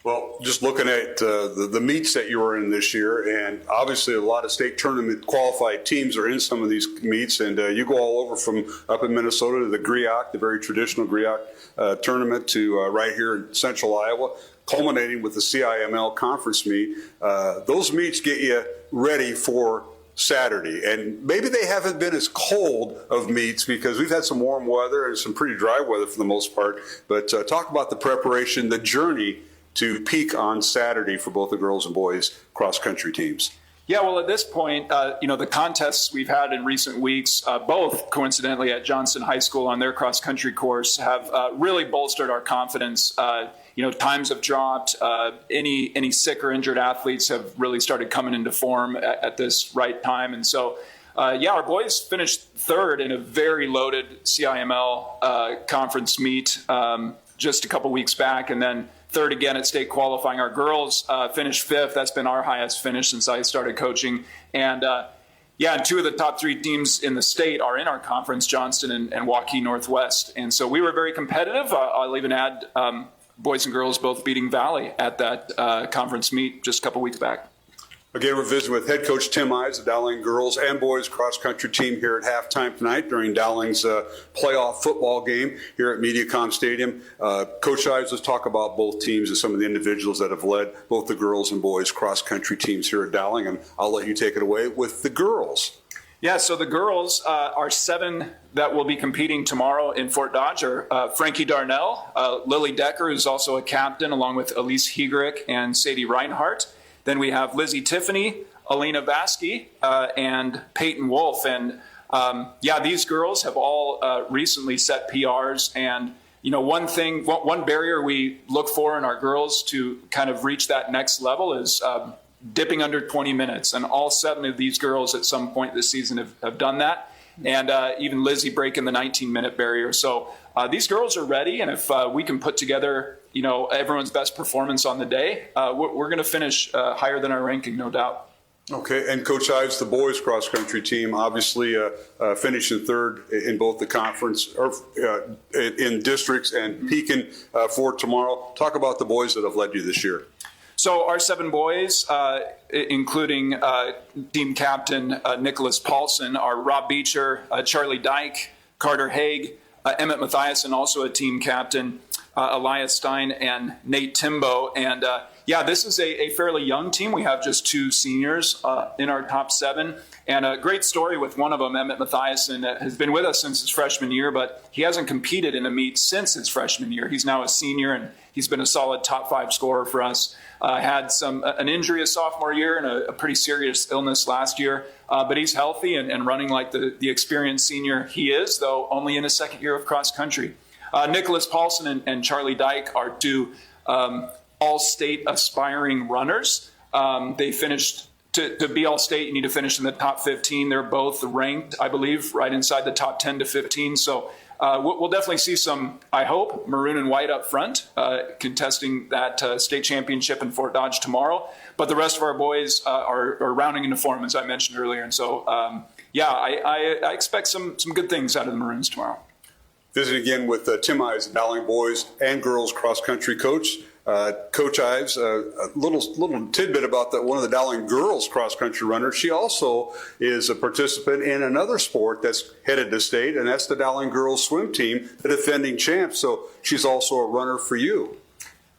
Speaker 9: Well, just looking at the meets that you were in this year, and obviously a lot of state tournament qualified teams are in some of these meets, and you go all over from up in Minnesota to the GRIOC, the very traditional GRIOC tournament, to right here in central Iowa, culminating with the CIML conference meet. Those meets get you ready for Saturday, and maybe they haven't been as cold of meets because we've had some warm weather and some pretty dry weather for the most part, but talk about the preparation, the journey to peak on Saturday for both the girls and boys cross-country teams.
Speaker 14: Yeah, well, at this point, the contests we've had in recent weeks, both coincidentally at Johnson High School on their cross-country course, have really bolstered our confidence. Times have dropped. Any sick or injured athletes have really started coming into form at this right time. And so, our boys finished third in a very loaded CIML conference meet just a couple weeks back, and then third again at state qualifying. Our girls finished fifth. That's been our highest finish since I started coaching. And and two of the top three teams in the state are in our conference, Johnston and Waukee Northwest. And so we were very competitive. I'll even add boys and girls both beating Valley at that conference meet just a couple weeks back.
Speaker 9: Again, we're visiting with head coach Tim Ives, the Dowling girls and boys cross-country team here at halftime tonight during Dowling's playoff football game here at MediaCom Stadium. Coach Ives, let's talk about both teams and some of the individuals that have led both the girls and boys cross-country teams here at Dowling, and I'll let you take it away with the girls.
Speaker 14: Yeah, so the girls are 7 that will be competing tomorrow in Fort Dodge are Frankie Darnell, Lily Decker, who's also a captain, along with Elise Hegrick and Sadie Reinhart. Then we have Lizzie Tiffany, Alina Vasky, and Peyton Wolf. And these girls have all recently set PRs. And, one barrier we look for in our girls to kind of reach that next level is dipping under 20 minutes. And all 7 of these girls at some point this season have done that. And even Lizzie breaking the 19-minute barrier. So these girls are ready. And if we can put together everyone's best performance on the day, we're going to finish higher than our ranking, no doubt.
Speaker 9: Okay, and Coach Ives, the boys cross-country team, obviously finishing third in both the conference or in districts and peaking for tomorrow. Talk about the boys that have led you this year.
Speaker 14: So our 7 boys, including team captain Nicholas Paulson, are Rob Beecher, Charlie Dyke, Carter Haig, Emmett Mathiasen, also a team captain, Elias Stein, and Nate Timbo. And this is a fairly young team. We have just 2 seniors in our top 7. And a great story with one of them, Emmett Mathiasen, has been with us since his freshman year, but he hasn't competed in a meet since his freshman year. He's now a senior, and he's been a solid top 5 scorer for us. Had an injury his sophomore year and a pretty serious illness last year, but he's healthy and running like the experienced senior he is, though only in his second year of cross country. Nicholas Paulson and Charlie Dyke are 2 all-state aspiring runners. They finished to be all-state. You need to finish in the top 15. They're both ranked, I believe, right inside the top 10 to 15. So we'll definitely see some, I hope, maroon and white up front, contesting that state championship in Fort Dodge tomorrow. But the rest of our boys are rounding into form, as I mentioned earlier. And so, I expect some good things out of the Maroons tomorrow.
Speaker 9: Visiting again with Tim Ives, Dowling boys and girls cross-country coach. Coach Ives, a little tidbit about one of the Dowling girls cross-country runners. She also is a participant in another sport that's headed to state, and that's the Dowling girls swim team, the defending champs. So she's also a runner for you.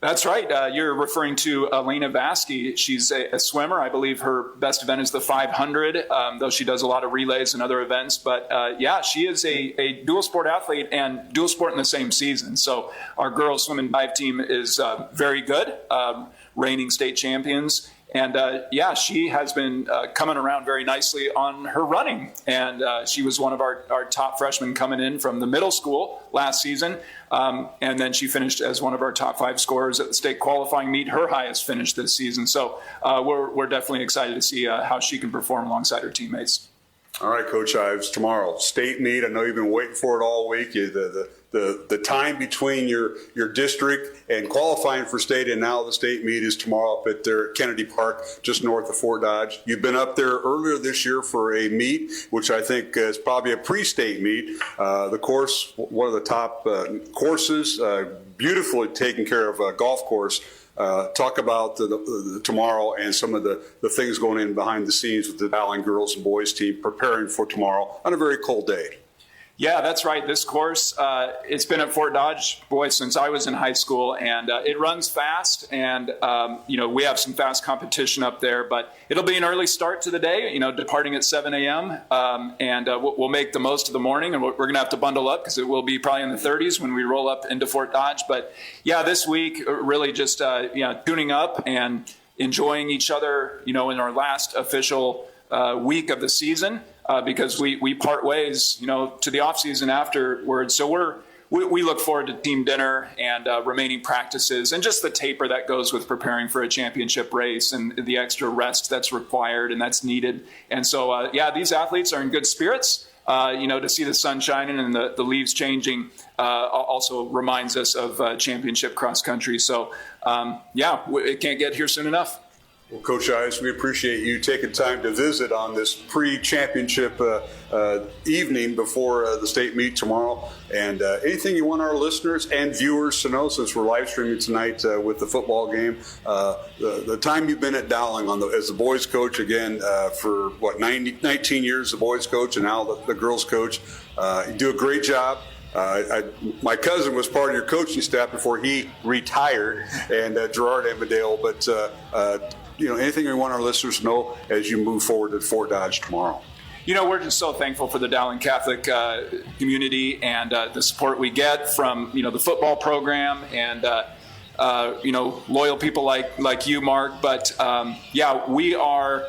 Speaker 14: That's right. You're referring to Alina Vasky. She's a swimmer. I believe her best event is the 500, though she does a lot of relays and other events. But she is a dual sport athlete and dual sport in the same season. So our girls swim and dive team is very good, reigning state champions. And she has been coming around very nicely on her running. And she was one of our top freshmen coming in from the middle school last season. And then she finished as one of our top 5 scorers at the state qualifying meet, her highest finish this season. So we're definitely excited to see how she can perform alongside her teammates.
Speaker 9: All right, Coach Ives, tomorrow, state meet. I know you've been waiting for it all week. The time between your district and qualifying for state and now the state meet is tomorrow up at their Kennedy Park, just north of Fort Dodge. You've been up there earlier this year for a meet, which I think is probably a pre-state meet. The course, one of the top courses, beautifully taken care of golf course. Talk about the tomorrow and some of the things going in behind the scenes with the Dowling girls and boys team preparing for tomorrow on a very cold day.
Speaker 14: Yeah, that's right. This course, it's been at Fort Dodge, since I was in high school, and it runs fast, and, we have some fast competition up there, but it'll be an early start to the day, departing at 7 a.m., and we'll make the most of the morning, and we're going to have to bundle up because it will be probably in the 30s when we roll up into Fort Dodge. But, this week, really just, tuning up and enjoying each other, in our last official week of the season, because we part ways, to the off season afterwards. So we look forward to team dinner and remaining practices and just the taper that goes with preparing for a championship race and the extra rest that's required and that's needed. And so, these athletes are in good spirits. To see the sun shining and the leaves changing also reminds us of championship cross country. So, it can't get here soon enough.
Speaker 9: Well, Coach Ives, we appreciate you taking time to visit on this pre-championship evening before the state meet tomorrow. And anything you want our listeners and viewers to know, since we're live streaming tonight with the football game, the time you've been at Dowling as the boys coach, again, for 19 years, the boys coach, and now the girls coach. You do a great job. My cousin was part of your coaching staff before he retired, and Gerard Emmerdale, but anything we want our listeners to know as you move forward at Fort Dodge tomorrow?
Speaker 14: We're just so thankful for the Dowling Catholic community and the support we get from, the football program and, loyal people like you, Mark. But, we are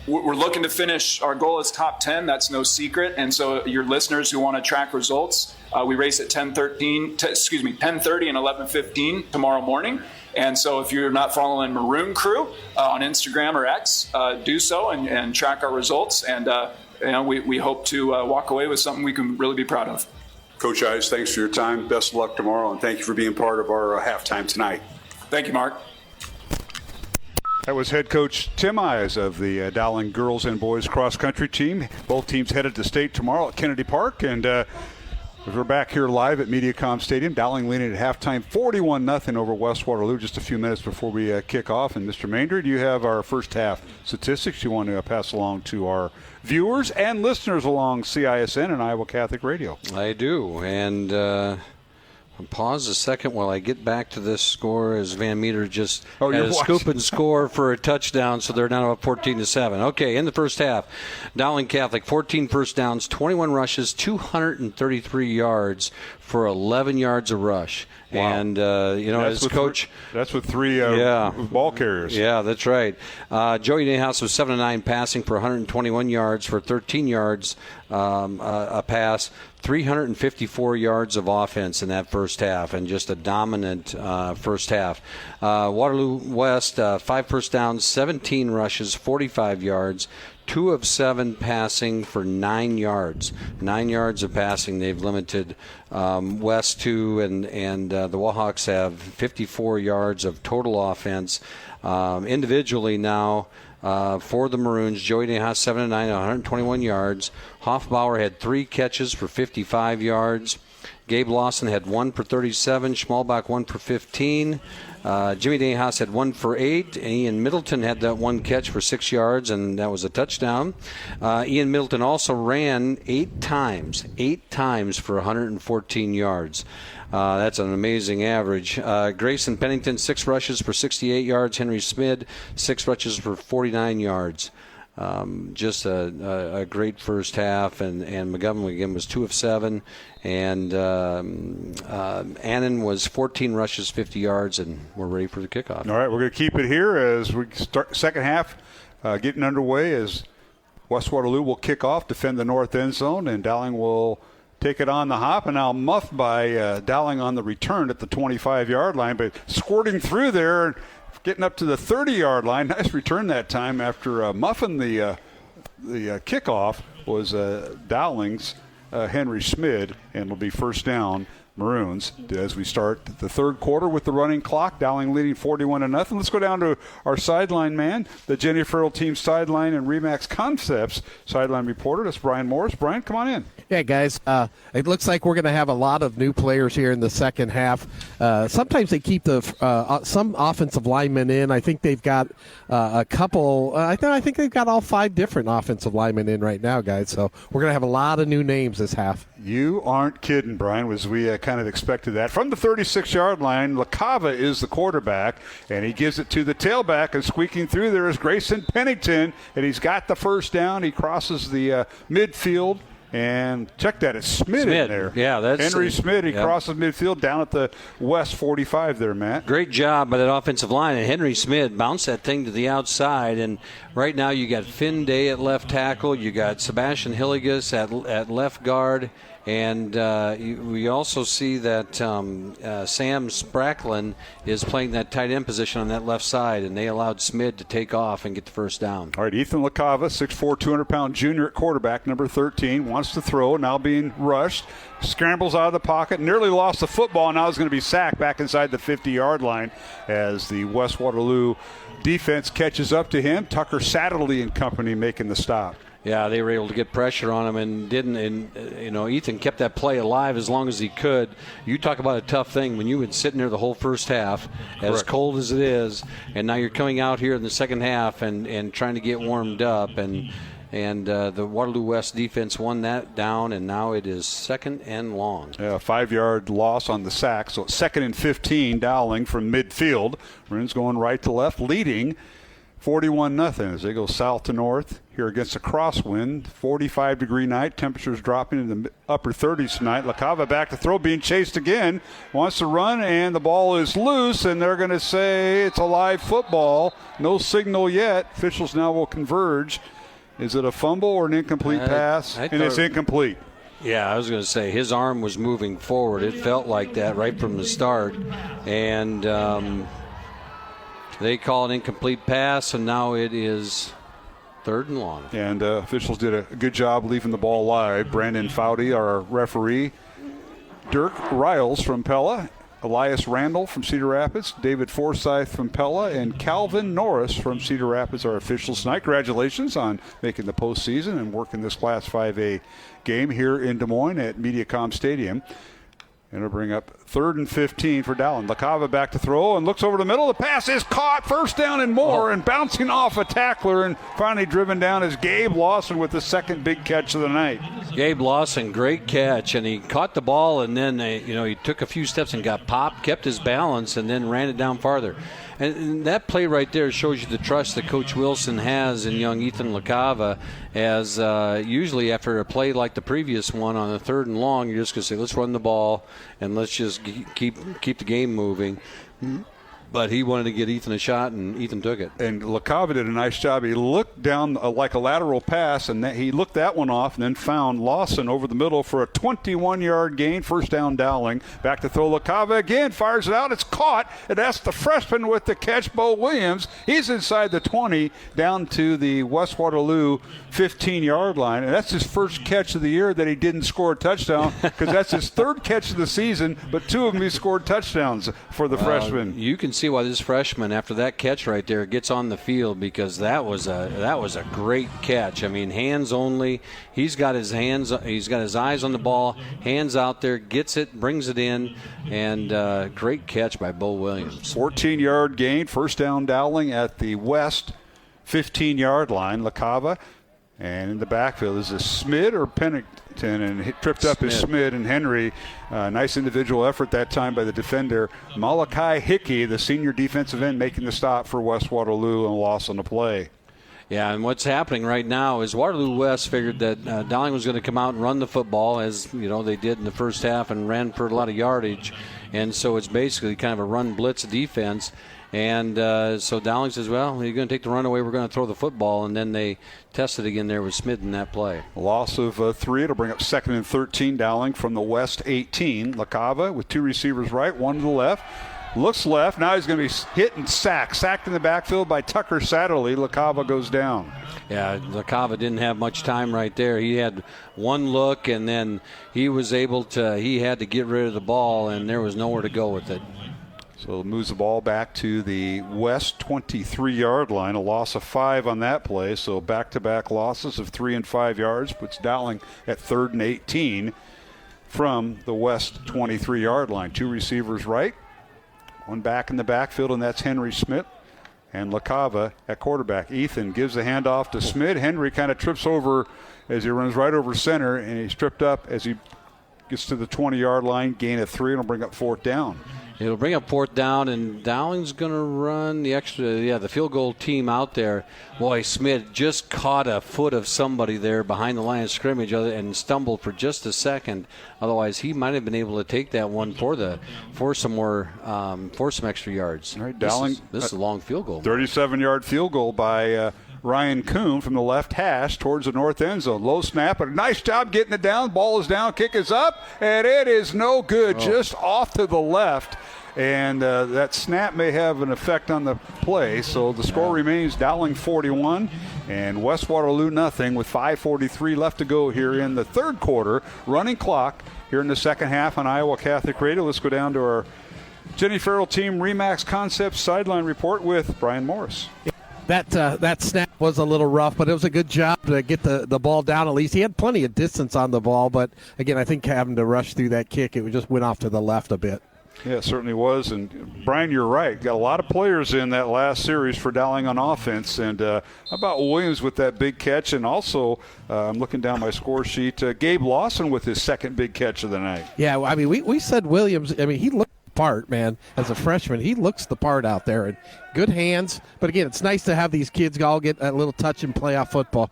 Speaker 14: we're looking to finish. Our goal is top 10. That's no secret. And so your listeners who want to track results, we race at 10:30 and 11:15 tomorrow morning. And so if you're not following Maroon Crew on Instagram or X, do so and track our results. And we hope to walk away with something we can really be proud of.
Speaker 9: Coach Ives, thanks for your time. Best of luck tomorrow, and thank you for being part of our halftime tonight.
Speaker 14: Thank you, Mark.
Speaker 2: That was head coach Tim Ives of the Dowling girls and boys cross country team. Both teams headed to state tomorrow at Kennedy Park, and we're back here live at MediaCom Stadium. Dowling leading at halftime 41-0 over West Waterloo just a few minutes before we kick off. And Mr. Maindred, do you have our first half statistics you want to pass along to our viewers and listeners along CISN and Iowa Catholic Radio?
Speaker 3: I do. And pause a second while I get back to this score as Van Meter just had a scoop and score for a touchdown, so they're now up 14-7. Okay, in the first half, Dowling Catholic, 14 first downs, 21 rushes, 233 yards for 11 yards of rush. Wow. And, as coach...
Speaker 2: That's with three ball carriers.
Speaker 3: Yeah, that's right. Joey Nahas was 7 of 9 passing for 121 yards for 13 yards a pass. 354 yards of offense in that first half, and just a dominant first half. Waterloo West, 5 first downs, 17 rushes, 45 yards, 2 of 7 passing for 9 yards. 9 yards of passing they've limited West to, and the Wahawks have 54 yards of total offense. Individually now, for the Maroons, Joey Nahas 7 of 9, 121 yards. Hoffbauer had 3 catches for 55 yards. Gabe Lawson had 1 for 37. Schmalbach 1 for 15. Jimmy Nahas had 1 for 8. And Ian Middleton had that 1 catch for 6 yards, and that was a touchdown. Ian Middleton also ran 8 times for 114 yards. That's an amazing average. Grayson Pennington, 6 rushes for 68 yards. Henry Smid, 6 rushes for 49 yards. Just a great first half, and McGovern again was 2 of 7, and Annan was 14 rushes, 50 yards, and we're ready for the kickoff.
Speaker 2: All right, we're going to keep it here as we start second half getting underway as West Waterloo will kick off, defend the north end zone, and Dowling will take it on the hop, and now muffed by Dowling on the return at the 25-yard line, but squirting through there and getting up to the 30-yard line. Nice return that time after muffing the kickoff was Dowling's Henry Smid, and will be first down Maroons as we start the third quarter with the running clock. Dowling leading 41-0. Let's go down to our sideline man, the Jenny Farrell team sideline and Remax Concepts sideline reporter. That's Brian Morris. Brian, come on in.
Speaker 4: Yeah, guys, it looks like we're going to have a lot of new players here in the second half. Sometimes they keep some offensive linemen in. I think they've got a couple. I think they've got all 5 different offensive linemen in right now, guys. So we're going to have a lot of new names this half.
Speaker 2: You aren't kidding, Brian, as we kind of expected that. From the 36-yard line, LaCava is the quarterback, and he gives it to the tailback, and squeaking through there is Grayson Pennington, and he's got the first down. He crosses the midfield And check that, it's Smith in there.
Speaker 3: Yeah, that's
Speaker 2: Henry Smith. He crosses midfield down at the West 45 there, Matt.
Speaker 3: Great job by that offensive line. And Henry Smith bounced that thing to the outside. And right now you got Finn Day at left tackle. You got Sebastian Hilligus at left guard. And we also see that Sam Spracklin is playing that tight end position on that left side, and they allowed Smith to take off and get the first down.
Speaker 2: All right, Ethan LaCava, 6'4", 200-pound junior at quarterback, number 13, wants to throw, now being rushed, scrambles out of the pocket, nearly lost the football, now is going to be sacked back inside the 50-yard line as the West Waterloo defense catches up to him. Tucker Satterley and company making the stop.
Speaker 3: Yeah, they were able to get pressure on him and didn't. And, Ethan kept that play alive as long as he could. You talk about a tough thing when you had sitting there the whole first half, as cold as it is, and now you're coming out here in the second half and trying to get warmed up. And the Waterloo West defense won that down, and now it is 2nd and long.
Speaker 2: Yeah, 5-yard loss on the sack. So it's 2nd and 15, Dowling from midfield. Maroons going right to left, leading 41-0 as they go south to north here against a crosswind. 45-degree night. Temperatures dropping in the upper 30s tonight. LaCava back to throw, being chased again. Wants to run, and the ball is loose, and they're going to say it's a live football. No signal yet. Officials now will converge. Is it a fumble or an incomplete pass? And it's incomplete.
Speaker 3: Yeah, I was going to say his arm was moving forward. It felt like that right from the start. And they call an incomplete pass, and now it is 3rd and long.
Speaker 2: And officials did a good job leaving the ball live. Brandon Foudy, our referee. Dirk Riles from Pella. Elias Randall from Cedar Rapids. David Forsyth from Pella. And Calvin Norris from Cedar Rapids, our officials tonight. Congratulations on making the postseason and working this Class 5A game here in Des Moines at Mediacom Stadium. And it'll bring up 3rd and 15 for Dowling. LaCava back to throw and looks over the middle. The pass is caught. First down and more, and bouncing off a tackler and finally driven down is Gabe Lawson with the second big catch of the night.
Speaker 3: Gabe Lawson, great catch, and he caught the ball, and then he took a few steps and got popped, kept his balance, and then ran it down farther. And that play right there shows you the trust that Coach Wilson has in young Ethan LaCava, as usually after a play like the previous one on the 3rd and long, you're just going to say, let's run the ball and let's just keep the game moving. But he wanted to get Ethan a shot, and Ethan took it.
Speaker 2: And LaCava did a nice job. He looked down like a lateral pass, and he looked that one off and then found Lawson over the middle for a 21-yard gain. First down, Dowling. Back to throw. LaCava again fires it out. It's caught. And that's the freshman with the catch, Bo Williams. He's inside the 20 down to the West Waterloo 15-yard line. And that's his first catch of the year that he didn't score a touchdown, because that's his 3rd catch of the season, but 2 of them he scored touchdowns for the freshman.
Speaker 3: You can see why this freshman, after that catch right there, gets on the field, because that was a great catch. I mean, hands only. He's got his eyes on the ball, hands out there, gets it, brings it in, and great catch by Bo Williams.
Speaker 2: 14-yard gain, first down, Dowling at the West 15-yard line. LaCava, and in the backfield is this Smith or Pennington, and he tripped up his Smith and Henry. Nice individual effort that time by the defender. Malachi Hickey, the senior defensive end, making the stop for West Waterloo, and a loss on the play.
Speaker 3: Yeah, and what's happening right now is Waterloo West figured that Dowling was going to come out and run the football, as they did in the first half, and ran for a lot of yardage. And so it's basically kind of a run blitz defense. And so Dowling says, well, you're going to take the run away, we're going to throw the football. And then they tested again there with Smith in that play.
Speaker 2: A loss of 3. It'll bring up 2nd and 13, Dowling from the West 18. LaCava with 2 receivers right, 1 to the left. Looks left. Now he's going to be hit and sacked. Sacked in the backfield by Tucker Satterley. LaCava goes down.
Speaker 3: Yeah, LaCava didn't have much time right there. He had one look, and then he had to get rid of the ball, and there was nowhere to go with it.
Speaker 2: So it moves the ball back to the West 23-yard line. A loss of 5 on that play. So back-to-back losses of 3 and 5 yards puts Dowling at 3rd and 18 from the West 23-yard line. 2 receivers right, 1 back in the backfield, and that's Henry Smith and LaCava at quarterback. Ethan gives the handoff to Smith. Henry kind of trips over as he runs right over center, and he's tripped up as he gets to the 20-yard line. Gain of 3, and will bring up 4th down.
Speaker 3: It'll bring up 4th down, and Dowling's going to run the field goal team out there. Boy, Smith just caught a foot of somebody there behind the line of scrimmage and stumbled for just a second. Otherwise, he might have been able to take that one for some extra yards.
Speaker 2: All right, Dowling.
Speaker 3: This is a long field goal.
Speaker 2: 37-yard field goal by Ryan Kuhn from the left hash towards the north end zone. Low snap, but a nice job getting it down. Ball is down, kick is up, and it is no good, just off to the left. And that snap may have an effect on the play. So the score remains Dowling 41 and West Waterloo nothing with 5:43 left to go here in the third quarter. Running clock here in the second half on Iowa Catholic Radio. Let's go down to our Jenny Farrell Team Remax Concepts sideline report with Brian Morris.
Speaker 4: That snap was a little rough, but it was a good job to get the ball down at least. He had plenty of distance on the ball, but, again, I think having to rush through that kick, it just went off to the left a bit.
Speaker 2: Yeah, it certainly was. And, Brian, you're right. Got a lot of players in that last series for Dowling on offense. And how about Williams with that big catch? And also, I'm looking down my score sheet, Gabe Lawson with his second big catch of the night.
Speaker 4: Yeah, I mean, we said Williams. I mean, he looked the part, man. As a freshman, he looks the part out there. And good hands. But, again, it's nice to have these kids all get a little touch and playoff football.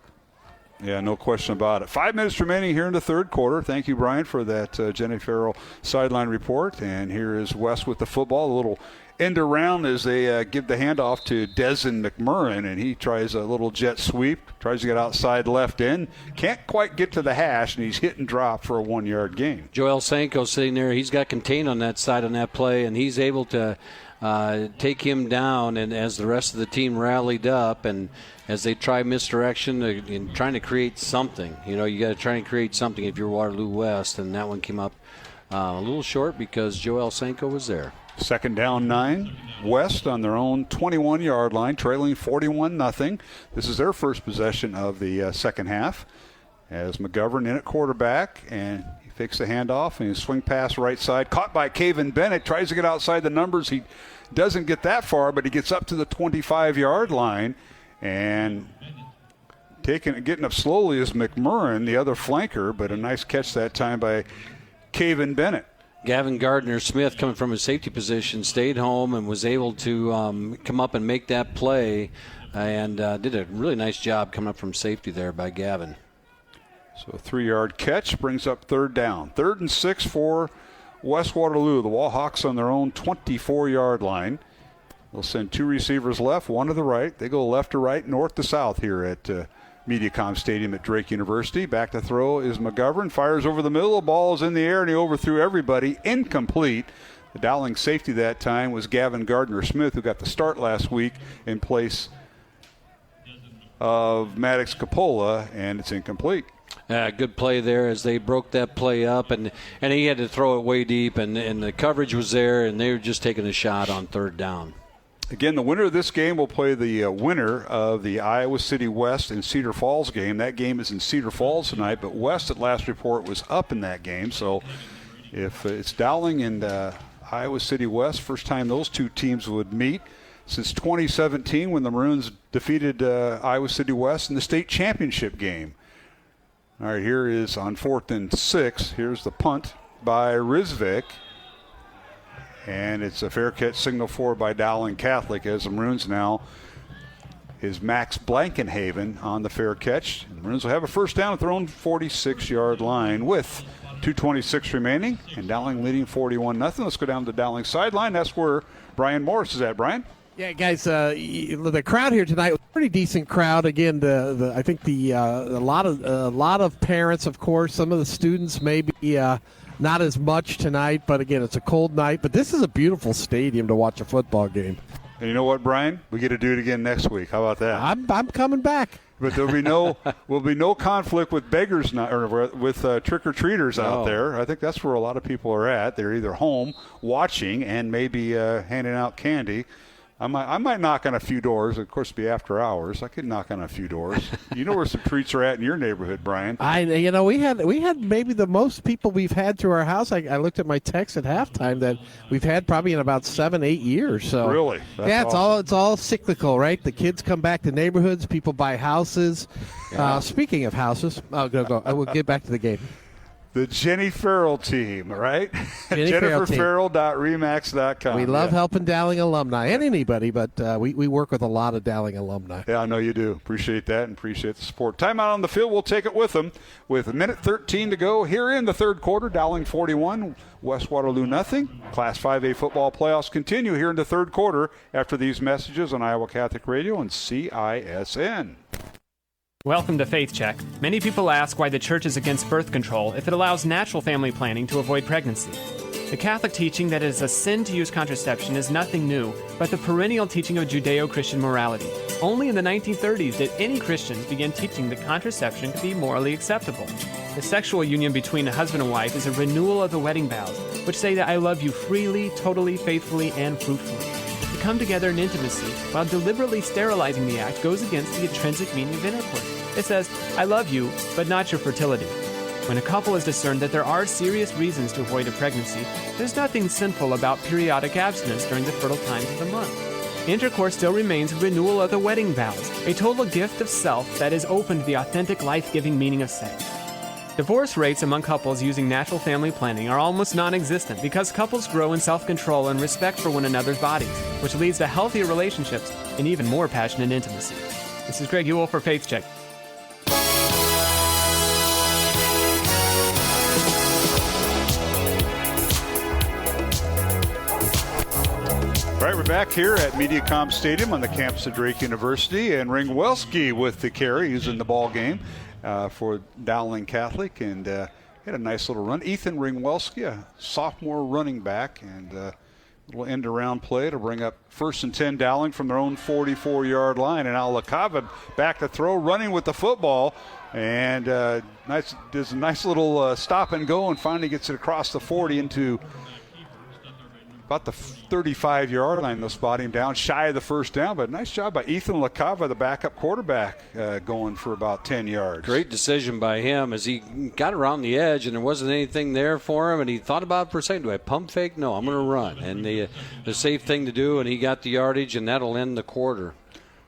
Speaker 2: Yeah, no question about it. 5 minutes remaining here in the third quarter. Thank you, Brian, for that Jenny Farrell sideline report. And here is West with the football. A little end around as they give the handoff to Dezen McMurrin, and he tries a little jet sweep, tries to get outside left end. Can't quite get to the hash, and he's hit and drop for a 1-yard gain.
Speaker 3: Joel Sanko sitting there. He's got contained on that side on that play, and he's able to take him down. And as the rest of the team rallied up and as they try misdirection in trying to create something. You know, you got to try and create something if you're Waterloo West, and that one came up a little short because Joel Sanko was there.
Speaker 2: Second down 9. West on their own 21-yard line, trailing 41-0. This is their first possession of the second half. As McGovern in at quarterback, and he fakes the handoff, and he swing pass right side. Caught by Caven Bennett, tries to get outside the numbers. He doesn't get that far, but he gets up to the 25-yard line. And getting up slowly is McMurrin, the other flanker, but a nice catch that time by Caven Bennett.
Speaker 3: Gavin Gardner-Smith, coming from his safety position, stayed home and was able to come up and make that play and did a really nice job coming up from safety there by Gavin.
Speaker 2: So a 3-yard catch brings up third down. 3rd and 6 for West Waterloo. The Wallhawks on their own 24-yard line. They'll send 2 receivers left, 1 to the right. They go left to right, north to south here at Mediacom Stadium at Drake University. Back to throw is McGovern. Fires over the middle. The ball is in the air, and he overthrew everybody. Incomplete. The Dowling safety that time was Gavin Gardner-Smith, who got the start last week in place of Maddox Coppola, and it's incomplete.
Speaker 3: Good play there as they broke that play up, and he had to throw it way deep, and the coverage was there, and they were just taking a shot on third down.
Speaker 2: Again, the winner of this game will play the winner of the Iowa City West and Cedar Falls game. That game is in Cedar Falls tonight, but West at last report was up in that game. So if it's Dowling and Iowa City West, first time those two teams would meet since 2017 when the Maroons defeated Iowa City West in the state championship game. All right, here is on 4th and 6. Here's the punt by Rizvik. And it's a fair catch signal for by Dowling Catholic as the Maroons now is Max Blankenhaven on the fair catch. And the Maroons will have a first down at their own 46-yard line with 2:26 remaining. And Dowling leading 41-0. Let's go down to the Dowling sideline. That's where Brian Morris is at. Brian?
Speaker 4: Yeah, guys, the crowd here tonight was a pretty decent crowd. Again, I think a lot of parents, of course. Some of the students maybe not as much tonight, but again, it's a cold night. But this is a beautiful stadium to watch a football game.
Speaker 2: And you know what, Brian? We get to do it again next week. How about that?
Speaker 4: I'm coming back.
Speaker 2: But will be no conflict with beggars or with trick or treaters out there. I think that's where a lot of people are at. They're either home watching and maybe handing out candy. I might knock on a few doors. Of course, it'd be after hours. I could knock on a few doors. You know where some treats are at in your neighborhood, Brian.
Speaker 4: We had maybe the most people we've had through our house. I looked at my text at halftime that we've had probably in about 7-8 years. So
Speaker 2: really,
Speaker 4: that's awesome. It's all cyclical, right? The kids come back to neighborhoods. People buy houses. Yeah. Speaking of houses, go. I will get back to the game.
Speaker 2: The Jenny Farrell team, right?
Speaker 4: Jennifer
Speaker 2: JenniferFarrell.remax.com.
Speaker 4: We love helping Dowling alumni and anybody, but we work with a lot of Dowling alumni.
Speaker 2: Yeah, I know you do. Appreciate that and appreciate the support. Timeout on the field. We'll take it with them. With a minute 13 to go here in the third quarter, Dowling 41, West Waterloo nothing. Class 5A football playoffs continue here in the third quarter after these messages on Iowa Catholic Radio and CISN.
Speaker 15: Welcome to Faith Check. Many people ask why the church is against birth control if it allows natural family planning to avoid pregnancy. The Catholic teaching that it is a sin to use contraception is nothing new, but the perennial teaching of Judeo-Christian morality. Only in the 1930s did any Christians begin teaching that contraception could be morally acceptable. The sexual union between a husband and wife is a renewal of the wedding vows, which say that I love you freely, totally, faithfully, and fruitfully. To come together in intimacy while deliberately sterilizing the act goes against the intrinsic meaning of intercourse. It says, I love you, but not your fertility. When a couple has discerned that there are serious reasons to avoid a pregnancy, there's nothing sinful about periodic abstinence during the fertile times of the month. Intercourse still remains a renewal of the wedding vows, a total gift of self that is open to the authentic life-giving meaning of sex. Divorce rates among couples using natural family planning are almost non-existent because couples grow in self-control and respect for one another's bodies, which leads to healthier relationships and even more passionate intimacy. This is Greg Ewell for Faith Check.
Speaker 2: All right, we're back here at MediaCom Stadium on the campus of Drake University, and Ringwelski with the carry. He's in the ball game for Dowling Catholic, and had a nice little run. Ethan Ringwelski, a sophomore running back, and a little end-around play to bring up 1st and 10 Dowling from their own 44-yard line. And now LaCava back to throw, running with the football, and does a nice little stop and go, and finally gets it across the 40 into about the 35-yard line. They'll spot him down shy of the first down, but nice job by Ethan LaCava, the backup quarterback, going for about 10 yards.
Speaker 3: Great decision by him as he got around the edge and there wasn't anything there for him, and he thought about it for a second. Do I pump fake? No, I'm going to run. And the safe thing to do, and he got the yardage, and that'll end the quarter.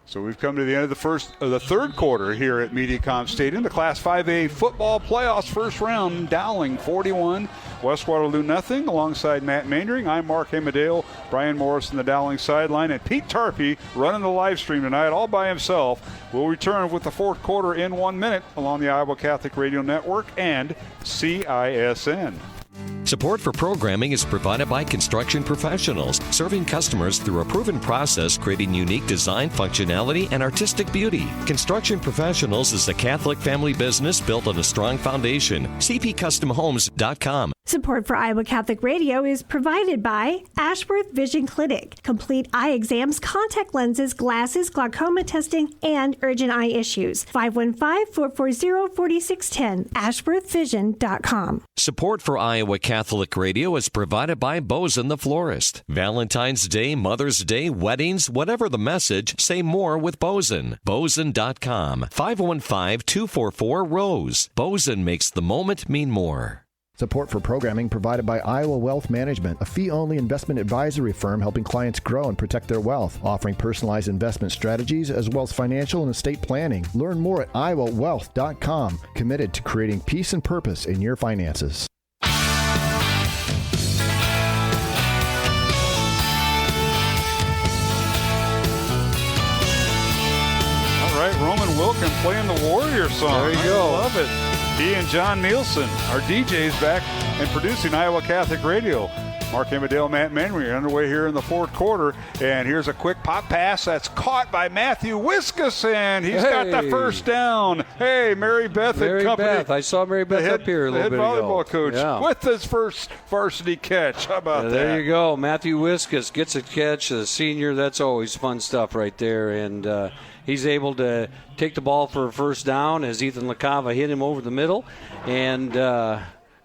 Speaker 2: So we've come to the end of the third quarter here at MediaCom Stadium. The Class 5A football playoffs first round, Dowling 41, West Waterloo nothing. Alongside Matt Maindring, I'm Mark Hamadale, Brian Morris on the Dowling sideline, and Pete Tarpey running the live stream tonight all by himself. We'll return with the fourth quarter in 1 minute along the Iowa Catholic Radio Network and CISN.
Speaker 5: Support for programming is provided by Construction Professionals, serving customers through a proven process, creating unique design, functionality, and artistic beauty. Construction Professionals is a Catholic family business built on a strong foundation. CPCustomHomes.com.
Speaker 7: Support for Iowa Catholic Radio is provided by Ashworth Vision Clinic. Complete eye exams, contact lenses, glasses, glaucoma testing, and urgent eye issues. 515-440-4610. AshworthVision.com.
Speaker 5: Support for Iowa Catholic Radio is provided by Bozen the Florist. Valentine's Day, Mother's Day, weddings, whatever the message, say more with Bozen. Bozen.com. 515-244-ROSE. Bozen makes the moment mean more.
Speaker 23: Support for programming provided by Iowa Wealth Management, a fee-only investment advisory firm helping clients grow and protect their wealth, offering personalized investment strategies as well as financial and estate planning. Learn more at iowawealth.com, committed to creating peace and purpose in your finances.
Speaker 2: All right, Roman Wilkin playing the Warrior song.
Speaker 3: There you go.
Speaker 2: I love it. He and John Nielsen, our DJs, back and producing Iowa Catholic Radio. Mark Hamadale, Matt Manry are underway here in the fourth quarter. And here's a quick pop pass that's caught by Matthew Wiskusen. He's got the first down. Hey, Mary Beth and company.
Speaker 3: Beth. I saw Mary Beth up here a little bit ago.
Speaker 2: The head volleyball coach with his first varsity catch. How about that?
Speaker 3: There you go. Matthew Wiskus gets a catch. The senior, that's always fun stuff right there. And he's able to take the ball for a first down as Ethan LaCava hit him over the middle. And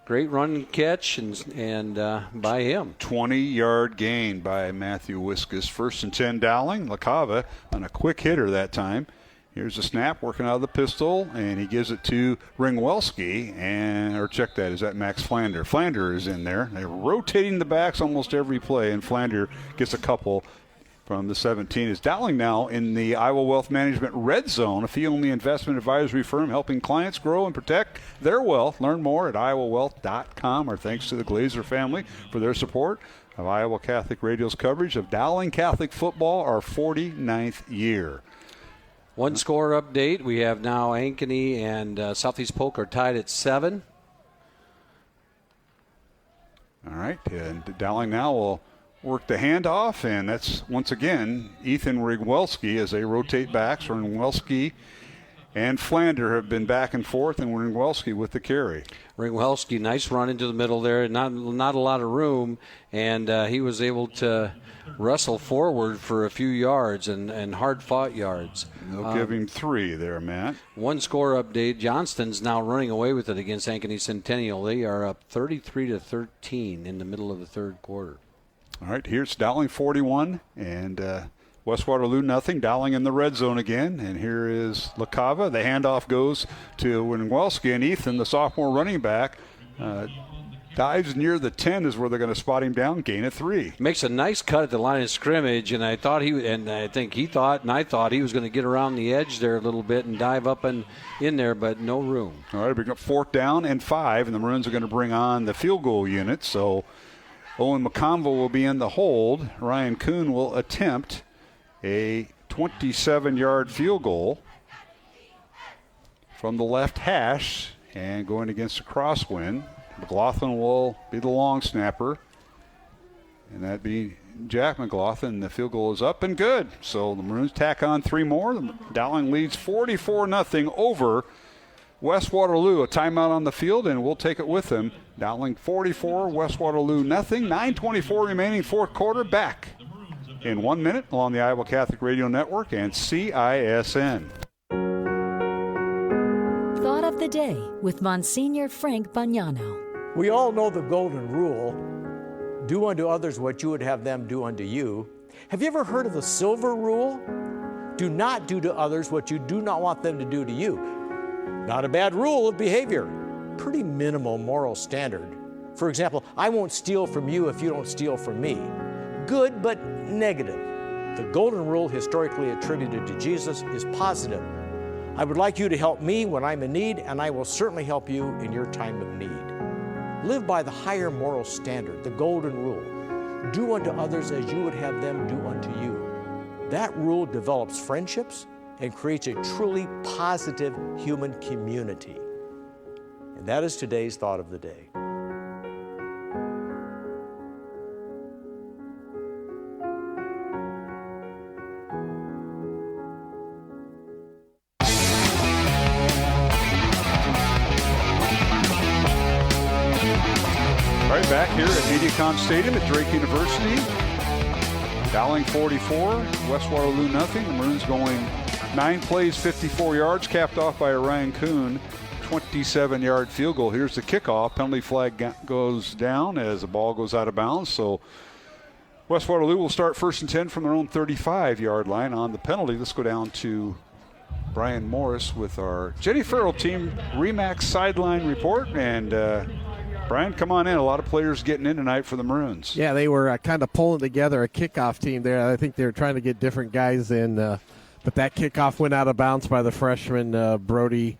Speaker 3: great run and catch and by him.
Speaker 2: 20-yard gain by Matthew Wiskus. 1st and 10 Dowling. LaCava on a quick hitter that time. Here's a snap working out of the pistol, and he gives it to Ringwelski. Or check that, is that Max Flander? Flander is in there. They're rotating the backs almost every play, and Flander gets a couple from the 17 is Dowling now in the Iowa Wealth Management Red Zone, a fee-only investment advisory firm helping clients grow and protect their wealth. Learn more at iowawealth.com. Our thanks to the Glazer family for their support of Iowa Catholic Radio's coverage of Dowling Catholic football, our 49th year.
Speaker 3: One score update. We have now Ankeny and Southeast Polk are tied at 7.
Speaker 2: All right, and Dowling now will work the handoff, and that's once again Ethan Ringwelski as they rotate backs. Ringwelski and Flander have been back and forth, and Ringwelski with the carry.
Speaker 3: Ringwelski, nice run into the middle there. Not a lot of room, and he was able to wrestle forward for a few yards and hard-fought yards.
Speaker 2: They'll give him 3 there, Matt.
Speaker 3: One score update. Johnston's now running away with it against Ankeny Centennial. They are up 33-13 in the middle of the third quarter.
Speaker 2: All right, here's Dowling 41 and West Waterloo nothing. Dowling in the red zone again, and here is LaCava. The handoff goes to Winwelski, and Ethan, the sophomore running back, dives near the 10 is where they're going to spot him down, gain of 3.
Speaker 3: Makes a nice cut at the line of scrimmage, and I thought he thought he was going to get around the edge there a little bit and dive up and in there, but no room.
Speaker 2: All right, we got 4th down and 5, and the Maroons are going to bring on the field goal unit. So Owen McConville will be in the hold. Ryan Kuhn will attempt a 27-yard field goal from the left hash and going against a crosswind. McLaughlin will be the long snapper, and that'd be Jack McLaughlin. The field goal is up and good. So the Maroons tack on 3 more. Dowling leads 44-0 over West Waterloo. A timeout on the field, and we'll take it with them. Dowling 44, West Waterloo nothing. 9:24 remaining, fourth quarter. Back in 1 minute along the Iowa Catholic Radio Network and CISN.
Speaker 16: Thought of the day with Monsignor Frank Bagnano.
Speaker 17: We all know the golden rule, do unto others what you would have them do unto you. Have you ever heard of the silver rule? Do not do to others what you do not want them to do to you. Not a bad rule of behavior. Pretty minimal moral standard. For example, I won't steal from you if you don't steal from me. Good, but negative. The golden rule historically attributed to Jesus is positive. I would like you to help me when I'm in need, and I will certainly help you in your time of need. Live by the higher moral standard, the golden rule. Do unto others as you would have them do unto you. That rule develops friendships and creates a truly positive human community. And that is today's thought of the day.
Speaker 2: Right back here at Mediacom Stadium at Drake University. Dowling 44, West Waterloo nothing. The Maroons going 9 plays, 54 yards, capped off by a Ryan Kuhn 27-yard field goal. Here's the kickoff. Penalty flag goes down as the ball goes out of bounds. So West Waterloo will start 1st and 10 from their own 35-yard line on the penalty. Let's go down to Brian Morris with our Jenny Farrell team Remax sideline report. And Brian, come on in. A lot of players getting in tonight for the Maroons.
Speaker 4: Yeah, they were kind of pulling together a kickoff team there. I think they were trying to get different guys in, but that kickoff went out of bounds by the freshman Brody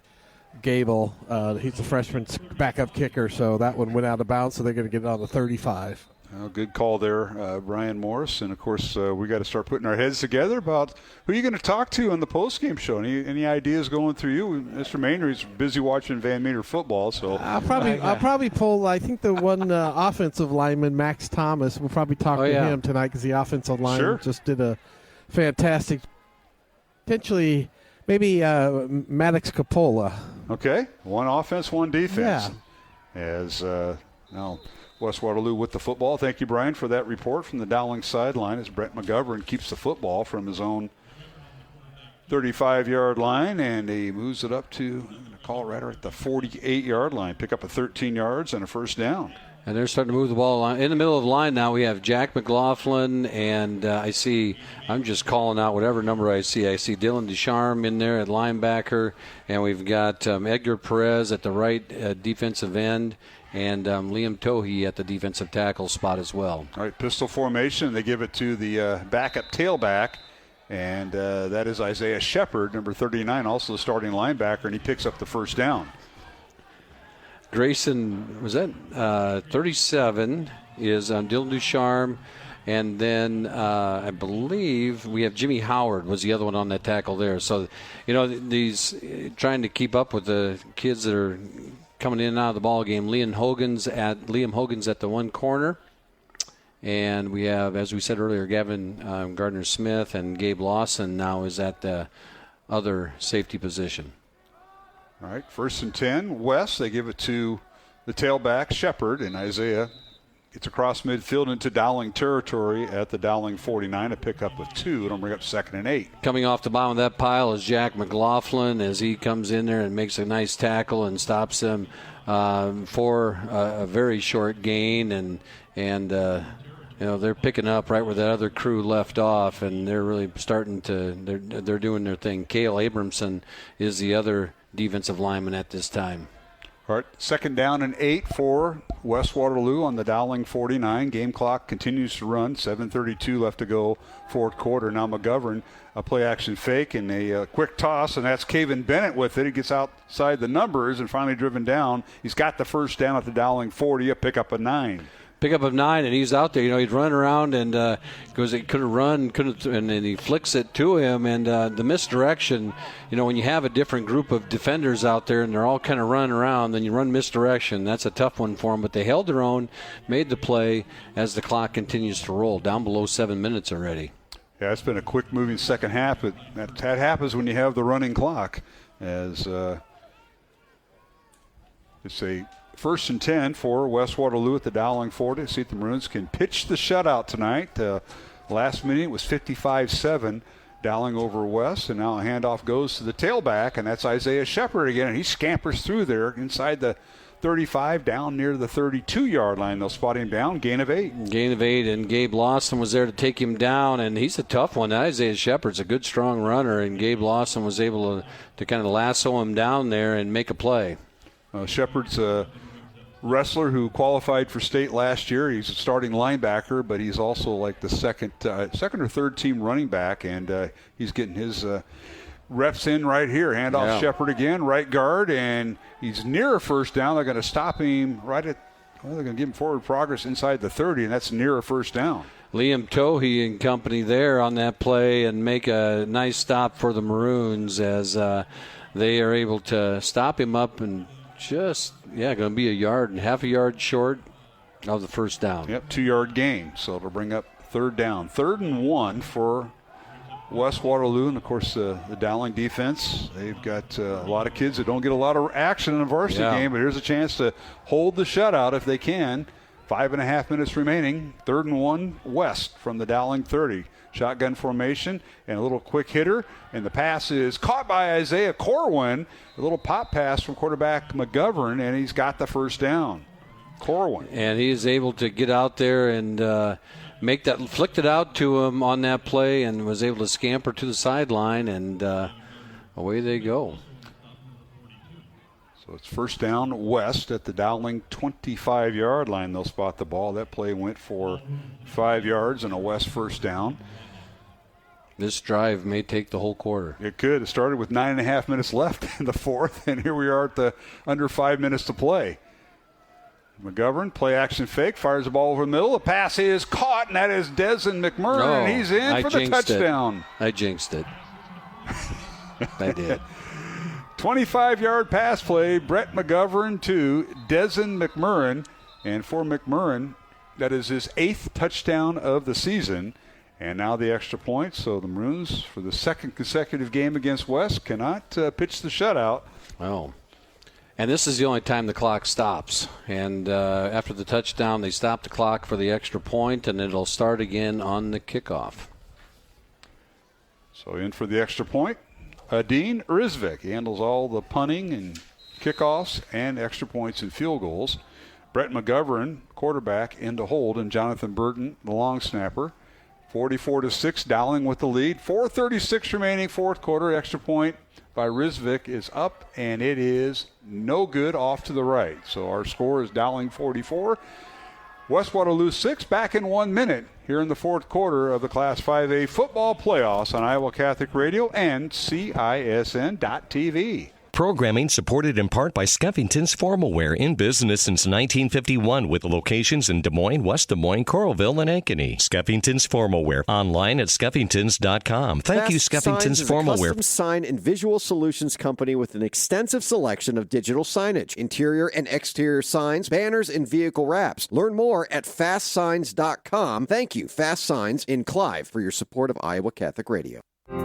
Speaker 4: Gable. He's a freshman backup kicker, so that one went out of bounds, so they're going to get it on the 35.
Speaker 2: Good call there, Brian Morris. And, of course, we got to start putting our heads together about who you're going to talk to on the postgame show. Any ideas going through you? Mr. Mainry's busy watching Van Meter football. So
Speaker 4: I'll probably pull, I think, the one offensive lineman, Max Thomas. We'll probably talk to him tonight because the offensive line just did a fantastic, potentially maybe Maddox Capola.
Speaker 2: Okay, one offense, one defense. Yeah. As now West Waterloo with the football. Thank you, Brian, for that report from the Dowling sideline as Brett McGovern keeps the football from his own 35-yard line, and he moves it up to Colorado at the 48-yard line. Pick up a 13 yards and a first down.
Speaker 3: And they're starting to move the ball in the middle of the line now. We have Jack McLaughlin, and I'm just calling out whatever number I see. I see Dylan Descharme in there at linebacker, and we've got Edgar Perez at the right defensive end, and Liam Tohey at the defensive tackle spot as well.
Speaker 2: All right, pistol formation. They give it to the backup tailback, and that is Isaiah Shepard, number 39, also the starting linebacker, and he picks up the first down.
Speaker 3: Grayson, was that 37, is Dylan Ducharme. And then I believe we have Jimmy Howard was the other one on that tackle there. So, these trying to keep up with the kids that are coming in and out of the ball game. Liam Hogan's at the one corner. And we have, as we said earlier, Gavin Gardner-Smith and Gabe Lawson now is at the other safety position.
Speaker 2: All right, 1st and 10. West, they give it to the tailback, Shepard, and Isaiah gets across midfield into Dowling territory at the Dowling 49, a pickup of 2. It'll bring up 2nd and 8.
Speaker 3: Coming off the bottom of that pile is Jack McLaughlin as he comes in there and makes a nice tackle and stops him for a very short gain. And they're picking up right where that other crew left off, and they're really starting to they're doing their thing. Cale Abramson is the other defensive lineman at this time.
Speaker 2: All right, 2nd down and 8 for West Waterloo on the Dowling 49. Game clock continues to run. 7:32 left to go, 4th quarter. Now McGovern, a play-action fake and a quick toss, and that's Caven Bennett with it. He gets outside the numbers and finally driven down. He's got the first down at the Dowling 40, a pickup of 9.
Speaker 3: Pickup of 9, and he's out there. He's running around and goes. He could have run, and then he flicks it to him. And the misdirection. When you have a different group of defenders out there and they're all kind of running around, then you run misdirection. That's a tough one for them. But they held their own, made the play as the clock continues to roll. Down below 7 minutes already.
Speaker 2: Yeah, it's been a quick-moving second half. But that happens when you have the running clock. As it's a 1st and 10 for West Waterloo at the Dowling 40. See if the Maroons can pitch the shutout tonight. Last minute was 55-7, Dowling over West, and now a handoff goes to the tailback, and that's Isaiah Shepard again, and he scampers through there inside the 35 down near the 32-yard line. They'll spot him down, gain of 8.
Speaker 3: Gain of 8, and Gabe Lawson was there to take him down, and he's a tough one. Isaiah Shepard's a good, strong runner, and Gabe Lawson was able to kind of lasso him down there and make a play.
Speaker 2: Shepard's a wrestler who qualified for state last year. He's a starting linebacker, but he's also like the second or third team running back, and he's getting his reps in right here. Handoff Shepard again, right guard, and he's near a first down. They're going to stop him they're going to give him forward progress inside the 30, and that's near a first down.
Speaker 3: Liam Tohey and company there on that play and make a nice stop for the Maroons as they are able to stop him up and just, going to be half a yard short of the first down.
Speaker 2: Yep, 2-yard gain. So it'll bring up 3rd down. 3rd and 1 for West Waterloo. And, of course, the Dowling defense, they've got a lot of kids that don't get a lot of action in a varsity game. But here's a chance to hold the shutout if they can. 5.5 minutes remaining. 3rd and 1 West from the Dowling 30. Shotgun formation and a little quick hitter. And the pass is caught by Isaiah Corwin. A little pop pass from quarterback McGovern, and he's got the first down. Corwin.
Speaker 3: And he is able to get out there and make that, flicked it out to him on that play and was able to scamper to the sideline, and away they go.
Speaker 2: So it's first down West at the Dowling 25-yard line. They'll spot the ball. That play went for 5 yards and a West first down.
Speaker 3: This drive may take the whole quarter.
Speaker 2: It could. It started with 9.5 minutes left in the 4th, and here we are at the under 5 minutes to play. McGovern, play action fake, fires the ball over the middle. The pass is caught, and that is Desmond McMurray, and he's in for the touchdown.
Speaker 3: I jinxed it. I did.
Speaker 2: 25-yard pass play, Brett McGovern to Desmond McMurray, and for McMurray, that is his 8th touchdown of the season. And now the extra point, so the Maroons, for the 2nd consecutive game against West, cannot pitch the shutout.
Speaker 3: Oh. And this is the only time the clock stops. And after the touchdown, they stop the clock for the extra point, and it'll start again on the kickoff.
Speaker 2: So in for the extra point, Dean Rizvik. He handles all the punting and kickoffs and extra points and field goals. Brett McGovern, quarterback, in to hold, and Jonathan Burton, the long snapper. 44-6, Dowling with the lead. 4:36 remaining, fourth quarter. Extra point by Rizvik is up, and it is no good, off to the right. So our score is Dowling 44, West Waterloo 6. Back in 1 minute here in the fourth quarter of the Class 5A football playoffs on Iowa Catholic Radio and CISN.TV.
Speaker 5: Programming supported in part by Skeffington's Formal Wear, in business since 1951 with locations in Des Moines, West Des Moines, Coralville, and Ankeny. Skeffington's Formal Wear, online at skeffingtons.com. Thank you, Skeffington's Formal Wear.
Speaker 10: Custom sign and visual solutions company with an extensive selection of digital signage, interior and exterior signs, banners, and vehicle wraps. Learn more at fastsigns.com. Thank you, Fast Signs in Clive, for your support of Iowa Catholic Radio.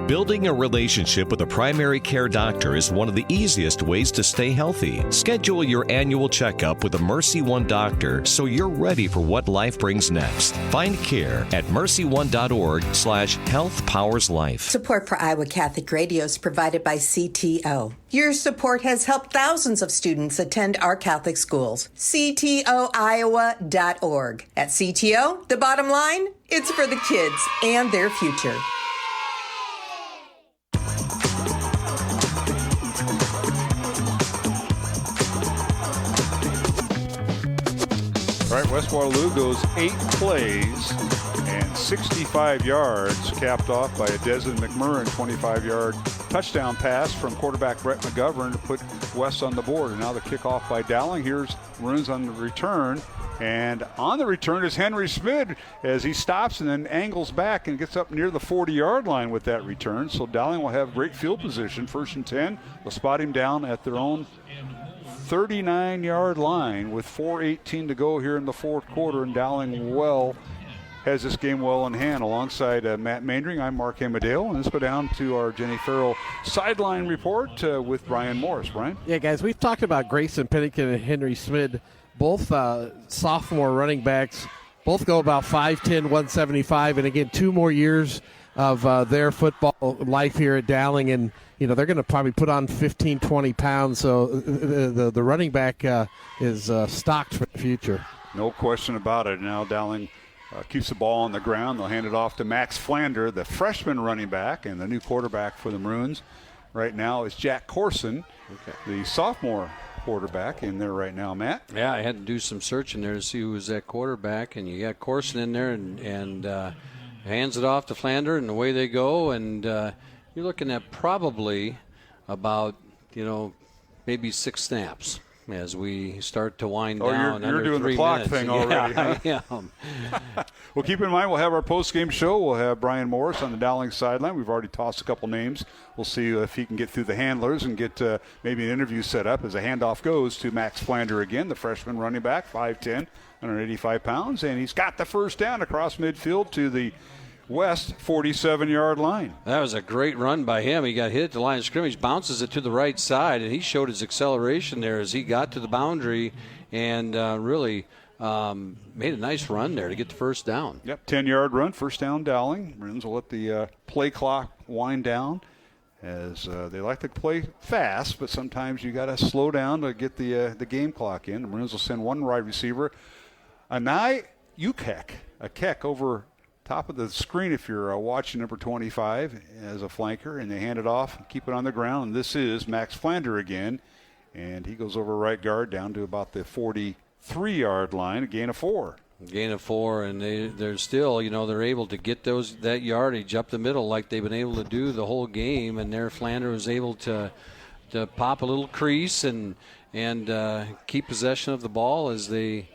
Speaker 5: Building a relationship with a primary care doctor is one of the easiest ways to stay healthy. Schedule your annual checkup with a Mercy One doctor so you're ready for what life brings next. Find care at mercyone.org/healthpowerslife.
Speaker 18: Support for Iowa Catholic Radio is provided by CTO. Your support has helped thousands of students attend our Catholic schools. CTOiowa.org. At CTO, the bottom line, it's for the kids and their future.
Speaker 2: All right, West Waterloo goes 8 plays and 65 yards, capped off by a Desmond McMurrin 25-yard touchdown pass from quarterback Brett McGovern to put West on the board. And now the kickoff by Dowling. Here's Maroons on the return. And on the return is Henry Smith as he stops and then angles back and gets up near the 40-yard line with that return. So Dowling will have great field position, 1st and 10. They'll spot him down at their own 39-yard line with 4:18 to go here in the fourth quarter, and Dowling has this game well in hand. Alongside Matt Maindring, I'm Mark Amadeo, and let's go down to our Jenny Farrell sideline report with Brian Morris. Brian?
Speaker 4: Yeah, guys, we've talked about Grayson Pennington and Henry Smith, both sophomore running backs. Both go about 5'10", 175, and again, 2 more years of their football life here at Dowling, and they're going to probably put on 15, 20 pounds. So the running back is stocked for the future.
Speaker 2: No question about it. Now Dowling keeps the ball on the ground. They'll hand it off to Max Flander, the freshman running back, and the new quarterback for the Maroons right now is Jack Corson, the sophomore quarterback in there right now. Matt?
Speaker 3: Yeah, I had to do some searching there to see who was that quarterback, and you got Corson in there and hands it off to Flander, and away they go, and you're looking at probably about, maybe 6 snaps as we start to wind down.
Speaker 2: You're doing the clock thing already.
Speaker 3: Yeah,
Speaker 2: huh? I am. Well, keep in mind, we'll have our post-game show. We'll have Brian Morris on the Dowling sideline. We've already tossed a couple names. We'll see if he can get through the handlers and get maybe an interview set up as a handoff goes to Max Flander again, the freshman running back, 5'10", 185 pounds, and he's got the first down across midfield to the West 47-yard line.
Speaker 3: That was a great run by him. He got hit at the line of scrimmage, bounces it to the right side, and he showed his acceleration there as he got to the boundary and really made a nice run there to get the first down.
Speaker 2: Yep, 10-yard run, first down Dowling. Maroons will let the play clock wind down as they like to play fast, but sometimes you got to slow down to get the game clock in. The Maroons will send one wide receiver, Anai Ukek, a Keck over top of the screen if you're watching number 25 as a flanker, and they hand it off, keep it on the ground, and this is Max Flander again, and he goes over right guard down to about the 43-yard line, a gain of 4.
Speaker 3: Gain of 4, and they're still, they're able to get that yardage up the middle like they've been able to do the whole game, and there Flander was able to pop a little crease and keep possession of the ball as they,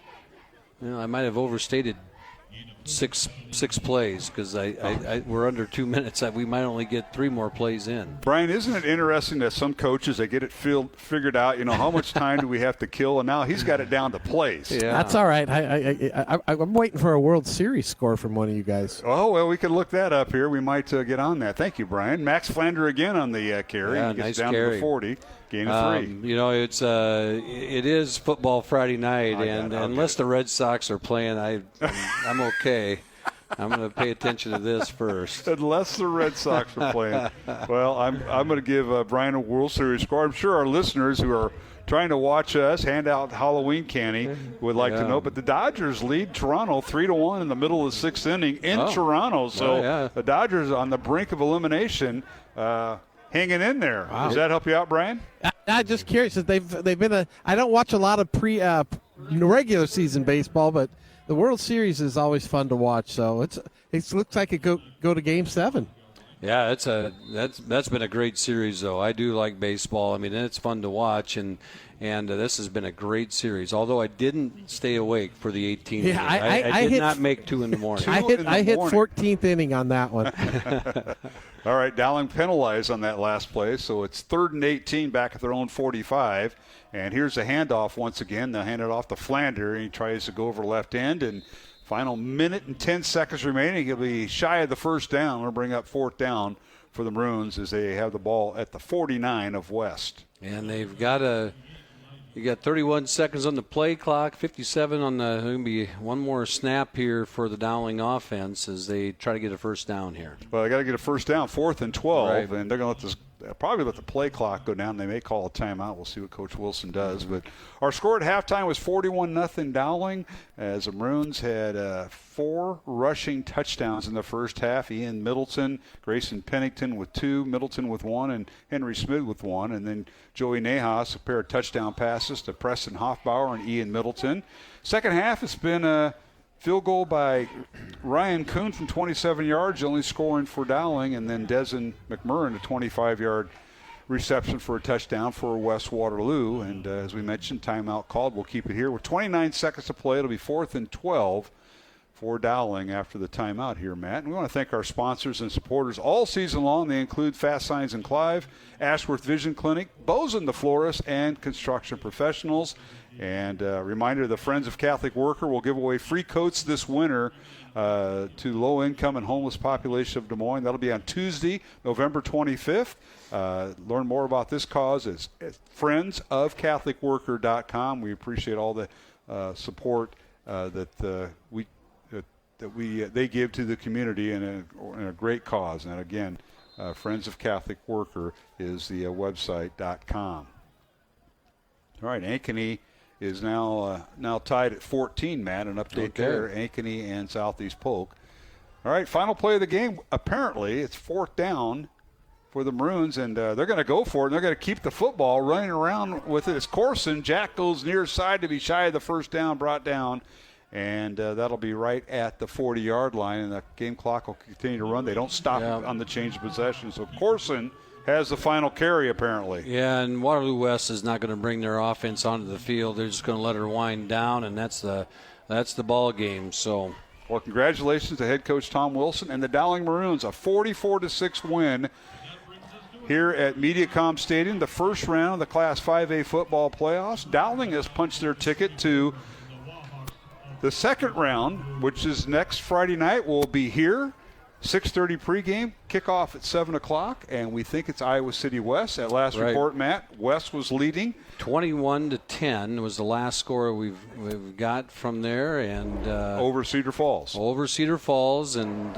Speaker 3: I might have overstated six plays because we're under 2 minutes. We might only get 3 more plays in.
Speaker 2: Brian, isn't it interesting that some coaches, they get it figured out, how much time do we have to kill, and now he's got it down to plays.
Speaker 4: Yeah. That's all right. I'm waiting for a World Series score from one of you guys.
Speaker 2: Oh, well, we can look that up here. We might get on that. Thank you, Brian. Max Flander again on the carry.
Speaker 3: Yeah,
Speaker 2: he gets
Speaker 3: nice
Speaker 2: down
Speaker 3: carry.
Speaker 2: to the 40. Gain of 3.
Speaker 3: It is football Friday night, and unless the Red Sox are playing, I'm okay. I'm going to pay attention to this first.
Speaker 2: Unless the Red Sox are playing. Well, I'm going to give Brian a World Series score. I'm sure our listeners who are trying to watch us hand out Halloween candy would like to know. But the Dodgers lead Toronto 3-1 in the middle of the sixth inning in Toronto. So the Dodgers on the brink of elimination, hanging in there. Wow. Does that help you out, Brian?
Speaker 4: I'm just curious. They've been I don't watch a lot of regular season baseball, but the World Series is always fun to watch. So it looks like it go to Game 7.
Speaker 3: Yeah, that's been a great series, though. I do like baseball. I mean, it's fun to watch, and this has been a great series. Although I didn't stay awake for the 18th.
Speaker 4: Yeah,
Speaker 3: I did not make 2 in the morning.
Speaker 4: I hit 14th inning on that one.
Speaker 2: All right, Dowling penalized on that last play, so it's 3rd and 18 back at their own 45. And here's a handoff once again. They'll hand it off to Flander, and he tries to go over left end, and final minute and 10 seconds remaining. He'll be shy of the first down. We'll bring up 4th down for the Maroons as they have the ball at the 49 of West.
Speaker 3: And they've got you got 31 seconds on the play clock, 57 on the. Going to be one more snap here for the Dowling offense as they try to get a first down here.
Speaker 2: Well, they got to get a first down, 4th and 12,
Speaker 3: right.
Speaker 2: And they're going to probably let the play clock go down. They may call a timeout. We'll see what Coach Wilson does. But our score at halftime was 41-0 Dowling, as the Maroons had 4 rushing touchdowns in the first half. Ian Middleton, Grayson Pennington with 2, Middleton with 1, and Henry Smith with 1. And then Joey Nahas, a pair of touchdown passes to Preston Hoffbauer and Ian Middleton. Second half, it's been a field goal by Ryan Kuhn from 27 yards, only scoring for Dowling, and then Dezen McMurrin, a 25-yard reception for a touchdown for West Waterloo. And as we mentioned, timeout called. We'll keep it here. With 29 seconds to play, it'll be 4th and 12 for Dowling after the timeout here, Matt. And we want to thank our sponsors and supporters all season long. They include Fast Signs and Clive, Ashworth Vision Clinic, Bozen the Florist, and Construction Professionals. And reminder, the Friends of Catholic Worker will give away free coats this winter to low-income and homeless population of Des Moines. That'll be on Tuesday, November 25th. Learn more about this cause at friendsofcatholicworker.com. We appreciate all the support that they give to the community in a great cause. And again, Friends of Catholic Worker is the website.com. All right, Ankeny is now tied at 14, Matt. An update there, Ankeny and Southeast Polk. All right, final play of the game. Apparently, it's 4th down for the Maroons, and they're going to go for it, and they're going to keep the football running around with it. It's Corson. Jack goes near side to be shy of the first down, brought down, and that'll be right at the 40-yard line, and the game clock will continue to run. They don't stop on the change of possession. So Corson has the final carry, apparently.
Speaker 3: Yeah, and Waterloo West is not going to bring their offense onto the field. They're just going to let her wind down, and that's the ball game. So,
Speaker 2: well, congratulations to head coach Tom Wilson and the Dowling Maroons, a 44-6 win here at Mediacom Stadium, the first round of the Class 5A football playoffs. Dowling has punched their ticket to the second round, which is next Friday night. We'll be here. 6:30 pregame, kickoff at 7 o'clock, and we think it's Iowa City West. At last report, Matt, West was leading.
Speaker 3: 21-10 was the last score we've got from there, and
Speaker 2: over Cedar Falls.
Speaker 3: Over Cedar Falls, and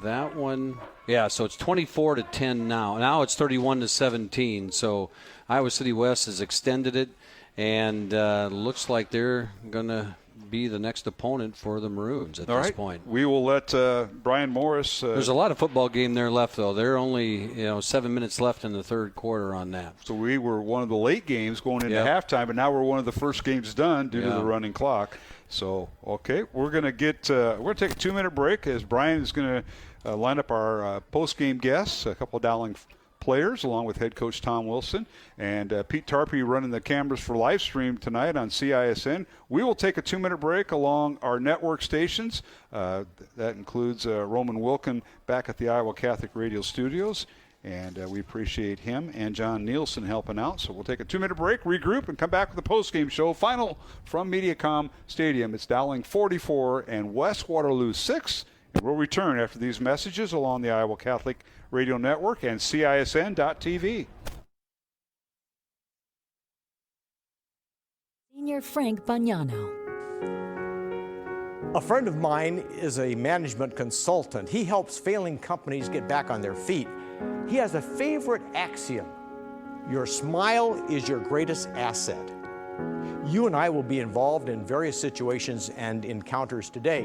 Speaker 3: that one, so it's 24-10 now. Now it's 31-17. So Iowa City West has extended it, and looks like they're gonna be the next opponent for the Maroons at this point.
Speaker 2: We will let Brian Morris.
Speaker 3: There's a lot of football game there left, though. There are only 7 minutes left in the third quarter on that.
Speaker 2: So we were one of the late games going into halftime, but now we're one of the first games done due to the running clock. So we're going to take a 2-minute break as Brian is going to line up our post-game guests, a couple of Dowling players, along with head coach Tom Wilson, and Pete Tarpey running the cameras for live stream tonight on CISN. We will take a 2-minute break along our network stations. That includes Roman Wilkin back at the Iowa Catholic Radio Studios, and we appreciate him and John Nielsen helping out. So we'll take a 2-minute break, regroup, and come back with the post-game show. Final from Mediacom Stadium. It's Dowling 44 and West Waterloo 6. And we'll return after these messages along the Iowa Catholic Radio Network and CISN.TV.
Speaker 16: Senior Frank Bagnano.
Speaker 17: A friend of mine is a management consultant. He helps failing companies get back on their feet. He has a favorite axiom: your smile is your greatest asset. You and I will be involved in various situations and encounters today.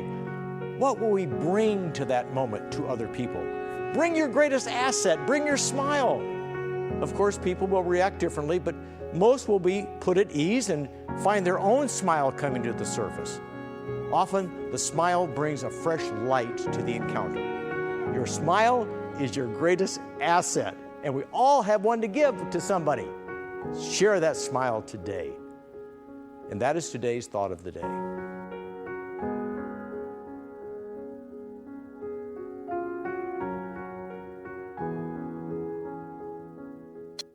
Speaker 17: What will we bring to that moment to other people? Bring your greatest asset, bring your smile. Of course, people will react differently, but most will be put at ease and find their own smile coming to the surface. Often, the smile brings a fresh light to the encounter. Your smile is your greatest asset, and we all have one to give to somebody. Share that smile today. And that is today's thought of the day.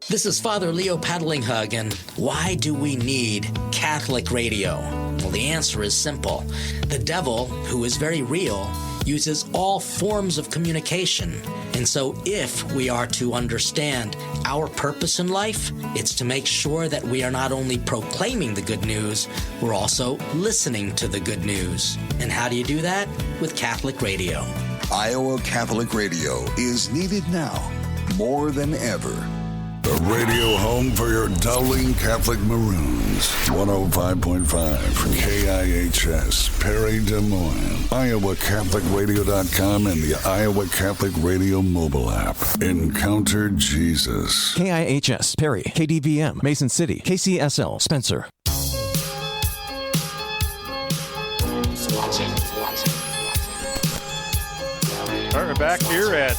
Speaker 19: This is Father Leo Paddlinghug, and why do we need Catholic radio? Well, the answer is simple. The devil, who is very real, uses all forms of communication. And so if we are to understand our purpose in life, it's to make sure that we are not only proclaiming the good news, we're also listening to the good news. And how do you do that? With Catholic radio.
Speaker 1: Iowa Catholic Radio is needed now more than ever. The radio home for your Dowling Catholic Maroons. 105.5 KIHS, Perry, Des Moines. IowaCatholicRadio.com and the Iowa Catholic Radio mobile app. Encounter Jesus.
Speaker 11: KIHS, Perry, KDVM, Mason City, KCSL, Spencer.
Speaker 2: All right, we're back here at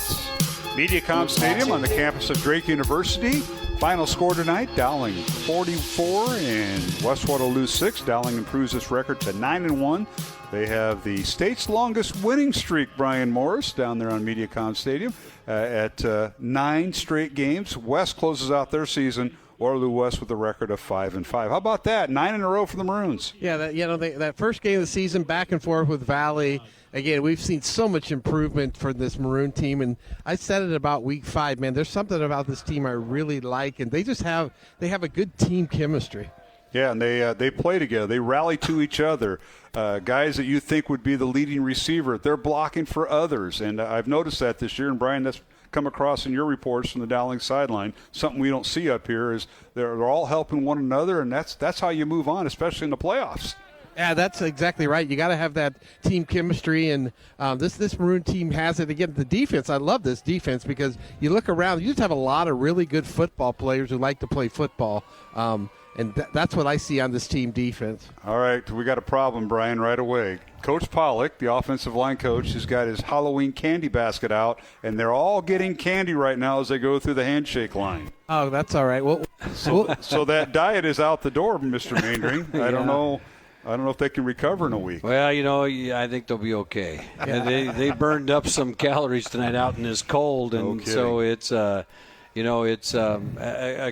Speaker 2: MediaCom Stadium on the campus of Drake University. Final score tonight, Dowling 44 and West Waterloo 6. Dowling improves its record to 9-1. They have the state's longest winning streak, Brian Morris, down there on MediaCom Stadium at 9 straight games. West closes out their season, Waterloo West, with a record of 5-5. How about that? 9 in a row for the Maroons.
Speaker 4: Yeah, that first game of the season, back and forth with Valley. Again, we've seen so much improvement for this Maroon team, and I said it about week 5, man. There's something about this team I really like, and they have a good team chemistry.
Speaker 2: Yeah, and they play together. They rally to each other. Guys that you think would be the leading receiver, they're blocking for others, and I've noticed that this year. And Brian, that's come across in your reports from the Dowling sideline. Something we don't see up here is they're all helping one another, and that's how you move on, especially in the playoffs.
Speaker 4: Yeah, that's exactly right. You got to have that team chemistry, and this Maroon team has it. Again, the defense, I love this defense because you look around, you just have a lot of really good football players who like to play football, and that's what I see on this team defense.
Speaker 2: All right, we got a problem, Brian, right away. Coach Pollock, the offensive line coach, has got his Halloween candy basket out, and they're all getting candy right now as they go through the handshake line.
Speaker 4: Oh, that's all right. Well,
Speaker 2: so that diet is out the door, Mr. Maindring. I don't know if they can recover in a week.
Speaker 3: Well, I think they'll be okay. They burned up some calories tonight out in this cold, and so it's a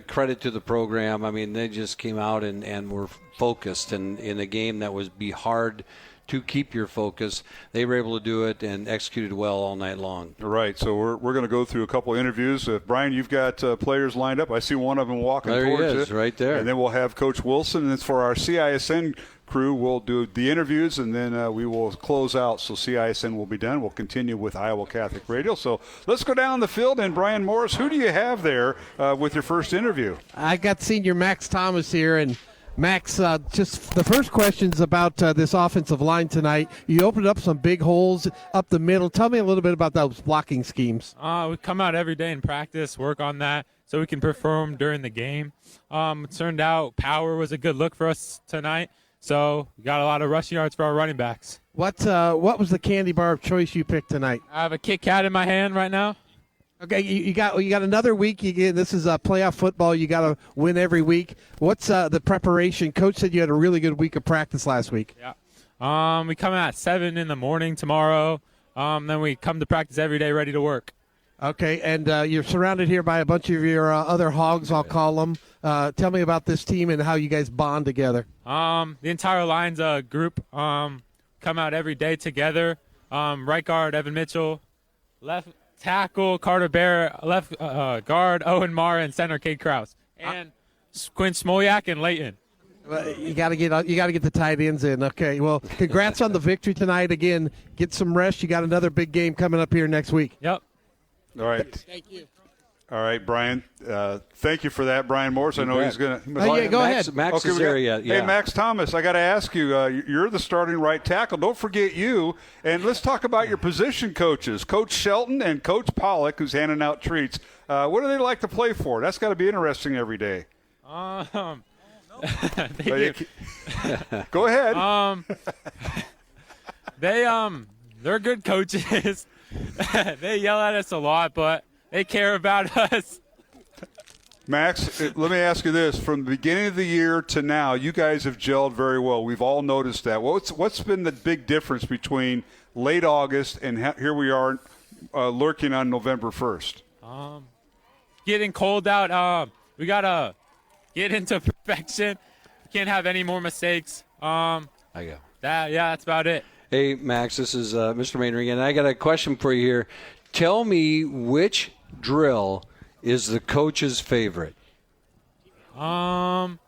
Speaker 3: credit to the program. I mean, they just came out and were focused, and in a game that would be hard to keep your focus, they were able to do it and executed well all night long.
Speaker 2: All right, so we're going to go through a couple of interviews. Brian, you've got players lined up. I see one of them walking towards you.
Speaker 3: There he is, right there.
Speaker 2: And then we'll have Coach Wilson, and it's for our CISN crew. We'll do the interviews, and then we will close out. So CISN will be done. We'll continue with Iowa Catholic Radio. So let's go down the field. And Brian Morris, who do you have there with your first interview?
Speaker 4: I got senior Max Thomas here, and Max, just the first question's about this offensive line tonight. You opened up some big holes up the middle. Tell me a little bit about those blocking schemes.
Speaker 20: We come out every day and practice, work on that so we can perform during the game. It turned out power was a good look for us tonight, so we got a lot of rushing yards for our running backs.
Speaker 4: What was the candy bar of choice you picked tonight?
Speaker 20: I have a Kit Kat in my hand right now.
Speaker 4: Okay, you got another week. This is playoff football. You got to win every week. What's the preparation? Coach said you had a really good week of practice last week.
Speaker 20: Yeah. We come at 7 in the morning tomorrow. Then we come to practice every day, ready to work.
Speaker 4: Okay, and you're surrounded here by a bunch of your other hogs, I'll call them. Tell me about this team and how you guys bond together.
Speaker 20: The entire line's a group. Come out every day together. Right guard Evan Mitchell, left tackle Carter Bear, left guard Owen Marr, and center Cade Krause, and Quinn Smolyak and Layton.
Speaker 4: You got to get the tight ends in. Okay. Well, congrats on the victory tonight. Again, get some rest. You got another big game coming up here next week.
Speaker 20: Yep.
Speaker 2: All right.
Speaker 4: Thank you.
Speaker 2: All right, Brian. Thank you for that, Brian Morris. I know he's going to.
Speaker 4: Go ahead.
Speaker 3: Max is there yet. Yeah.
Speaker 2: Hey, Max Thomas, I got to ask you. You're the starting right tackle. Don't forget you. And let's talk about your position coaches, Coach Shelton and Coach Pollock, who's handing out treats. What do they like to play for? That's got to be interesting every day. Go ahead.
Speaker 20: They're good coaches. They yell at us a lot, but they care about us.
Speaker 2: Max, let me ask you this. From the beginning of the year to now, you guys have gelled very well. We've all noticed that. What's been the big difference between late August and here we are lurking on November 1st?
Speaker 20: Getting cold out. We got to get into perfection. We can't have any more mistakes. That's about it.
Speaker 3: Hey, Max, this is Mr. Mainring, and I got a question for you here. Tell me which drill is the coach's favorite?
Speaker 20: Coach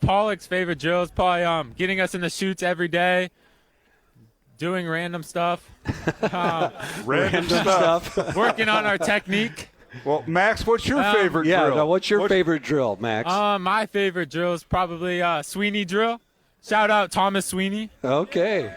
Speaker 20: Pollock's favorite drill is probably getting us in the chutes every day, doing random stuff.
Speaker 2: Random stuff.
Speaker 20: Working on our technique.
Speaker 2: Well, Max, what's your favorite drill?
Speaker 3: No, what's your favorite drill, Max?
Speaker 20: My favorite drill is probably Sweeney drill. Shout out Thomas Sweeney.
Speaker 3: Okay.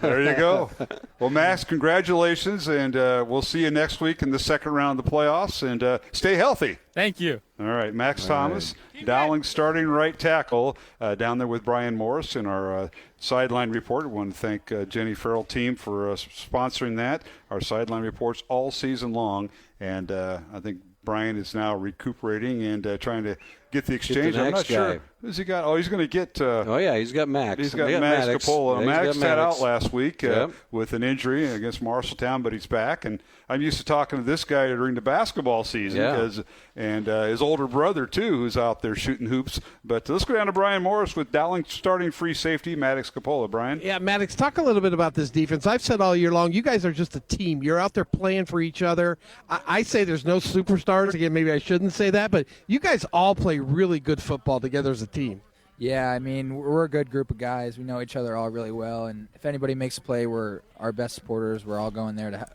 Speaker 2: There you go. Well, Max, congratulations, and we'll see you next week in the second round of the playoffs, and stay healthy.
Speaker 20: Thank you.
Speaker 2: All right, Max Thomas, Dowling starting right tackle, down there with Brian Morris in our sideline report. I want to thank Jenny Farrell team for sponsoring that. Our sideline reports all season long, and I think Brian is now recuperating and trying to get the exchange. I'm not sure. Who's he got? Oh, he's going to get.
Speaker 3: He's got Max.
Speaker 2: He's got Max Capola.
Speaker 3: Yeah,
Speaker 2: Max sat out last week with an injury against Marshalltown, but he's back. And I'm used to talking to this guy during the basketball season, and his older brother too, who's out there shooting hoops. But let's go down to Brian Morris with Dowling starting free safety, Maddox Capola. Brian.
Speaker 4: Yeah, Maddox, talk a little bit about this defense. I've said all year long, you guys are just a team. You're out there playing for each other. I say there's no superstars. Again, maybe I shouldn't say that, but you guys all play really good football together as a team.
Speaker 6: Yeah, I mean, we're a good group of guys. We know each other all really well, and if anybody makes a play, we're our best supporters. We're all going there to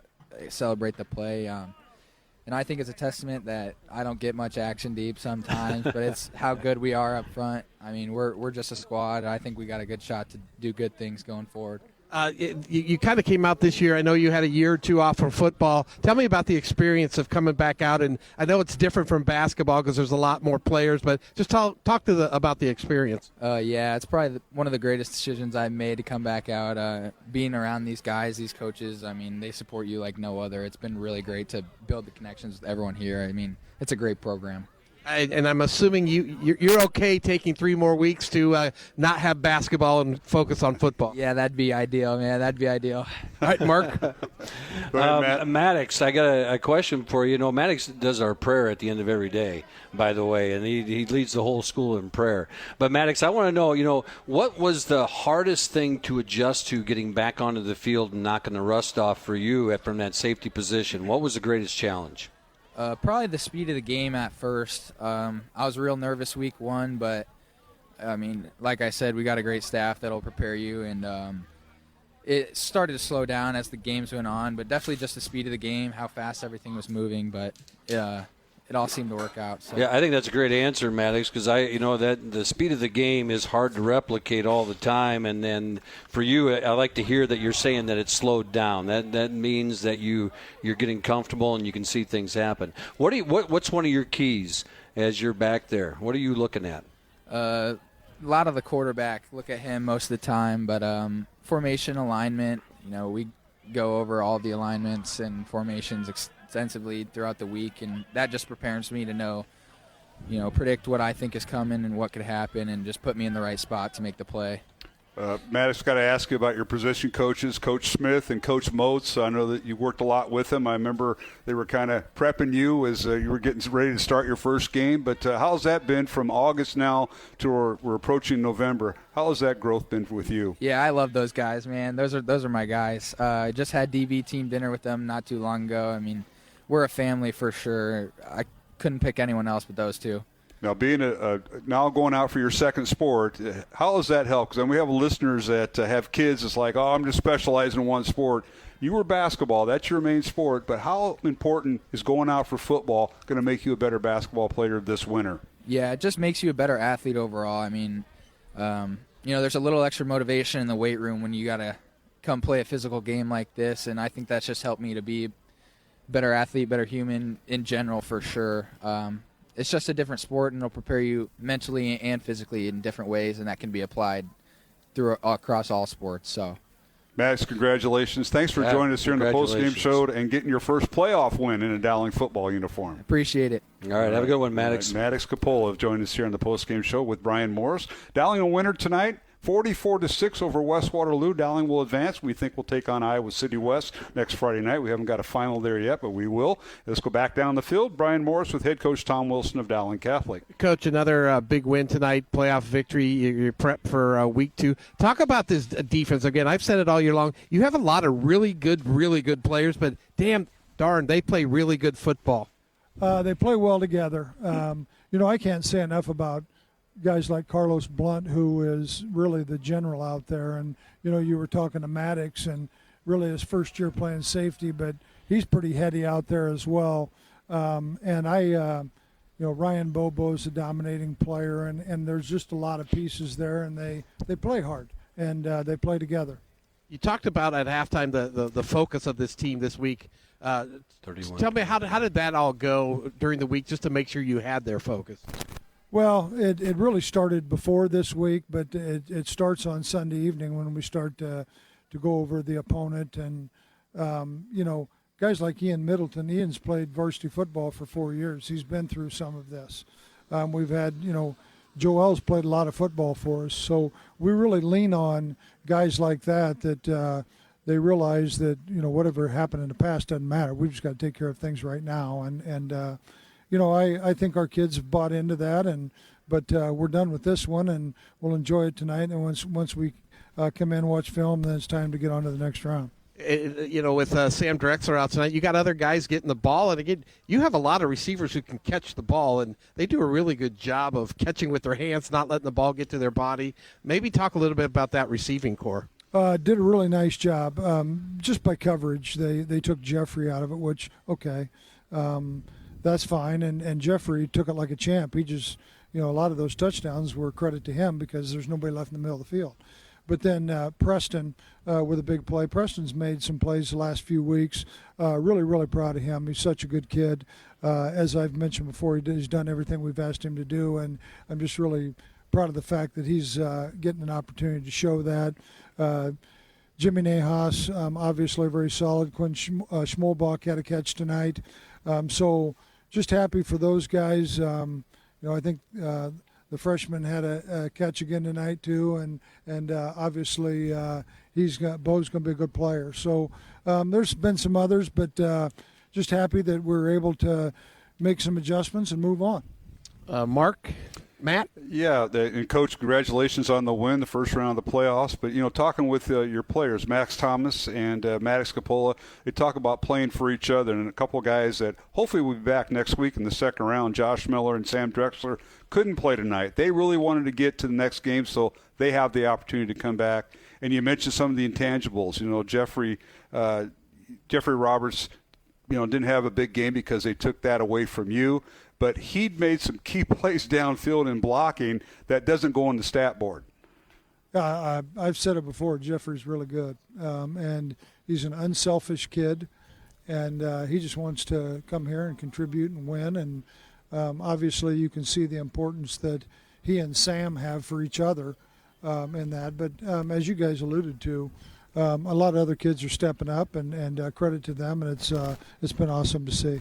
Speaker 6: celebrate the play. And I think it's a testament that I don't get much action deep sometimes, but it's how good we are up front. I mean, we're just a squad. I think we got a good shot to do good things going forward.
Speaker 4: You kind of came out this year. I know you had a year or two off from football. Tell me about the experience of coming back out. And I know it's different from basketball because there's a lot more players, but just talk about the experience.
Speaker 6: Yeah, it's probably one of the greatest decisions I've made to come back out. Being around these guys, these coaches, I mean, they support you like no other. It's been really great to build the connections with everyone here. I mean, it's a great program.
Speaker 4: And I'm assuming you're okay taking 3 more weeks to not have basketball and focus on football.
Speaker 6: Yeah, that'd be ideal, man. That'd be ideal.
Speaker 4: All right, Mark.
Speaker 3: Maddox, I got a question for you. You know, Maddox does our prayer at the end of every day, by the way, and he leads the whole school in prayer. But, Maddox, I want to know, what was the hardest thing to adjust to getting back onto the field and knocking the rust off for you from that safety position? What was the greatest challenge?
Speaker 6: Probably the speed of the game at first. I was real nervous week 1, but, I mean, like I said, we got a great staff that'll prepare you, and it started to slow down as the games went on, but definitely just the speed of the game, how fast everything was moving, but it all seemed to work out. So.
Speaker 3: Yeah, I think that's a great answer, Maddox, because that the speed of the game is hard to replicate all the time, and then for you, I like to hear that you're saying that it's slowed down. That means that you're getting comfortable and you can see things happen. What's one of your keys as you're back there? What are you looking at?
Speaker 6: A lot of the quarterback. Look at him most of the time, but formation alignment. We go over all the alignments and formations extensively throughout the week, and that just prepares me to know, predict what I think is coming and what could happen, and just put me in the right spot to make the play.
Speaker 2: Maddox, got to ask you about your position coaches, Coach Smith and Coach Moats. I know that you worked a lot with them. I remember they were kind of prepping you as you were getting ready to start your first game. But how's that been from August now to we're approaching November? How has that growth been with you?
Speaker 6: Yeah, I love those guys, man. Those are my guys. I just had DV team dinner with them not too long ago. I mean, we're a family for sure. I couldn't pick anyone else but those two.
Speaker 2: Now, being now going out for your second sport, how does that help? Because then we have listeners that have kids. It's like, oh, I'm just specializing in one sport. You were basketball. That's your main sport. But how important is going out for football going to make you a better basketball player this winter?
Speaker 6: Yeah, it just makes you a better athlete overall. I mean, there's a little extra motivation in the weight room when you got to come play a physical game like this, and I think that's just helped me to be a better athlete, better human in general for sure. It's just a different sport, and it'll prepare you mentally and physically in different ways, and that can be applied across all sports. So,
Speaker 2: Max, congratulations. Thanks for joining us here in the post-game show and getting your first playoff win in a Dowling football uniform.
Speaker 6: Appreciate it.
Speaker 3: All right, have a good one, Maddox.
Speaker 2: Maddox Coppola joined us here on the post-game show with Brian Morris. Dowling a winner tonight. 44-6 over West Waterloo. Dowling will advance. We think we'll take on Iowa City West next Friday night. We haven't got a final there yet, but we will. Let's go back down the field. Brian Morris with head coach Tom Wilson of Dowling Catholic.
Speaker 4: Coach, another big win tonight, playoff victory. You're prepped for week 2. Talk about this defense. Again, I've said it all year long. You have a lot of really good players, but darn, they play really good football.
Speaker 12: They play well together. I can't say enough about guys like Carlos Blunt, who is really the general out there. And, you were talking to Maddox, and really his first year playing safety, but he's pretty heady out there as well. Ryan Bobo's a dominating player, and there's just a lot of pieces there, and they play hard, and they play together.
Speaker 4: You talked about at halftime the focus of this team this week.
Speaker 3: 31.
Speaker 4: Tell me, how did that all go during the week just to make sure you had their focus?
Speaker 12: Well, it really started before this week, but it starts on Sunday evening when we start to go over the opponent. And, guys like Ian Middleton, Ian's played varsity football for 4 years. He's been through some of this. We've had, Joel's played a lot of football for us. So we really lean on guys like that they realize that, whatever happened in the past doesn't matter. We've just got to take care of things right now. And I think our kids have bought into that, but we're done with this one, and we'll enjoy it tonight. And once we come in and watch film, then it's time to get on to the next round.
Speaker 4: With Sam Drexler out tonight, you got other guys getting the ball, and again, you have a lot of receivers who can catch the ball, and they do a really good job of catching with their hands, not letting the ball get to their body. Maybe talk a little bit about that receiving core.
Speaker 12: Did a really nice job. Just by coverage, they took Jeffrey out of it, which, okay. That's fine, and Jeffrey took it like a champ. He just, a lot of those touchdowns were credit to him because there's nobody left in the middle of the field. But then Preston with a big play. Preston's made some plays the last few weeks. Really, really proud of him. He's such a good kid. As I've mentioned before, he's done everything we've asked him to do, and I'm just really proud of the fact that he's getting an opportunity to show that. Jimmy Nahas, obviously very solid. Quinn Schmolbach had a catch tonight. So just happy for those guys. I think the freshman had a catch again tonight too, and obviously Bo's going to be a good player. So there's been some others, but just happy that we're able to make some adjustments and move on.
Speaker 4: Mark, Matt?
Speaker 2: Yeah, and Coach, congratulations on the win, the first round of the playoffs. But, talking with your players, Max Thomas and Maddox Coppola, they talk about playing for each other. And a couple of guys that hopefully will be back next week in the second round, Josh Miller and Sam Drexler, couldn't play tonight. They really wanted to get to the next game, so they have the opportunity to come back. And you mentioned some of the intangibles. Jeffrey Roberts, didn't have a big game because they took that away from you. But he'd made some key plays downfield in blocking that doesn't go on the stat board.
Speaker 12: I've said it before. Jeffrey's really good, and he's an unselfish kid, and he just wants to come here and contribute and win. And obviously, you can see the importance that he and Sam have for each other in that. But as you guys alluded to, a lot of other kids are stepping up, and credit to them. And it's been awesome to see.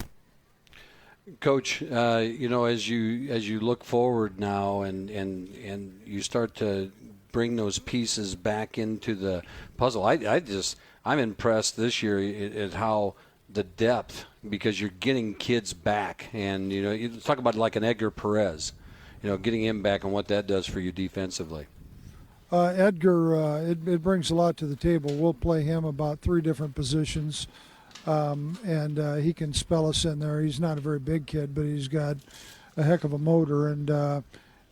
Speaker 3: Coach, as you look forward now and you start to bring those pieces back into the puzzle, I'm impressed this year at how the depth, because you're getting kids back, and you talk about like an Edgar Perez, getting him back and what that does for you defensively.
Speaker 12: Edgar, it brings a lot to the table. We'll play him about 3 different positions. And he can spell us in there. He's not a very big kid, but he's got heck of a motor, and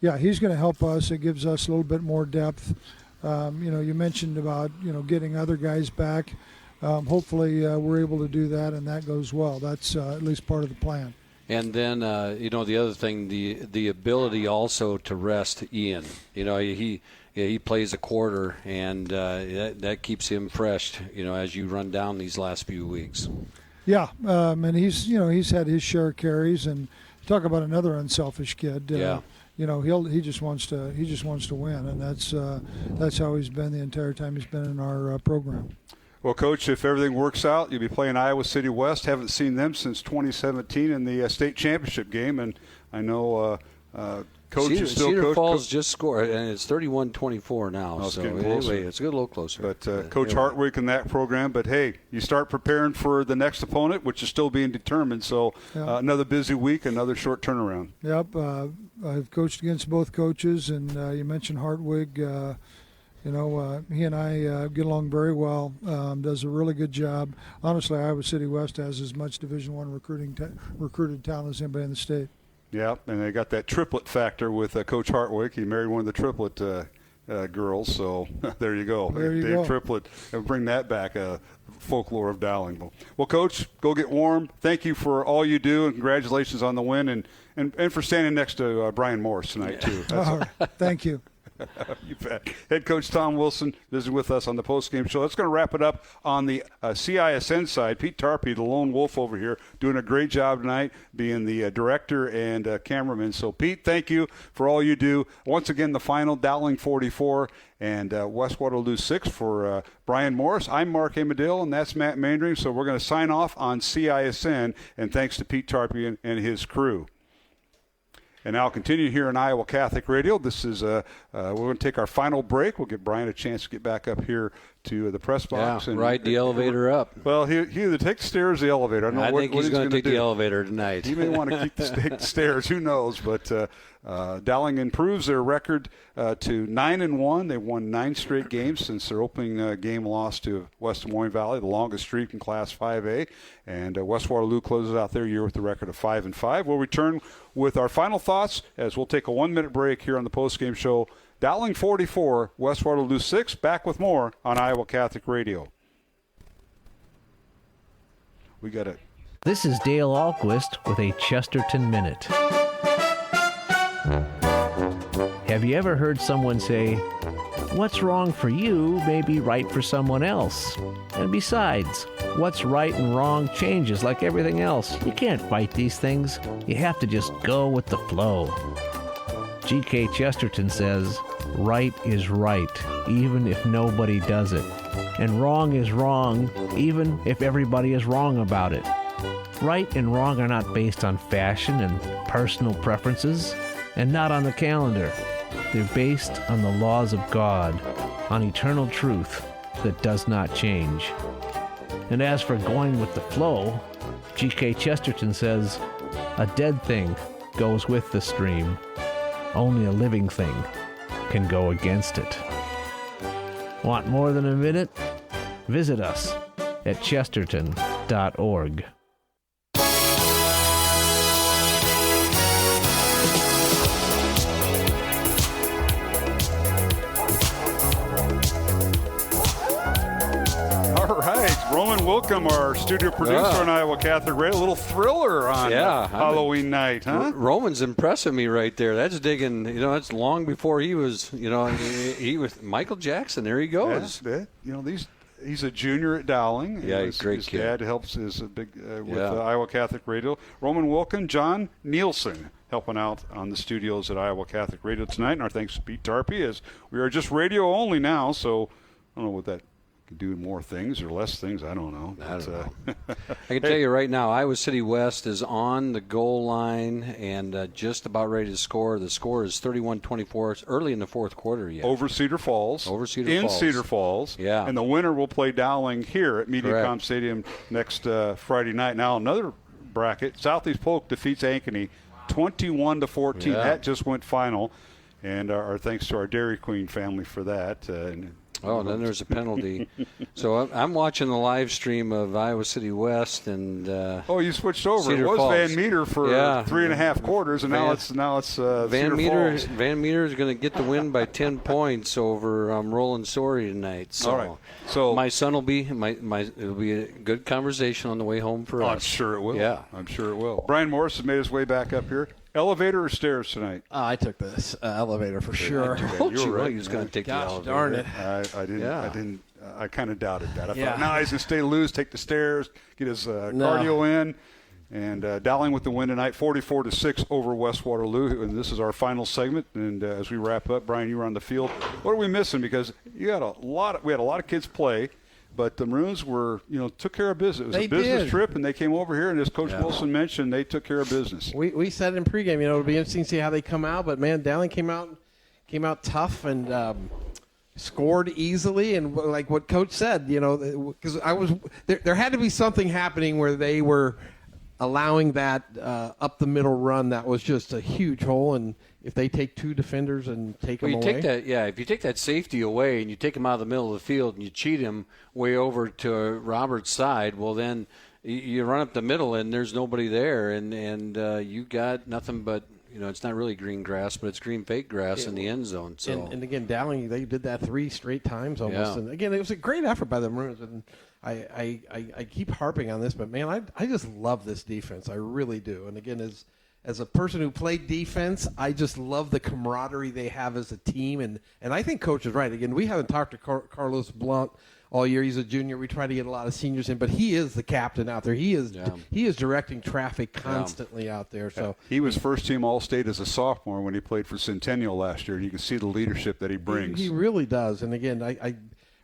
Speaker 12: he's going to help us. It gives us a little bit more depth. You mentioned about getting other guys back. Hopefully we're able to do that, and that goes well. That's at least part of the plan.
Speaker 3: And then, the other thing, the ability also to rest Ian. He plays a quarter, and that keeps him fresh, as you run down these last few weeks.
Speaker 12: Yeah, and he's had his share of carries, and talk about another unselfish kid. He just wants to win, and that's how he's been the entire time he's been in our program.
Speaker 2: Well, Coach, if everything works out, you'll be playing Iowa City West. Haven't seen them since 2017 in the state championship game, and I know Coach is still
Speaker 3: Cedar
Speaker 2: Coach.
Speaker 3: Falls just scored, and it's 31-24 now.
Speaker 2: Oh, it's
Speaker 3: so
Speaker 2: getting closer.
Speaker 3: anyway, it's a little closer.
Speaker 2: But Coach Hartwig in that program. But hey, you start preparing for the next opponent, which is still being determined. So another busy week, another short turnaround.
Speaker 12: Yep, I've coached against both coaches, and you mentioned Hartwig. He and I get along very well. Does a really good job. Honestly, Iowa City West has as much Division I recruited talent as anybody in the state.
Speaker 2: Yeah, and they got that triplet factor with Coach Hartwig. He married one of the triplet girls, so there you go. Dave Triplet, and bring that back, folklore of Dowling. Well, Coach, go get warm. Thank you for all you do, and congratulations on the win, and for standing next to Brian Morris tonight, too.
Speaker 12: Thank you.
Speaker 2: You bet. Head Coach Tom Wilson visiting with us on the postgame show. That's going to wrap it up on the CISN side. Pete Tarpey, the lone wolf over here, doing a great job tonight, being the director and cameraman. So, Pete, thank you for all you do. Once again, the final, Dowling 44 and West Waterloo 6 for Brian Morris. I'm Mark Amadale, and that's Matt Mandring. So we're going to sign off on CISN, and thanks to Pete Tarpey and his crew. And now I'll continue here on Iowa Catholic Radio. This is we're going to take our final break. We'll give Brian a chance to get back up here to the press box
Speaker 3: and ride the elevator up.
Speaker 2: Well, he either takes the stairs or the elevator. I don't know
Speaker 3: I think he's going to take the elevator tonight.
Speaker 2: He may want to keep the stairs. Who knows? But Dowling improves their record to 9-1. They've won 9 straight games since their opening game loss to West Des Moines Valley, the longest streak in Class 5A. And West Waterloo closes out their year with a record of 5-5. We'll return with our final thoughts as we'll take a 1-minute break here on the postgame show. Dowling 44, West Waterloo 6. Back with more on Iowa Catholic Radio. We got it.
Speaker 8: This is Dale Ahlquist with a Chesterton Minute. Have you ever heard someone say, "What's wrong for you may be right for someone else"? And besides, what's right and wrong changes like everything else. You can't fight these things. You have to just go with the flow. G.K. Chesterton says, right is right, even if nobody does it. And wrong is wrong, even if everybody is wrong about it. Right and wrong are not based on fashion and personal preferences, and not on the calendar. They're based on the laws of God, on eternal truth that does not change. And as for going with the flow, G.K. Chesterton says, a dead thing goes with the stream. Only a living thing can go against it. Want more than a minute? Visit us at chesterton.org.
Speaker 2: Roman Wilkham, our studio producer on Iowa Catholic Radio. A little thriller on Halloween night, huh?
Speaker 3: Roman's impressing me right there. That's digging, that's long before he was, he was Michael Jackson. There he goes.
Speaker 2: Yeah, he's a junior at Dowling.
Speaker 3: Yeah, great
Speaker 2: his
Speaker 3: kid.
Speaker 2: His dad helps is a big with Iowa Catholic Radio. Roman Wilkham, John Nielsen helping out on the studios at Iowa Catholic Radio tonight. And our thanks to Pete Tarpey, as we are just radio only now, so I don't know what that do more things or less things. I don't know.
Speaker 3: I don't know. I can tell you right now, Iowa City West is on the goal line and just about ready to score. The score is 31-24. It's early in the fourth quarter yet.
Speaker 2: Over Cedar Falls.
Speaker 3: In
Speaker 2: Cedar Falls.
Speaker 3: Yeah.
Speaker 2: And the winner will play Dowling here at MediaCom Stadium next Friday night. Now another bracket. Southeast Polk defeats Ankeny 21-14. That just went final. And our thanks to our Dairy Queen family for that. And
Speaker 3: Oh, then there's a penalty. So I'm watching the live stream of Iowa City West and.
Speaker 2: You switched over.
Speaker 3: Cedar
Speaker 2: It was
Speaker 3: Falls.
Speaker 2: Van Meter for 3.5 quarters, and now it's
Speaker 3: Van
Speaker 2: Cedar
Speaker 3: Meter.
Speaker 2: Falls.
Speaker 3: Van Meter is going to get the win by 10 points over Roland Sorey tonight. So,
Speaker 2: all right. So
Speaker 3: my son will be it'll be a good conversation on the way home for us.
Speaker 2: I'm sure it will.
Speaker 3: Yeah,
Speaker 2: I'm sure it will. Brian Morris has made his way back up here. Elevator or stairs tonight?
Speaker 4: I took this elevator for sure.
Speaker 3: I told you right. He was going to take the elevator.
Speaker 4: Darn it!
Speaker 2: I didn't.
Speaker 4: Yeah.
Speaker 2: I didn't. I kind of doubted that. I thought, no, he's going to stay loose, take the stairs, get his cardio in. And Dowling with the win tonight, 44-6 over West Waterloo. And this is our final segment. And as we wrap up, Brian, you were on the field. What are we missing? Because we had a lot of kids play. But the Maroons took care of business. It was a business trip, and they came over here, and as Coach Wilson mentioned, they took care of business.
Speaker 4: We said in pregame, it'll be interesting to see how they come out. But, man, Dowling came out tough and scored easily. And like what Coach said, because there had to be something happening where they were allowing that up the middle run that was just a huge hole. And if they take two defenders and take them away.
Speaker 3: If you take that safety away and you take him out of the middle of the field and you cheat him way over to Robert's side, well, then you run up the middle and there's nobody there, and you got nothing but, it's not really green grass, but it's green fake grass in the end zone. So
Speaker 4: and again, Dowling, they did that 3 straight times almost. Yeah. And again, it was a great effort by the Maroons. And I keep harping on this, but man, I just love this defense. I really do. And again, as a person who played defense, I just love the camaraderie they have as a team. And I think Coach is right. Again, we haven't talked to Carlos Blunt all year. He's a junior. We try to get a lot of seniors in, but he is the captain out there. He is directing traffic constantly out there. So
Speaker 2: he was first-team All-State as a sophomore when he played for Centennial last year. And you can see the leadership that he brings.
Speaker 4: He really does. And again,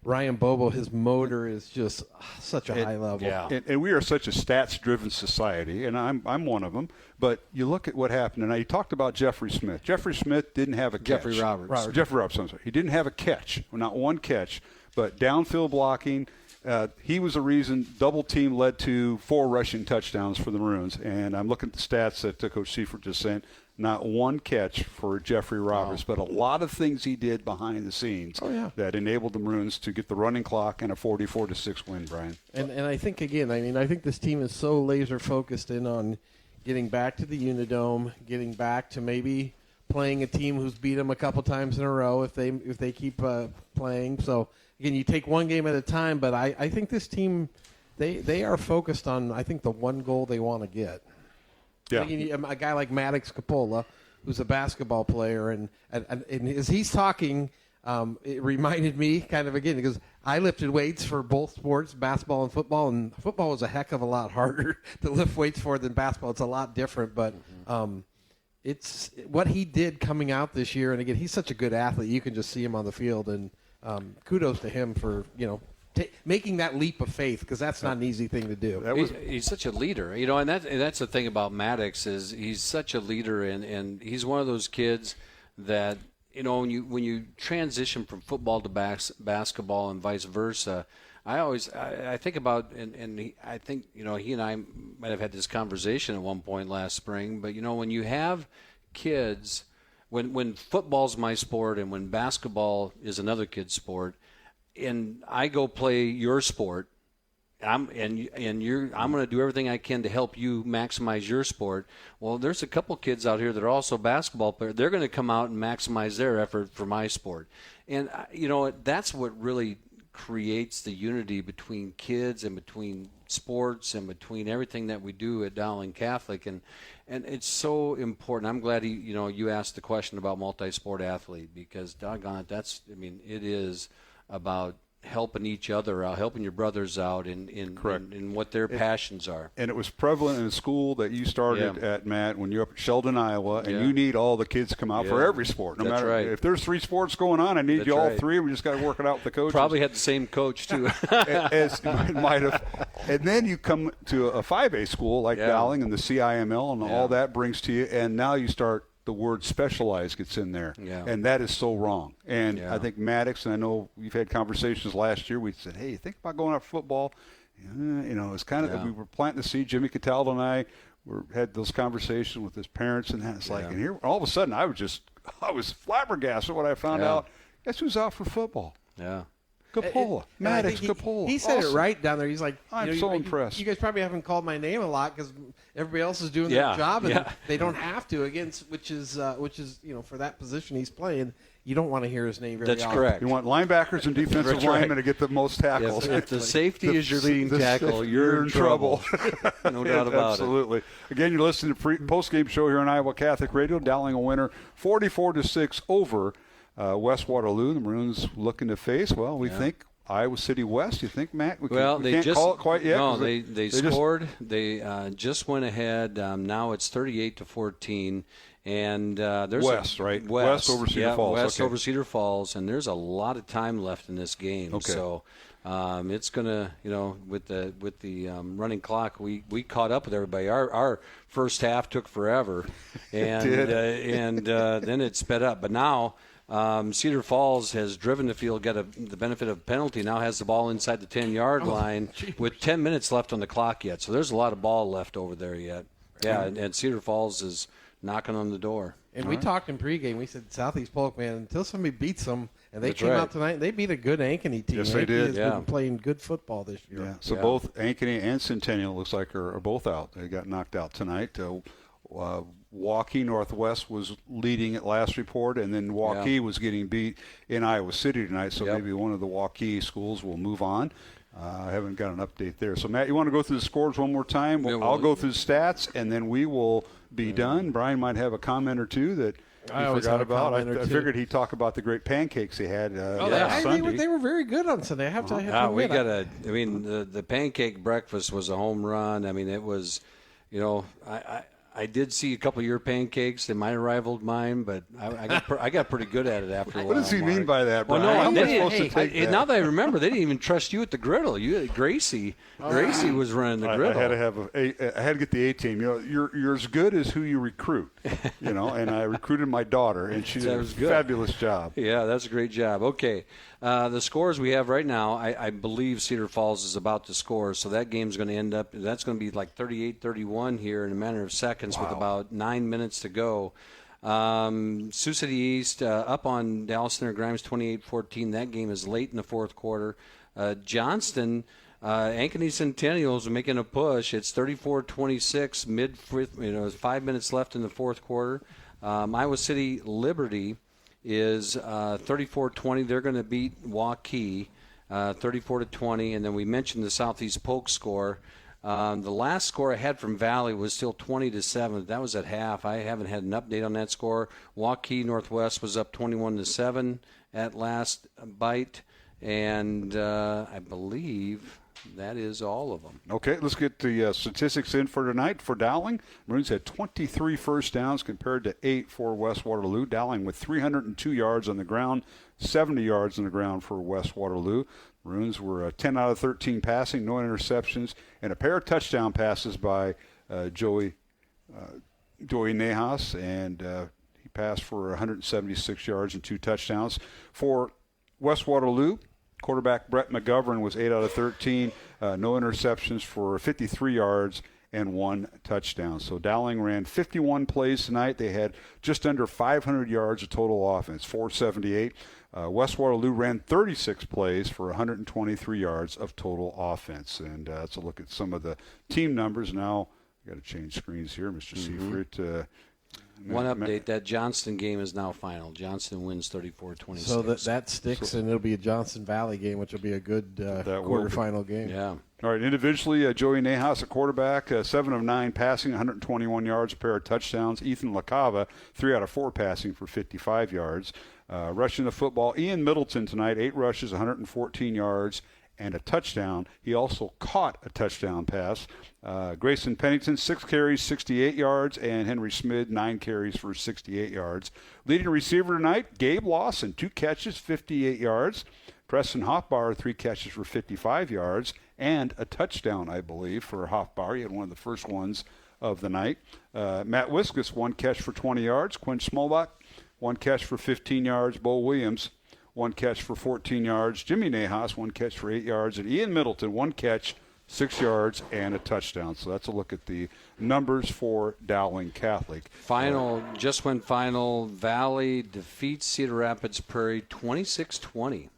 Speaker 4: Ryan Bobo, his motor is just such a high level.
Speaker 2: Yeah. And we are such a stats-driven society, and I'm one of them. But you look at what happened tonight. You talked about Jeffrey Smith. Jeffrey Smith didn't have a catch.
Speaker 3: Jeffrey Roberts.
Speaker 2: Jeffrey Roberts, I'm sorry. He didn't have a catch, not one catch. But downfield blocking, he was the reason double team led to 4 rushing touchdowns for the Maroons. And I'm looking at the stats that Coach Seifert just sent. Not one catch for Jeffrey Roberts, but a lot of things he did behind the scenes that enabled the Maroons to get the running clock and a 44-6 win, Brian.
Speaker 4: And I think, again, I think this team is so laser-focused in on getting back to the Unidome, getting back to maybe playing a team who's beat them a couple times in a row if they keep playing. So, again, you take one game at a time, but I think this team, they are focused on, I think, the one goal they want to get.
Speaker 2: Yeah.
Speaker 4: A guy like Maddox Capola, who's a basketball player, and as he's talking, it reminded me kind of, again, because I lifted weights for both sports, basketball and football was a heck of a lot harder to lift weights for than basketball. It's a lot different, but it's what he did coming out this year, and again, he's such a good athlete. You can just see him on the field, and kudos to him for, making that leap of faith, because that's not an easy thing to do.
Speaker 3: He's such a leader, and that's the thing about Maddox is he's such a leader, and he's one of those kids that, when you transition from football to basketball and vice versa, I think about, and I think, he and I might have had this conversation at one point last spring, but, when you have kids, when football's my sport and when basketball is another kid's sport, and I go play your sport, I'm going to do everything I can to help you maximize your sport. Well, there's a couple kids out here that are also basketball players. They're going to come out and maximize their effort for my sport. And, that's what really creates the unity between kids and between sports and between everything that we do at Dowling Catholic. And it's so important. I'm glad you asked the question about multi-sport athlete, because doggone it, it is about helping each other out, helping your brothers out in what their passions are.
Speaker 2: And it was prevalent in a school that you started at, Matt, when you're up at Sheldon, Iowa, and you need all the kids to come out for every sport. No matter if there's 3 sports going on, I need you all 3. We just got to work it out with the coaches.
Speaker 3: Probably had the same coach, too.
Speaker 2: As might have. And then you come to a 5A school like Dowling and the CIML and all that brings to you, and now you start the word specialized gets in there, and that is so wrong. And I think Maddox, and I know we've had conversations last year, we said, hey, think about going out for football. It's kind of, we were planting the seed. Jimmy Cataldo and I had those conversations with his parents, and it's like, and here, all of a sudden, I was flabbergasted when I found out, guess who's out for football?
Speaker 3: Yeah.
Speaker 2: Capola. Maddox Capola.
Speaker 4: He said it right down there. He's like,
Speaker 2: I'm so impressed.
Speaker 4: You guys probably haven't called my name a lot because everybody else is doing their job, and they don't have to. Again, which is for that position he's playing, you don't want to hear his name very often.
Speaker 3: That's correct.
Speaker 2: You want linebackers and defensive linemen to get the most tackles.
Speaker 3: If the safety is your leading tackle, you're in trouble. No doubt about
Speaker 2: Absolutely. Again, you're listening to post-game show here on Iowa Catholic Radio. Dowling a winner 44-6 over West Waterloo. The Maroons looking to face, we think Iowa City West. You think, Matt? We can't call it quite yet.
Speaker 3: No, they scored. They just went ahead. Now it's 38-14. And there's
Speaker 2: West, right? West over Cedar Falls.
Speaker 3: West over Cedar Falls, and there's a lot of time left in this game.
Speaker 2: Okay.
Speaker 3: So it's gonna, with the running clock, we caught up with everybody. Our first half took forever, and then it sped up. But now Cedar Falls has driven the field, got the benefit of penalty. Now has the ball inside the 10-yard line with 10 minutes left on the clock yet. So there's a lot of ball left over there yet. Yeah, and Cedar Falls is knocking on the door.
Speaker 4: And we talked in pregame. We said Southeast Polk, man, until somebody beats them, and they came out tonight, they beat a good Ankeny team.
Speaker 2: Yes, they did.
Speaker 4: Has been playing good football this year.
Speaker 2: Yeah. So both Ankeny and Centennial looks like are both out. They got knocked out tonight. Waukee Northwest was leading at last report, and then Waukee was getting beat in Iowa City tonight. So maybe one of the Waukee schools will move on. I haven't got an update there. So, Matt, you want to go through the scores one more time? I'll go through the stats, and then we will be done. Brian might have a comment or two that he forgot about. I figured he'd talk about the great pancakes he had Sunday.
Speaker 4: They were very good on Sunday. I have to admit.
Speaker 3: The pancake breakfast was a home run. I mean, it was, I did see a couple of your pancakes. They might have rivaled mine, but I got pretty good at it after a while.
Speaker 2: What does he mean by that, Brian?
Speaker 3: Well, no, now that I remember, they didn't even trust you at the griddle. Gracie was running the griddle.
Speaker 2: I had to get the A-team. You're as good as who you recruit. And I recruited my daughter, and she did a fabulous job.
Speaker 3: Yeah, that's a great job. Okay. The scores we have right now, I believe Cedar Falls is about to score, so that game's going to end up, that's going to be like 38-31 here in a matter of seconds with about 9 minutes to go. Sioux City East up on Dallas Center Grimes 28-14. That game is late in the fourth quarter. Johnston, Ankeny Centennials are making a push. It's 34-26, 5 minutes left in the fourth quarter. Iowa City Liberty is 34-20. They're going to beat Waukee 34-20. And then we mentioned the Southeast Polk score. The last score I had from Valley was still 20-7. That was at half. I haven't had an update on that score. Waukee Northwest was up 21-7 at last bite. And I believe that is all of them.
Speaker 2: Okay, let's get the statistics in for tonight. For Dowling, Maroons had 23 first downs compared to 8 for West Waterloo. Dowling with 302 yards on the ground, 70 yards on the ground for West Waterloo. Maroons were 10 out of 13 passing, no interceptions, and a pair of touchdown passes by Joey Nejas, and he passed for 176 yards and 2 touchdowns. For West Waterloo, quarterback Brett McGovern was 8 out of 13, no interceptions for 53 yards and 1 touchdown. So Dowling ran 51 plays tonight. They had just under 500 yards of total offense, 478. West Waterloo ran 36 plays for 123 yards of total offense. And let's look at some of the team numbers. Now, I've got to change screens here, Mr. Seifert.
Speaker 3: One update, that Johnston game is now final. Johnston wins 34-26.
Speaker 4: So that sticks, and it'll be a Johnson Valley game, which will be a good quarterfinal game.
Speaker 3: Yeah.
Speaker 2: All right, individually, Joey Nejas, a quarterback, 7 of 9 passing, 121 yards, a pair of touchdowns. Ethan LaCava, 3 out of 4 passing for 55 yards. Rushing the football, Ian Middleton tonight, 8 rushes, 114 yards, and a touchdown. He also caught a touchdown pass. Grayson Pennington, 6 carries, 68 yards, and Henry Smith, 9 carries for 68 yards. Leading receiver tonight, Gabe Lawson, 2 catches, 58 yards. Preston Hoffbauer, 3 catches for 55 yards, and a touchdown, I believe, for Hoffbauer. He had one of the first ones of the night. Matt Wiskus, 1 catch for 20 yards. Quinn Smolbach, 1 catch for 15 yards. Bo Williams, 1 catch for 14 yards. Jimmy Nejas, 1 catch for 8 yards. And Ian Middleton, 1 catch, 6 yards, and a touchdown. So that's a look at the numbers for Dowling Catholic.
Speaker 3: Just went final. Valley defeats Cedar Rapids Prairie 26-20.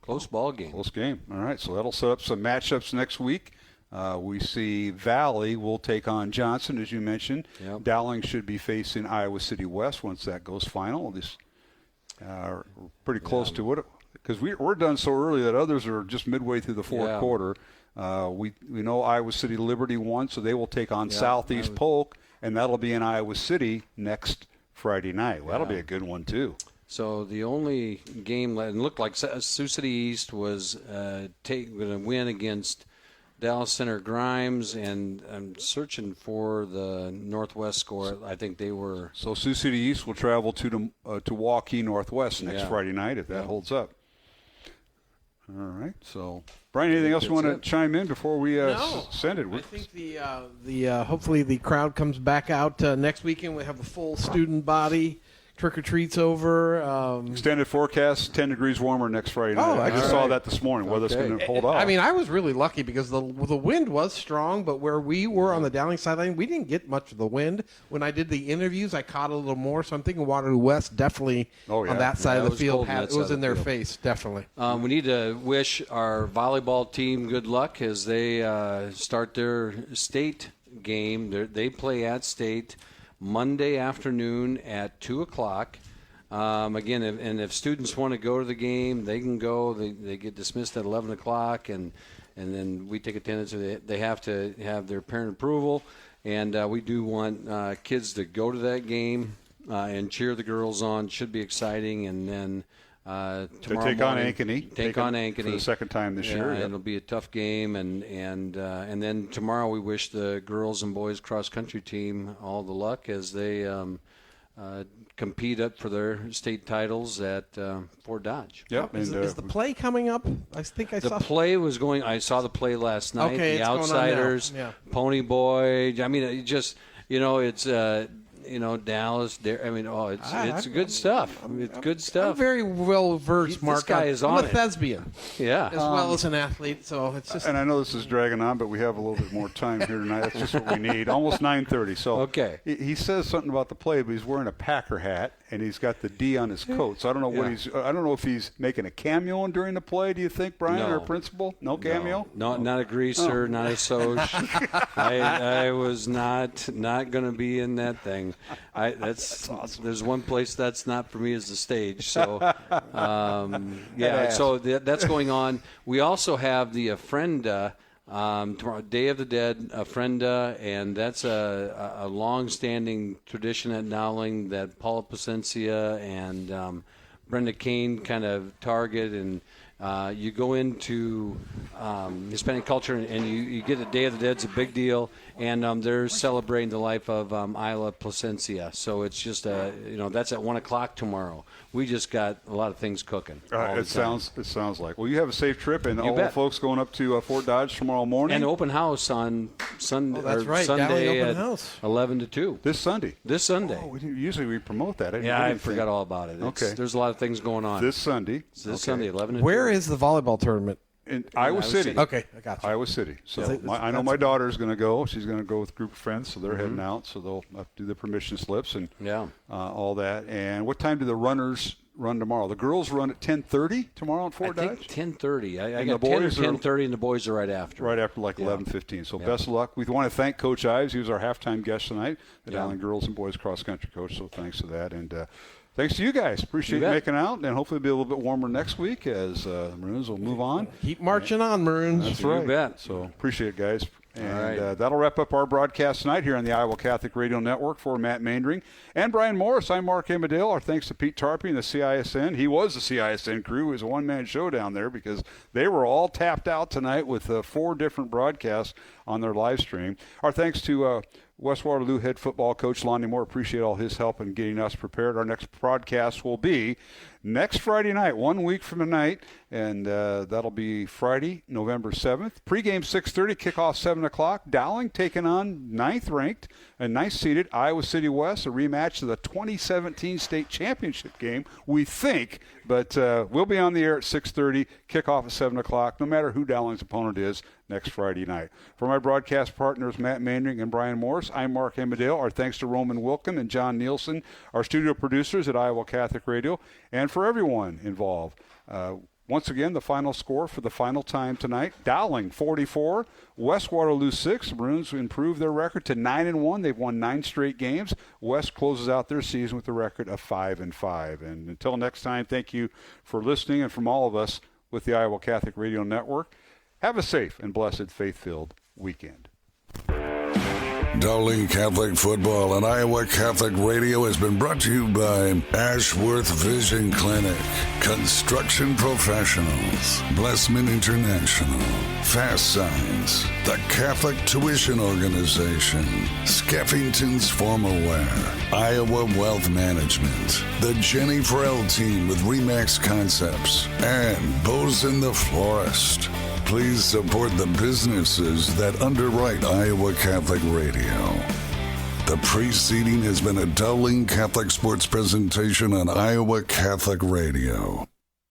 Speaker 3: Close ball game.
Speaker 2: Close game. All right, so that'll set up some matchups next week. We see Valley will take on Johnson, as you mentioned.
Speaker 3: Yep.
Speaker 2: Dowling should be facing Iowa City West once that goes final. This pretty close to it, because we're done so early that others are just midway through the fourth quarter. We know Iowa City Liberty won, so they will take on Southeast Polk, and that'll be in Iowa City next Friday night. Well, that'll be a good one, too.
Speaker 3: So the only game that looked like Sioux City East was going to win against Dallas Center Grimes, and I'm searching for the Northwest score. I think they were.
Speaker 2: So Sioux City East will travel to Waukee Northwest next Friday night if that holds up. All right. So, Brian, anything else you want to chime in before we send it?
Speaker 4: I think the hopefully the crowd comes back out next weekend. We have a full student body. Trick-or-treats over.
Speaker 2: Extended forecast, 10 degrees warmer next Friday night. I just saw that this morning, whether it's going to hold off.
Speaker 4: I mean, I was really lucky because the wind was strong, but where we were on the Dowling sideline, we didn't get much of the wind. When I did the interviews, I caught a little more, so I'm thinking Waterloo West definitely on that side of the field. It was in their face, definitely.
Speaker 3: We need to wish our volleyball team good luck as they start their state game. They play at state Monday afternoon at 2 o'clock. Again, if students want to go to the game, they can go. They get dismissed at 11 o'clock, and then we take attendance. They have to have their parent approval, and we do want kids to go to that game and cheer the girls on. Should be exciting, and then tomorrow
Speaker 2: they take on Ankeny for the second time this year.
Speaker 3: It'll be a tough game, and then tomorrow we wish the girls and boys cross country team all the luck as they compete up for their state titles at Fort Dodge.
Speaker 2: Yep.
Speaker 4: Is the play coming up? I think I saw
Speaker 3: the play was going. I saw the play last night.
Speaker 4: Okay,
Speaker 3: the Outsiders, Pony Boy. I mean, it just it's. Dallas. I mean, it's good stuff. It's good stuff.
Speaker 4: I'm very well versed, Mark.
Speaker 3: This guy is on
Speaker 4: I'm a thespian, as well as an athlete. So it's just.
Speaker 2: And I know this is dragging on, but we have a little bit more time here tonight. That's just what we need. Almost 9:30. So he says something about the play, but he's wearing a Packer hat and he's got the D on his coat. So I don't know what he's. I don't know if he's making a cameo during the play. Do you think, Brian, or principal? No cameo.
Speaker 3: No, not a greaser, not a Soch. I was not going to be in that thing. That's awesome. There's one place that's not for me is the stage. So, so that's going on. We also have the Ofrenda tomorrow, Day of the Dead Ofrenda, and that's a long-standing tradition at Dowling that Paula Placencia and Brenda Kane kind of target, and you go into Hispanic culture and you get a Day of the Dead. It's a big deal, and they're celebrating the life of Isla Placencia. So it's just that's at 1 o'clock tomorrow. We just got a lot of things cooking.
Speaker 2: It sounds like. Well, you have a safe trip, and all the folks going up to Fort Dodge tomorrow morning.
Speaker 3: And open house on Sunday.
Speaker 4: That's right.
Speaker 3: Sunday
Speaker 4: open
Speaker 3: at
Speaker 4: house.
Speaker 3: 11 to 2.
Speaker 2: This Sunday.
Speaker 3: Oh,
Speaker 2: usually we promote that.
Speaker 3: I forgot all about it. There's a lot of things going on.
Speaker 2: This Sunday.
Speaker 3: Sunday, 11 to 2.
Speaker 4: Where is the volleyball tournament?
Speaker 2: In Iowa City.
Speaker 4: Okay, I got you.
Speaker 2: Iowa City. So I know my daughter's going to go. She's going to go with a group of friends, so they're heading out. So they'll have to do the permission slips and all that. And what time do the runners run tomorrow? The girls run at 10:30 tomorrow at Fort Dodge?
Speaker 3: I think 10:30. I got 10:30, and the boys are right after.
Speaker 2: Right after 11:15. So best of luck. We want to thank Coach Ives. He was our halftime guest tonight, the Dowling girls and boys cross-country coach. So thanks to that. And thanks to you guys. Appreciate you making out. And hopefully it'll be a little bit warmer next week as the Maroons will move on.
Speaker 4: Keep marching on, Maroons.
Speaker 2: That's right.
Speaker 3: You bet.
Speaker 2: So appreciate it, guys. And that'll wrap up our broadcast tonight here on the Iowa Catholic Radio Network. For Matt Maindring and Brian Morris, I'm Mark Amadale. Our thanks to Pete Tarpey and the CISN. He was the CISN crew. It was a one-man show down there because they were all tapped out tonight with 4 different broadcasts on their live stream. Our thanks to West Waterloo head football coach Lonnie Moore. Appreciate all his help in getting us prepared. Our next broadcast will be next Friday night, 1 week from tonight, and that'll be Friday, November 7th. Pre-game 6:30, kickoff 7 o'clock. Dowling taking on 9th-ranked and 9th-seeded Iowa City West, a rematch of the 2017 state championship game, we think. But we'll be on the air at 6:30, kickoff at 7 o'clock, no matter who Dowling's opponent is next Friday night. For my broadcast partners, Matt Maindring and Brian Morris, I'm Mark Amadale. Our thanks to Roman Wilkin and John Nielsen, our studio producers at Iowa Catholic Radio, and for everyone involved. Once again, the final score for the final time tonight: Dowling 44, West Waterloo 6. Maroons improved their record to 9-1. They've won 9 straight games. West closes out their season with a record of 5-5. And until next time, thank you for listening, and from all of us with the Iowa Catholic Radio Network, have a safe and blessed faith-filled weekend.
Speaker 1: Dowling Catholic Football and Iowa Catholic Radio has been brought to you by Ashworth Vision Clinic, Construction Professionals, Blessman International, Fast Signs, the Catholic Tuition Organization, Skeffington's Formal Wear, Iowa Wealth Management, the Jenny Farrell Team with Remax Concepts, and Bows in the Florist. Please support the businesses that underwrite Iowa Catholic Radio. The preceding has been a Dowling Catholic Sports presentation on Iowa Catholic Radio.